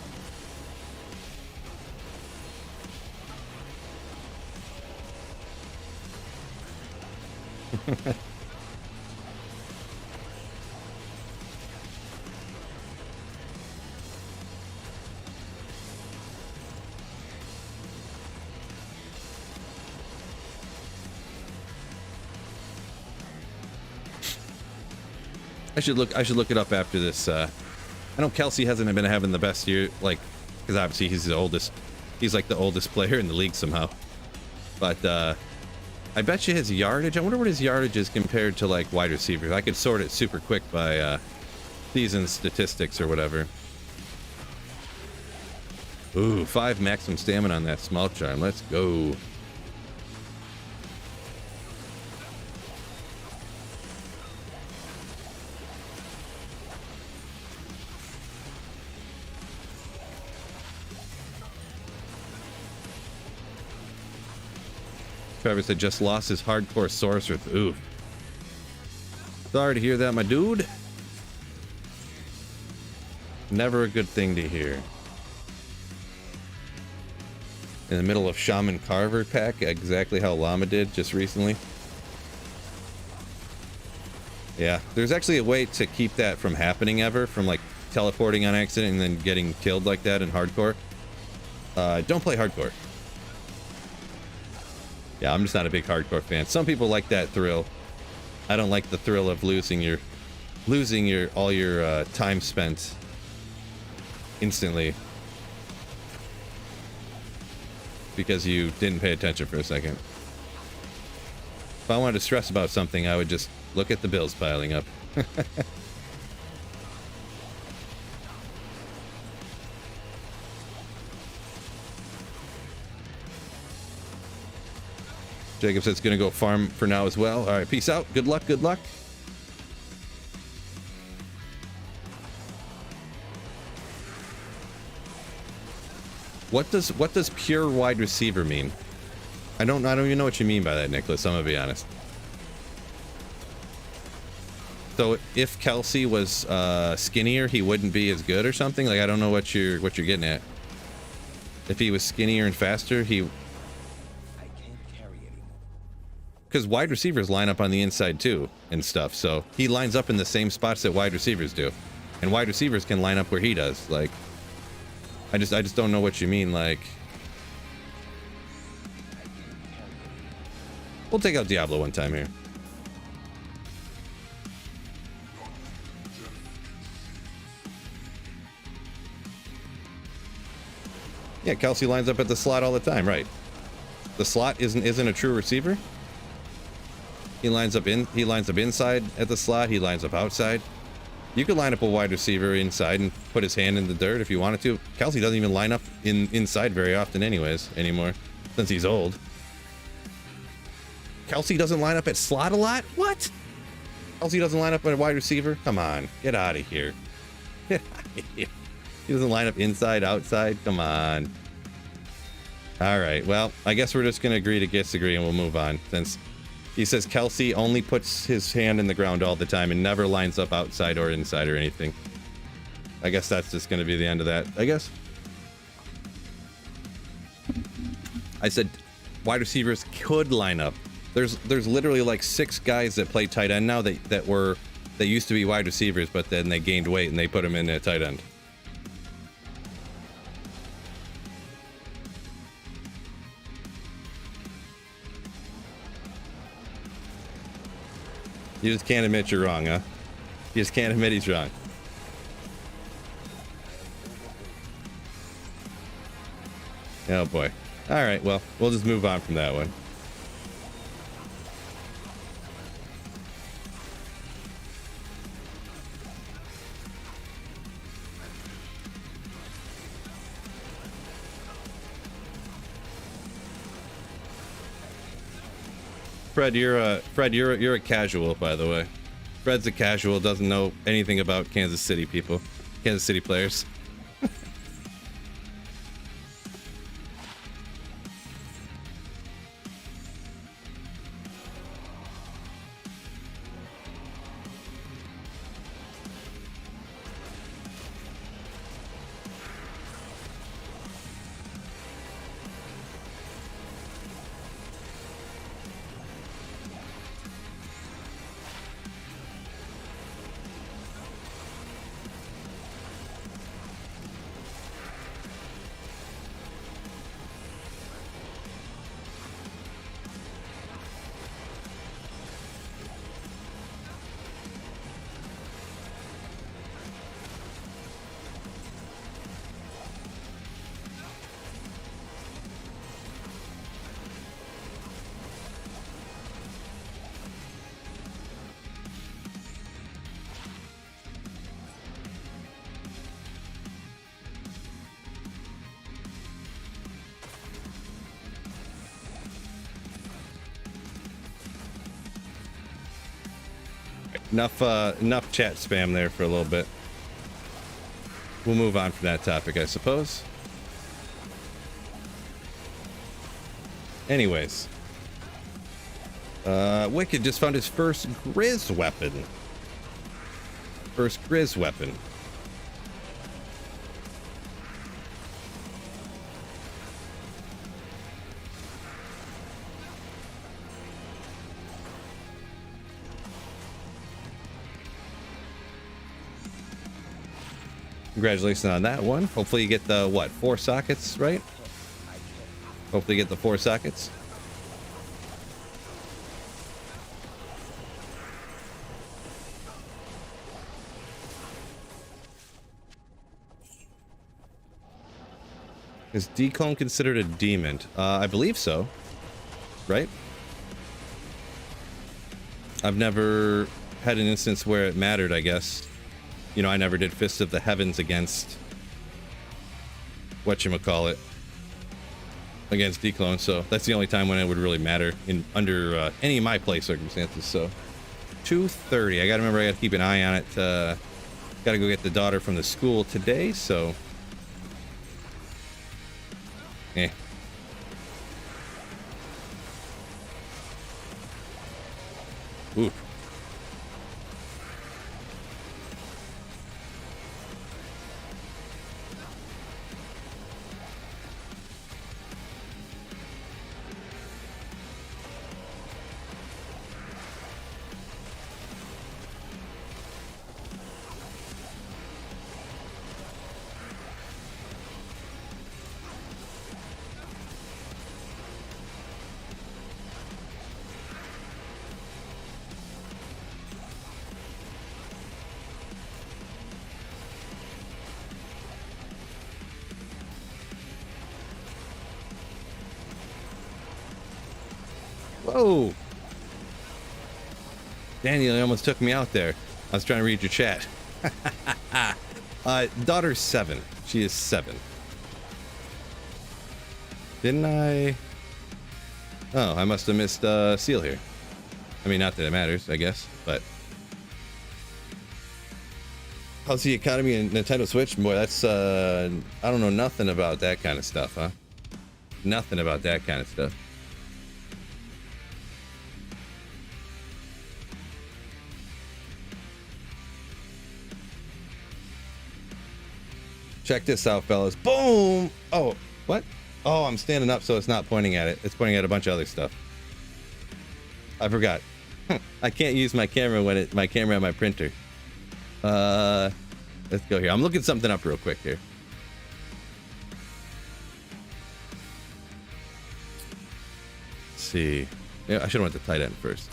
I should look it up after this. I know Kelsey hasn't been having the best year, like, because obviously he's the oldest. He's like the oldest player in the league somehow. But I bet you his yardage. I wonder what his yardage is compared to like wide receivers. I could sort it super quick by season statistics or whatever. Ooh, 5 maximum stamina on that small charm. Let's go. Travis had just lost his hardcore sorcerer. Oof. Sorry to hear that, my dude. Never a good thing to hear. In the middle of Shaman Carver pack, exactly how Llama did just recently. Yeah, there's actually a way to keep that from happening ever, from like teleporting on accident and then getting killed like that in hardcore. Don't play hardcore. Yeah, I'm just not a big hardcore fan. Some people like that thrill. I don't like the thrill of losing all your time spent instantly because you didn't pay attention for a second. If I wanted to stress about something, I would just look at the bills piling up. Jacob says it's going to go farm for now as well. All right, peace out. Good luck. Good luck. What does pure wide receiver mean? I don't even know what you mean by that, Nicholas. I'm gonna be honest. So if Kelsey was skinnier, he wouldn't be as good or something? Like, I don't know what you're getting at. If he was skinnier and faster, he... Because wide receivers line up on the inside too and stuff, so he lines up in the same spots that wide receivers do, and wide receivers can line up where he does. Like, I just don't know what you mean. Like, we'll take out Diablo one time here. Yeah, Kelsey lines up at the slot all the time, right? The slot isn't a true receiver. He lines up inside at the slot. He lines up outside. You could line up a wide receiver inside and put his hand in the dirt if you wanted to. Kelsey doesn't even line up inside very often anyways anymore, since he's old. Kelsey doesn't line up at slot a lot? What? Kelsey doesn't line up at a wide receiver? Come on, get out of here. Get out of here. He doesn't line up inside, outside? Come on. All right, well, I guess we're just going to agree to disagree and we'll move on, since he says Kelsey only puts his hand in the ground all the time and never lines up outside or inside or anything. I guess that's just going to be the end of that, I guess. I said wide receivers could line up. There's literally like 6 guys that play tight end now that used to be wide receivers, but then they gained weight and they put them in at tight end. You just can't admit you're wrong, huh? You just can't admit he's wrong. Oh boy. All right, well, we'll just move on from that one. Fred, you're a casual, by the way. Fred's a casual, doesn't know anything about Kansas City people, Kansas City players. Enough chat spam there for a little bit. We'll move on from that topic, I suppose. Anyways, Wicked just found his first Grizz weapon. First Grizz weapon. Congratulations on that one. Hopefully you get the, what, 4 sockets, right? Hopefully you get the 4 sockets. Is declone considered a demon? I believe so. Right? I've never had an instance where it mattered, I guess. You know, I never did Fist of the Heavens against whatchamacallit, against declone, so that's the only time when it would really matter in under any of my play circumstances. So 2:30, I gotta remember, I gotta keep an eye on it. Gotta go get the daughter from the school today, so Ooh. Whoa. Daniel, you almost took me out there. I was trying to read your chat. Daughter's 7. She is 7. Didn't I? Oh, I must have missed Seal here. I mean, not that it matters, I guess, but. How's the economy in Nintendo Switch? Boy, that's, I don't know nothing about that kind of stuff, huh? Nothing about that kind of stuff. Check this out, fellas. Boom! Oh, what? Oh, I'm standing up so it's not pointing at it. It's pointing at a bunch of other stuff. I forgot. I can't use my camera when my camera on my printer. Let's go here. I'm looking something up real quick here. Let's see. Yeah, I should have went to tight end first.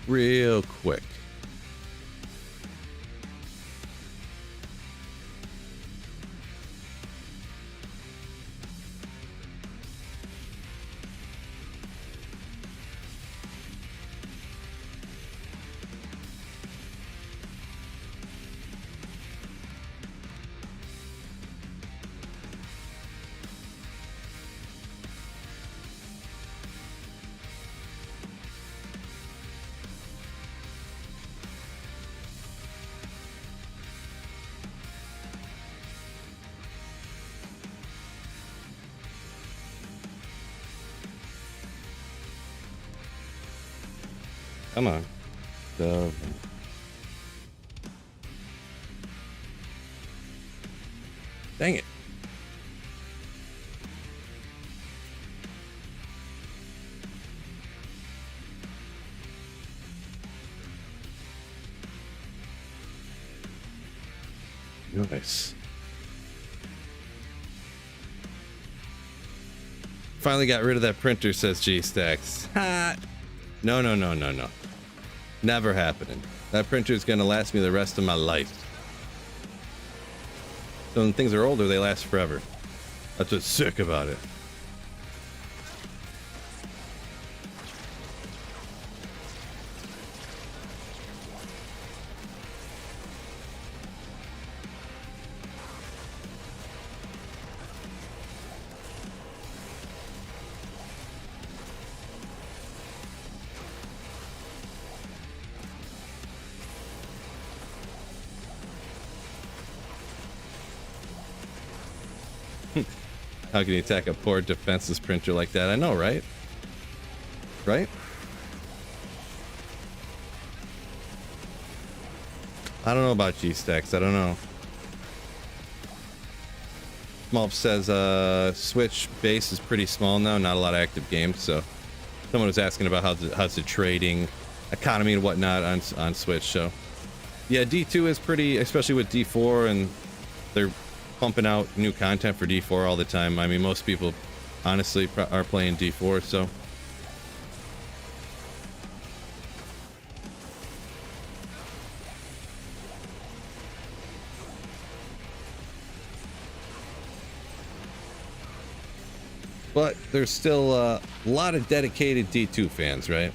Real quick. Come on. So. Dang it. Nice. Finally got rid of that printer, says G-Stacks. Ha! No, no, no, no, no. Never happening. That printer is going to last me the rest of my life. So when things are older, they last forever. That's what's sick about it. How can you attack a poor defenseless printer like that? I know, right? Right? I don't know about G-Stacks. I don't know. Smolp says Switch base is pretty small now. Not a lot of active games. So someone was asking about how's the trading economy and whatnot on Switch. So yeah, D2 is pretty, especially with D4, and they're pumping out new content for D4 all the time. I mean, most people honestly are playing D4, so but there's still a lot of dedicated D2 fans, right?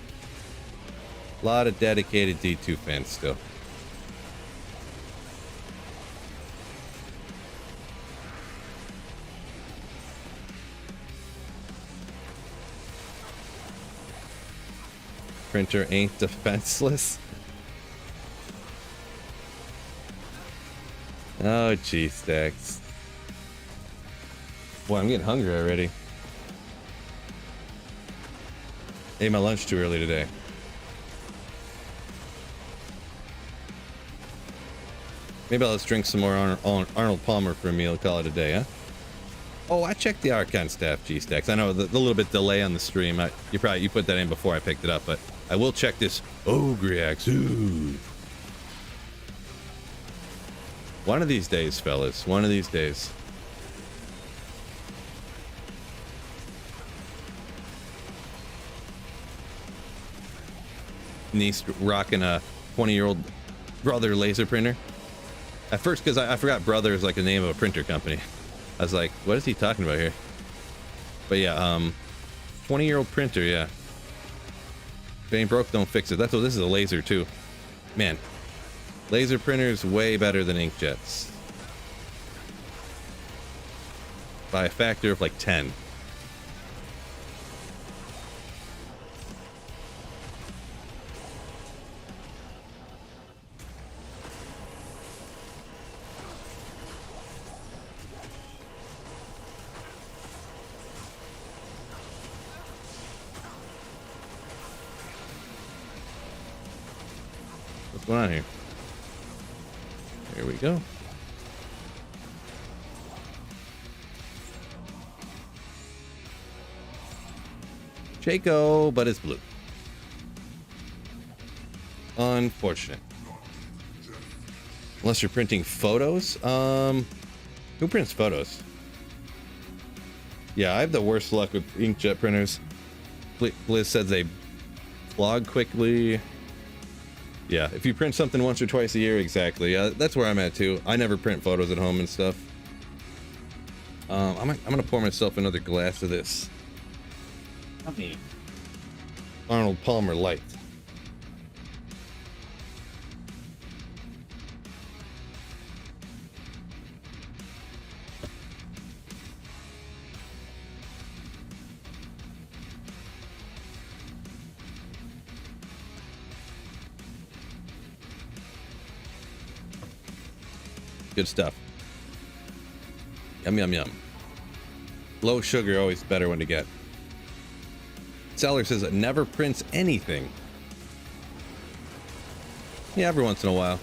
A lot of dedicated D2 fans still. Printer ain't defenseless. Oh, G-Stacks. Boy, I'm getting hungry already. Ate my lunch too early today. Maybe I'll just drink some more Arnold Palmer for a meal, call it a day, huh? Oh, I checked the Archon staff, G-Stacks. I know the little bit delay on the stream. You put that in before I picked it up, but I will check this Ogriax. Ooh. One of these days, fellas. One of these days. niece rocking a 20-year-old brother laser printer. At first, because I forgot brother is like the name of a printer company. I was like, what is he talking about here? But yeah, 20-year-old printer, yeah. If it ain't broke, don't fix it. That's what this is, a laser too. Man, laser printers way better than inkjets. By a factor of like 10. What's going on here? Here we go. Chaco, but it's blue. Unfortunate. Unless you're printing photos. Who prints photos? Yeah, I have the worst luck with inkjet printers. Blizz says they clog quickly. Yeah, if you print something once or twice a year, exactly. Yeah, that's where I'm at too. I never print photos at home and stuff. I'm gonna pour myself another glass of this. Arnold Palmer Light. Good stuff. Yum, yum, yum. Low sugar, always better one to get. Seller says it never prints anything. Yeah, every once in a while.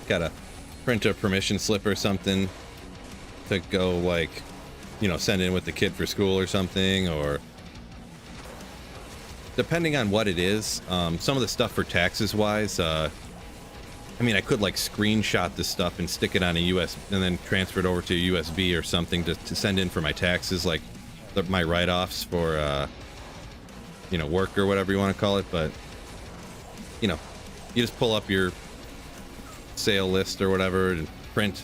Gotta print a permission slip or something to go, like, you know, send in with the kid for school or something, or depending on what it is. Some of the stuff for taxes wise, I mean, I could like screenshot this stuff and stick it on a US and then transfer it over to a USB or something to send in for my taxes, like my write-offs for, you know, work or whatever you want to call it. But, you know, you just pull up your sale list or whatever and print,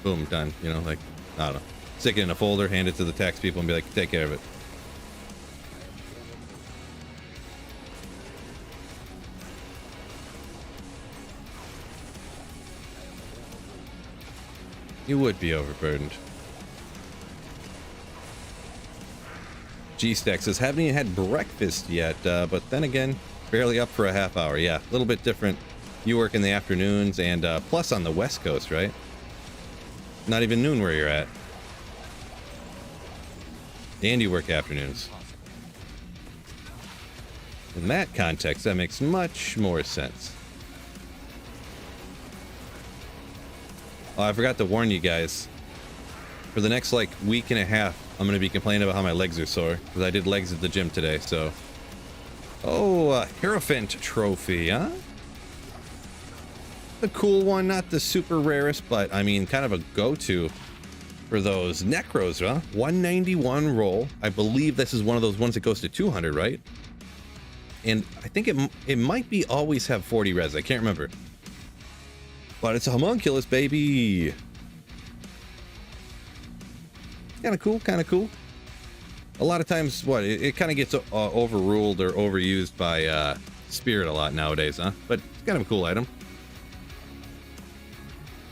boom, done. You know, like, I don't know, stick it in a folder, hand it to the tax people and be like, take care of it. You would be overburdened. G-Stack says, haven't even had breakfast yet, but then again, barely up for a half hour. Yeah, a little bit different. You work in the afternoons, and plus on the West Coast, right? Not even noon where you're at. And you work afternoons. In that context, that makes much more sense. Oh, I forgot to warn you guys. For the next, like, week and a half, I'm going to be complaining about how my legs are sore. Because I did legs at the gym today, so... Oh, Hierophant trophy, huh? The cool one, not the super rarest, but, I mean, kind of a go-to for those Necros, huh? 191 roll. I believe this is one of those ones that goes to 200, right? And I think it might be always have 40 res. I can't remember. But it's a homunculus, baby. Kind of cool, kind of cool. A lot of times, what, it kind of gets overruled or overused by Spirit a lot nowadays, huh? But it's kind of a cool item.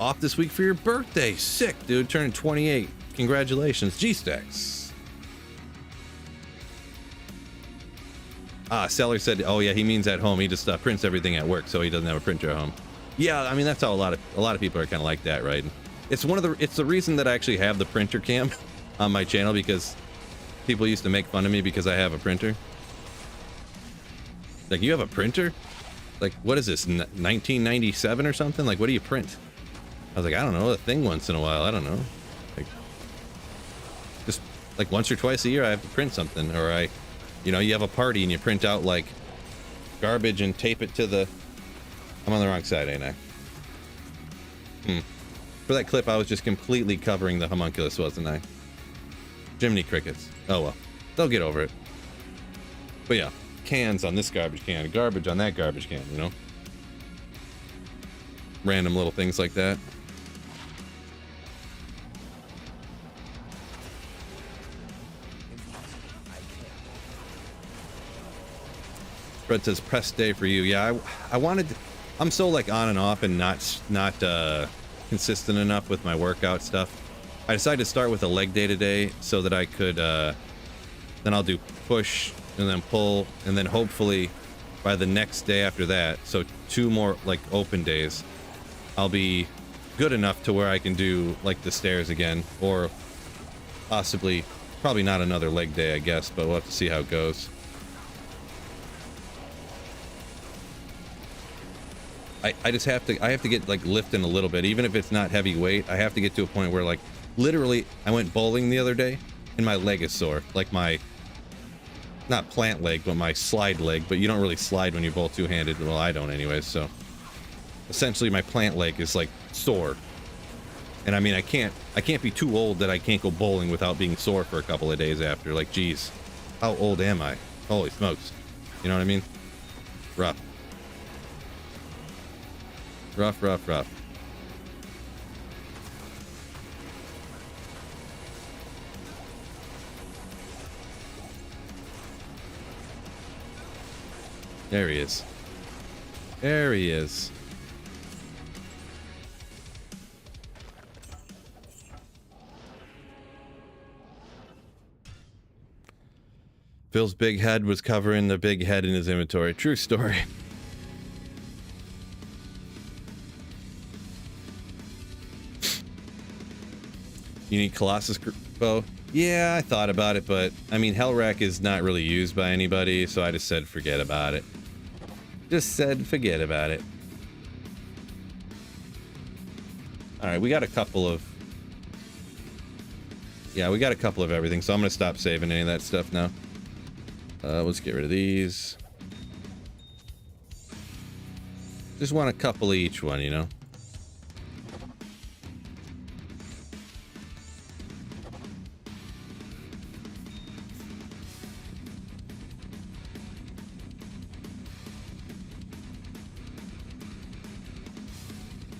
Off this week for your birthday. Sick, dude. Turning 28. Congratulations. G-Stacks. Seller said, oh yeah, he means at home. He just prints everything at work, so he doesn't have a printer at home. Yeah, I mean, that's how a lot of people are kind of like that, right? It's the reason that I actually have the printer cam on my channel, because people used to make fun of me because I have a printer. Like, you have a printer? Like, what is this, 1997 or something? Like, what do you print? I was like, I don't know, a thing once in a while. I don't know. Like, just like once or twice a year, I have to print something, or you know, you have a party and you print out like garbage and tape it to the. I'm on the wrong side, ain't I? For that clip, I was just completely covering the homunculus, wasn't I? Jiminy crickets. Oh well, they'll get over it. But yeah, cans on this garbage can, garbage on that garbage can, you know? Random little things like that. Fred says press day for you. Yeah, I wanted to, I'm so like on and off and not consistent enough with my workout stuff. I decided to start with a leg day today so that I could then I'll do push and then pull, and then hopefully by the next day after that, so 2 more like open days, I'll be good enough to where I can do like the stairs again, or possibly, probably not another leg day, I guess, but we'll have to see how it goes. I just have to, I have to get like lifting a little bit, even if it's not heavy weight. I have to get to a point where like literally I went bowling the other day and my leg is sore, like my, not plant leg, but my slide leg. But you don't really slide when you bowl two-handed. Well, I don't anyways. So essentially my plant leg is like sore, and I mean I can't be too old that I can't go bowling without being sore for a couple of days after. Like, geez, how old am I? Holy smokes, you know what I mean? Rough. Rough. There he is. There he is. Phil's big head was covering the big head in his inventory. True story. You need Colossus bow? Yeah, I thought about it, but I mean, Hellrack is not really used by anybody, so I just said forget about it. Just said forget about it. Alright, we got a couple of... Yeah, we got a couple of everything, so I'm gonna stop saving any of that stuff now. Let's get rid of these. Just want a couple of each one, you know?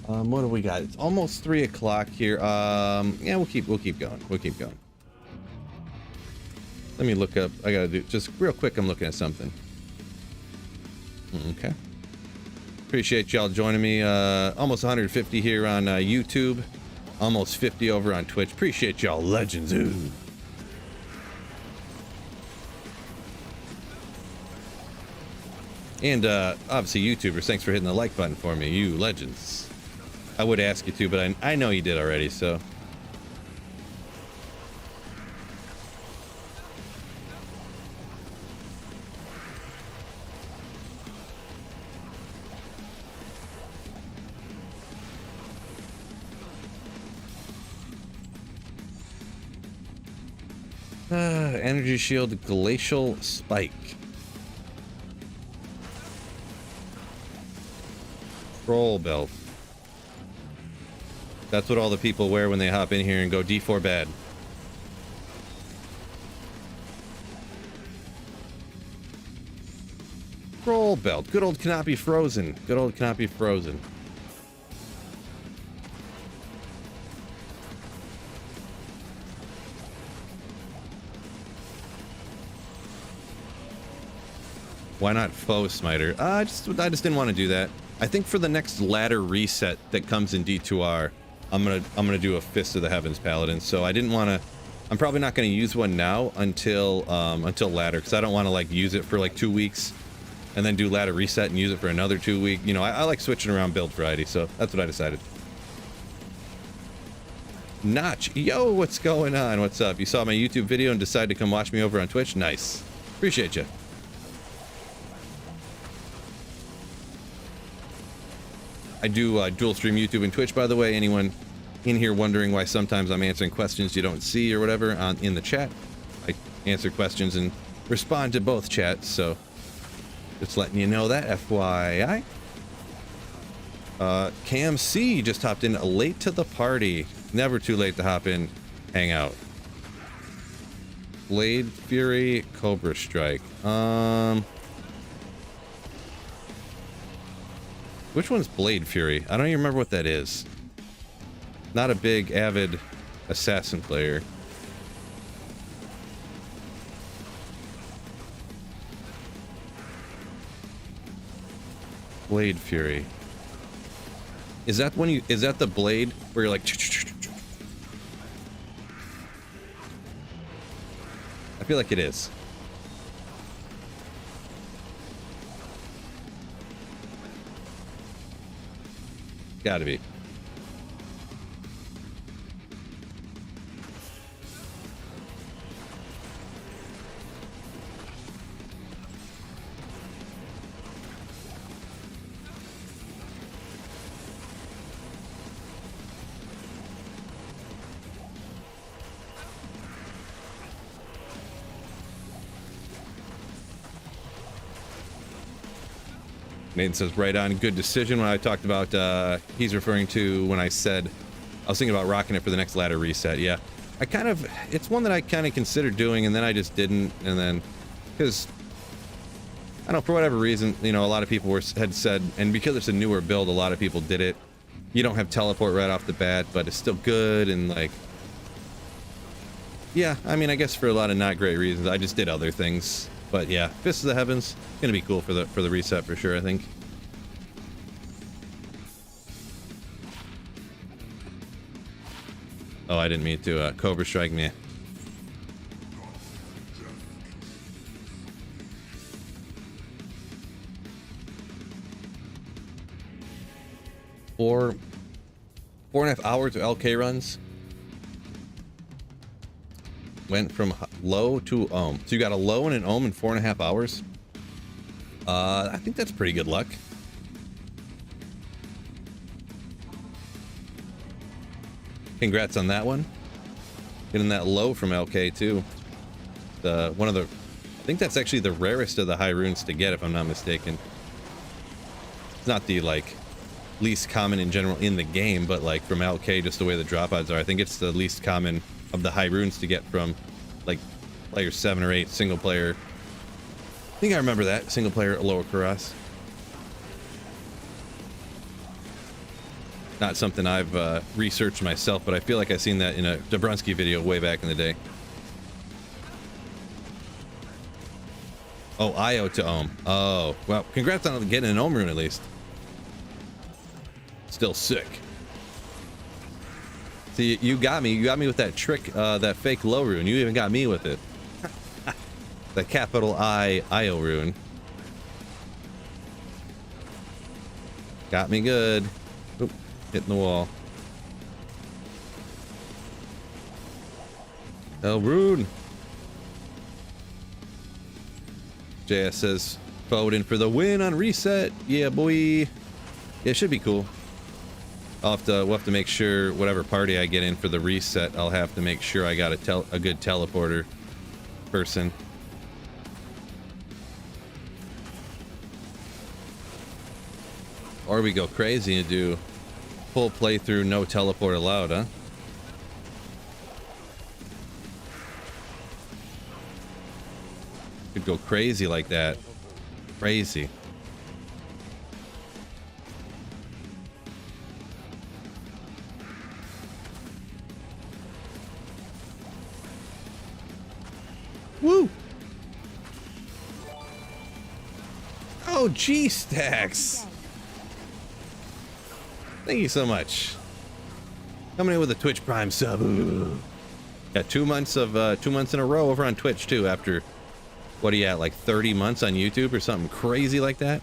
What do we got? It's almost 3 o'clock here. Yeah, we'll keep going. We'll keep going. Let me look up. I gotta do just real quick. I'm looking at something. Okay. Appreciate y'all joining me. Almost 150 here on YouTube. Almost 50 over on Twitch. Appreciate y'all, legends. Ooh. And obviously YouTubers, thanks for hitting the like button for me, you legends. I would ask you to, but I know you did already, so. Energy shield, glacial spike. Troll belt. That's what all the people wear when they hop in here and go D4 bad. Troll belt. Good old cannot be frozen. Good old cannot be frozen. Why not foe smiter? I just didn't want to do that. I think for the next ladder reset that comes in D2R, I'm gonna do a Fist of the Heavens Paladin. So I didn't want to. I'm probably not going to use one now until ladder, because I don't want to like use it for like 2 weeks and then do ladder reset and use it for another 2 weeks. You know, I like switching around build variety, so that's what I decided. Notch, yo, what's going on? What's up? You saw my YouTube video and decided to come watch me over on Twitch? Nice, appreciate you. I do dual stream YouTube and Twitch, by the way. Anyone in here wondering why sometimes I'm answering questions you don't see or whatever in the chat, I answer questions and respond to both chats, so just letting you know that, FYI. Cam C just hopped in late to the party. Never too late to hop in, hang out. Blade Fury, Cobra Strike. Which one's Blade Fury? I don't even remember what that is. Not a big avid assassin player. Blade Fury. Is that when you, is that the blade where you're like, I feel like it is. Gotta be. Nathan says, right on, good decision. When I talked about, he's referring to when I said, I was thinking about rocking it for the next ladder reset. Yeah, I kind of, it's one that I kind of considered doing, and then I just didn't. And then, because, I don't know, for whatever reason, you know, a lot of people had said, and because it's a newer build, a lot of people did it. You don't have teleport right off the bat, but it's still good, and like, yeah, I mean, I guess for a lot of not great reasons, I just did other things. But yeah, Fist of the Heavens, gonna be cool for the reset for sure, I think. Oh, I didn't mean to Cobra Strike me. Four and a half hours of LK runs. Went from low to ohm. So you got a low and an ohm in 4.5 hours. I think that's pretty good luck. Congrats on that one. Getting that low from LK too. One of the, I think that's actually the rarest of the high runes to get, if I'm not mistaken. It's not the like least common in general in the game, but like from LK, just the way the drop odds are, I think it's the least common of the high runes to get from like player 7 or 8 single player. I think I remember that single player lower Karas. Not something I've researched myself, but I feel like I've seen that in a Dobrunsky video way back in the day. Oh, IO to ohm. Oh, well, congrats on getting an ohm rune at least. Still sick. See, you got me with that trick, that fake low rune. You even got me with it. The capital I IO rune. Got me good. Oop, hitting the wall. Oh, rune. JS says, Foden for the win on reset. Yeah, boy. Yeah, it should be cool. We'll have to make sure whatever party I get in for the reset, I'll have to make sure I got a good teleporter person. Or we go crazy and do full playthrough, no teleport allowed, huh? Could go crazy like that. Crazy. Woo! Oh, G-Stacks! Thank you so much. Coming in with a Twitch Prime sub. Ooh. Got 2 months of 2 months in a row over on Twitch too. After what are you at, like 30 months on YouTube or something crazy like that?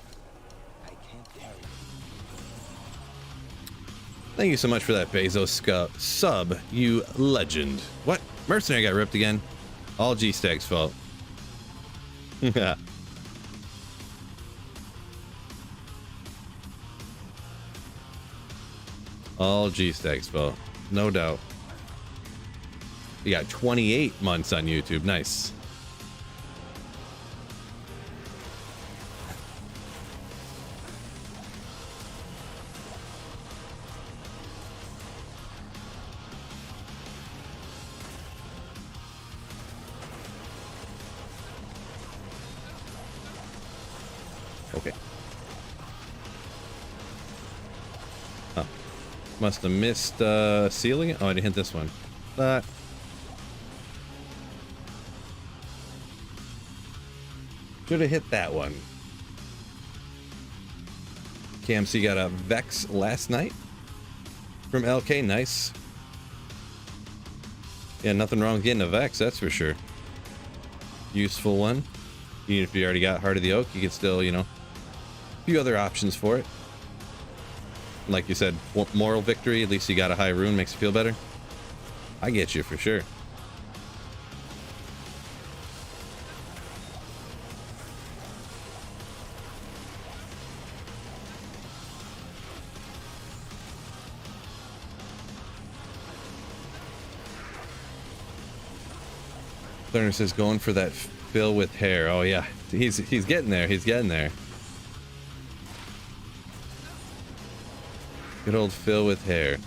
Thank you so much for that Bezos sub, you legend. What? Mercenary got ripped again. All G-Stag's fault. Yeah. All G-Stag's fault. No doubt. You got 28 months on YouTube. Nice. Okay. Oh. Must have missed sealing it. Oh, I didn't hit this one. Should have hit that one. KMC got a Vex last night from LK. Nice. Yeah, nothing wrong with getting a Vex, that's for sure. Useful one. Even if you already got Heart of the Oak, you can still, you know, a few other options for it. Like you said, moral victory, at least you got a high rune, makes you feel better. I get you for sure. Learner says going for that fill with hair. Oh yeah, he's getting there. He's getting there. Good old fill with hair.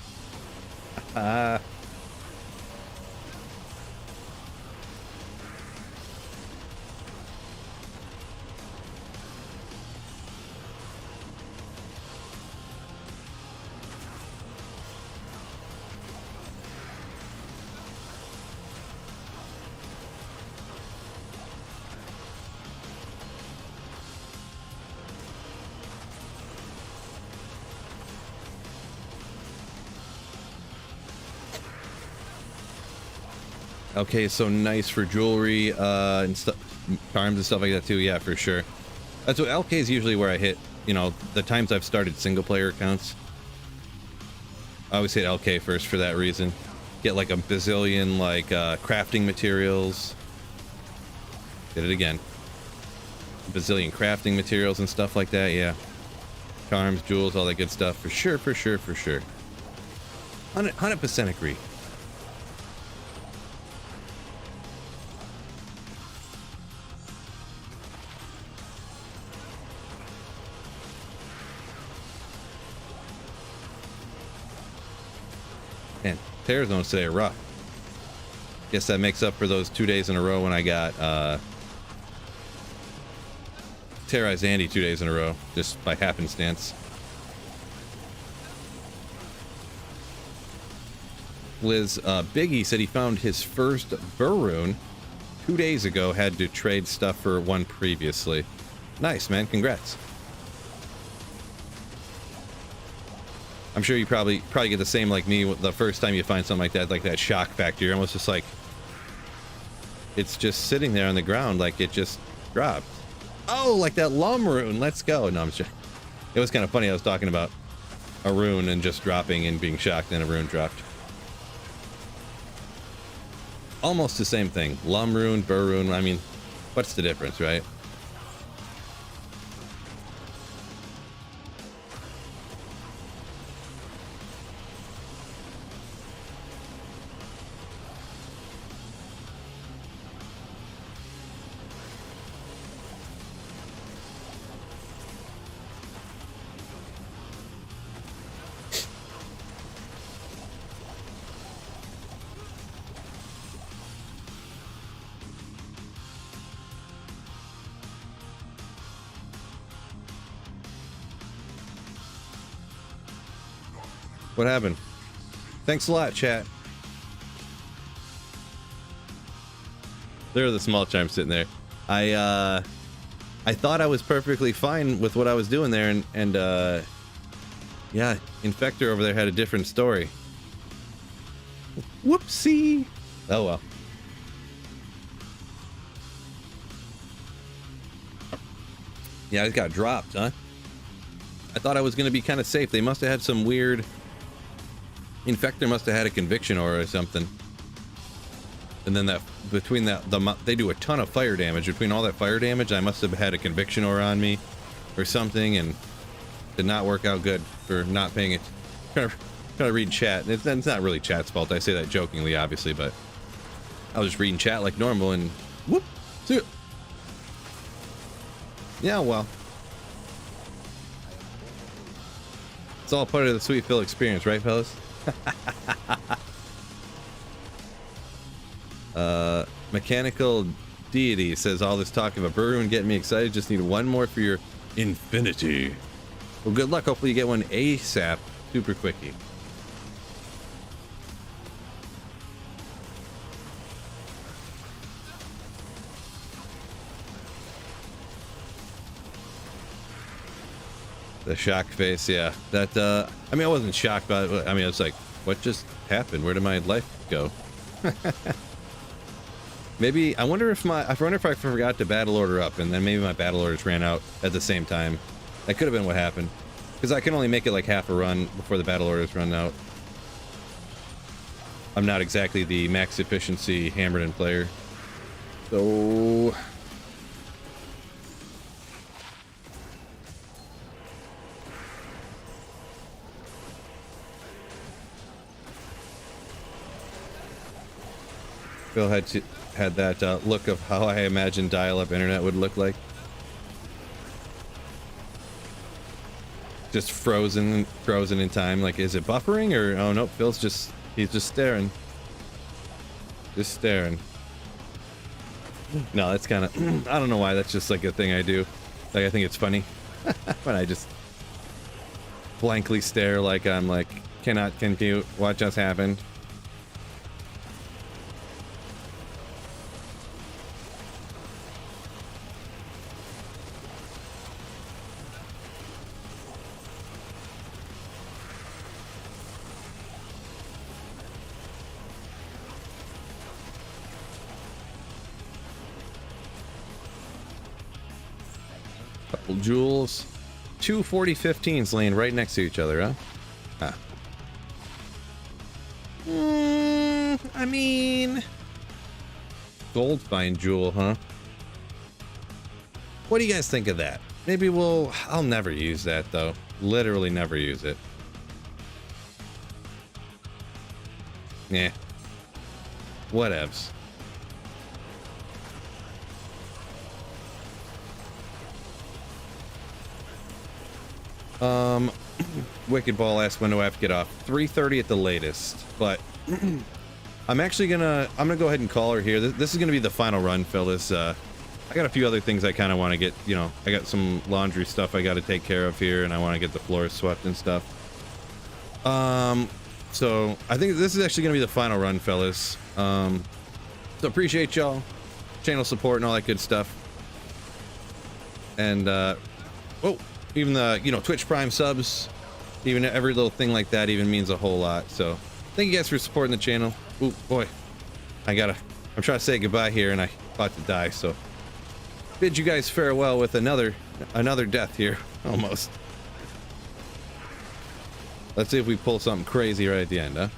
Okay, so nice for jewelry and stuff, charms and stuff like that too. Yeah, for sure. That's what LK is usually where I hit. You know, the times I've started single player accounts, I always hit LK first for that reason. Get like a bazillion like crafting materials. Did it again. A bazillion crafting materials and stuff like that. Yeah, charms, jewels, all that good stuff for sure. For sure. For sure. 100% agree. Man, Terror zones today are rough. Guess that makes up for those 2 days in a row when I got terrorized Andy 2 days in a row, just by happenstance. Liz, Biggie said he found his first Burrune 2 days ago, had to trade stuff for one previously. Nice, man, congrats. I'm sure you probably get the same like me the first time you find something like that shock factor. You're almost just like, it's just sitting there on the ground like it just dropped. Oh, like that Lum rune. Let's go. No, I'm sure. It was kind of funny. I was talking about a rune and just dropping and being shocked, and a rune dropped. Almost the same thing. Lum rune, Bur rune. I mean, what's the difference, right? What happened? Thanks a lot, chat. There are the small chimes sitting there. I thought I was perfectly fine with what I was doing there, and yeah, Infector over there had a different story. Whoopsie. Oh well. Yeah, I got dropped, huh? I thought I was gonna be kind of safe. They must have had some weird. Infector must have had a conviction aura or something. And then that between that they do a ton of fire damage. Between all that fire damage, I must have had a conviction aura on me or something, and did not work out good for not paying it. Kind of reading chat. It's not really chat's fault. I say that jokingly, obviously, but I was just reading chat like normal, and whoop, see it. Yeah, well, it's all part of the Sweet Phil experience, right, fellas? Mechanical Deity says, all this talk of a Burrune getting me excited. Just need one more for your Infinity. Well, good luck. Hopefully you get one ASAP, super quickie. The shock face, yeah. That, I mean, I wasn't shocked, but I mean, I was like, what just happened? Where did my life go? Maybe, I wonder if I forgot to battle order up, and then maybe my battle orders ran out at the same time. That could have been what happened. Because I can only make it like half a run before the battle orders run out. I'm not exactly the max efficiency Hammerin player. So... Phil had that look of how I imagined dial-up internet would look like. Just frozen in time. Like, is it buffering or oh no? Phil's he's just staring. Just staring. No, that's kind of I don't know why. That's just like a thing I do. Like, I think it's funny when I just blankly stare. Like I'm like, can you what just happened? Couple jewels. Two 4015s laying right next to each other, huh? I mean... Gold fine jewel, huh? What do you guys think of that? Maybe I'll never use that, though. Literally never use it. Yeah. Whatevs. Wicked Ball last window I have to get off 3:30 at the latest, but I'm gonna go ahead and call her here. This is gonna be the final run, fellas. I got a few other things I kind of want to get, you know, I got some laundry stuff I got to take care of here, and I want to get the floors swept and stuff. So I think this is actually gonna be the final run, fellas. So appreciate y'all, channel support and all that good stuff. And even the, you know, Twitch Prime subs, even every little thing like that even means a whole lot. So thank you guys for supporting the channel. Ooh, boy, I'm trying to say goodbye here and I about to die. So bid you guys farewell with another death here, almost. Let's see if we pull something crazy right at the end, huh?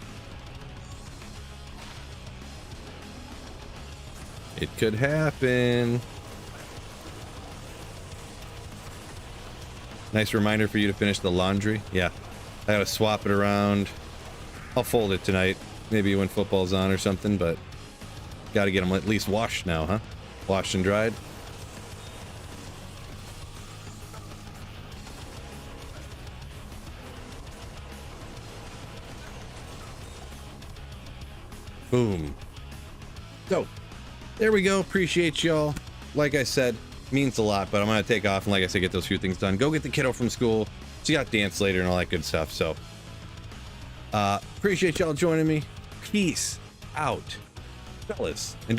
It could happen. Nice reminder for you to finish the laundry. Yeah, I gotta swap it around. I'll fold it tonight, maybe when football's on or something, but gotta get them at least washed now, huh? Washed and dried. Boom. So, there we go. Appreciate y'all. Like I said, means a lot, but I'm gonna take off and, like I said, get those few things done. Go get the kiddo from school. So you got dance later and all that good stuff. So appreciate y'all joining me. Peace out, fellas, and don't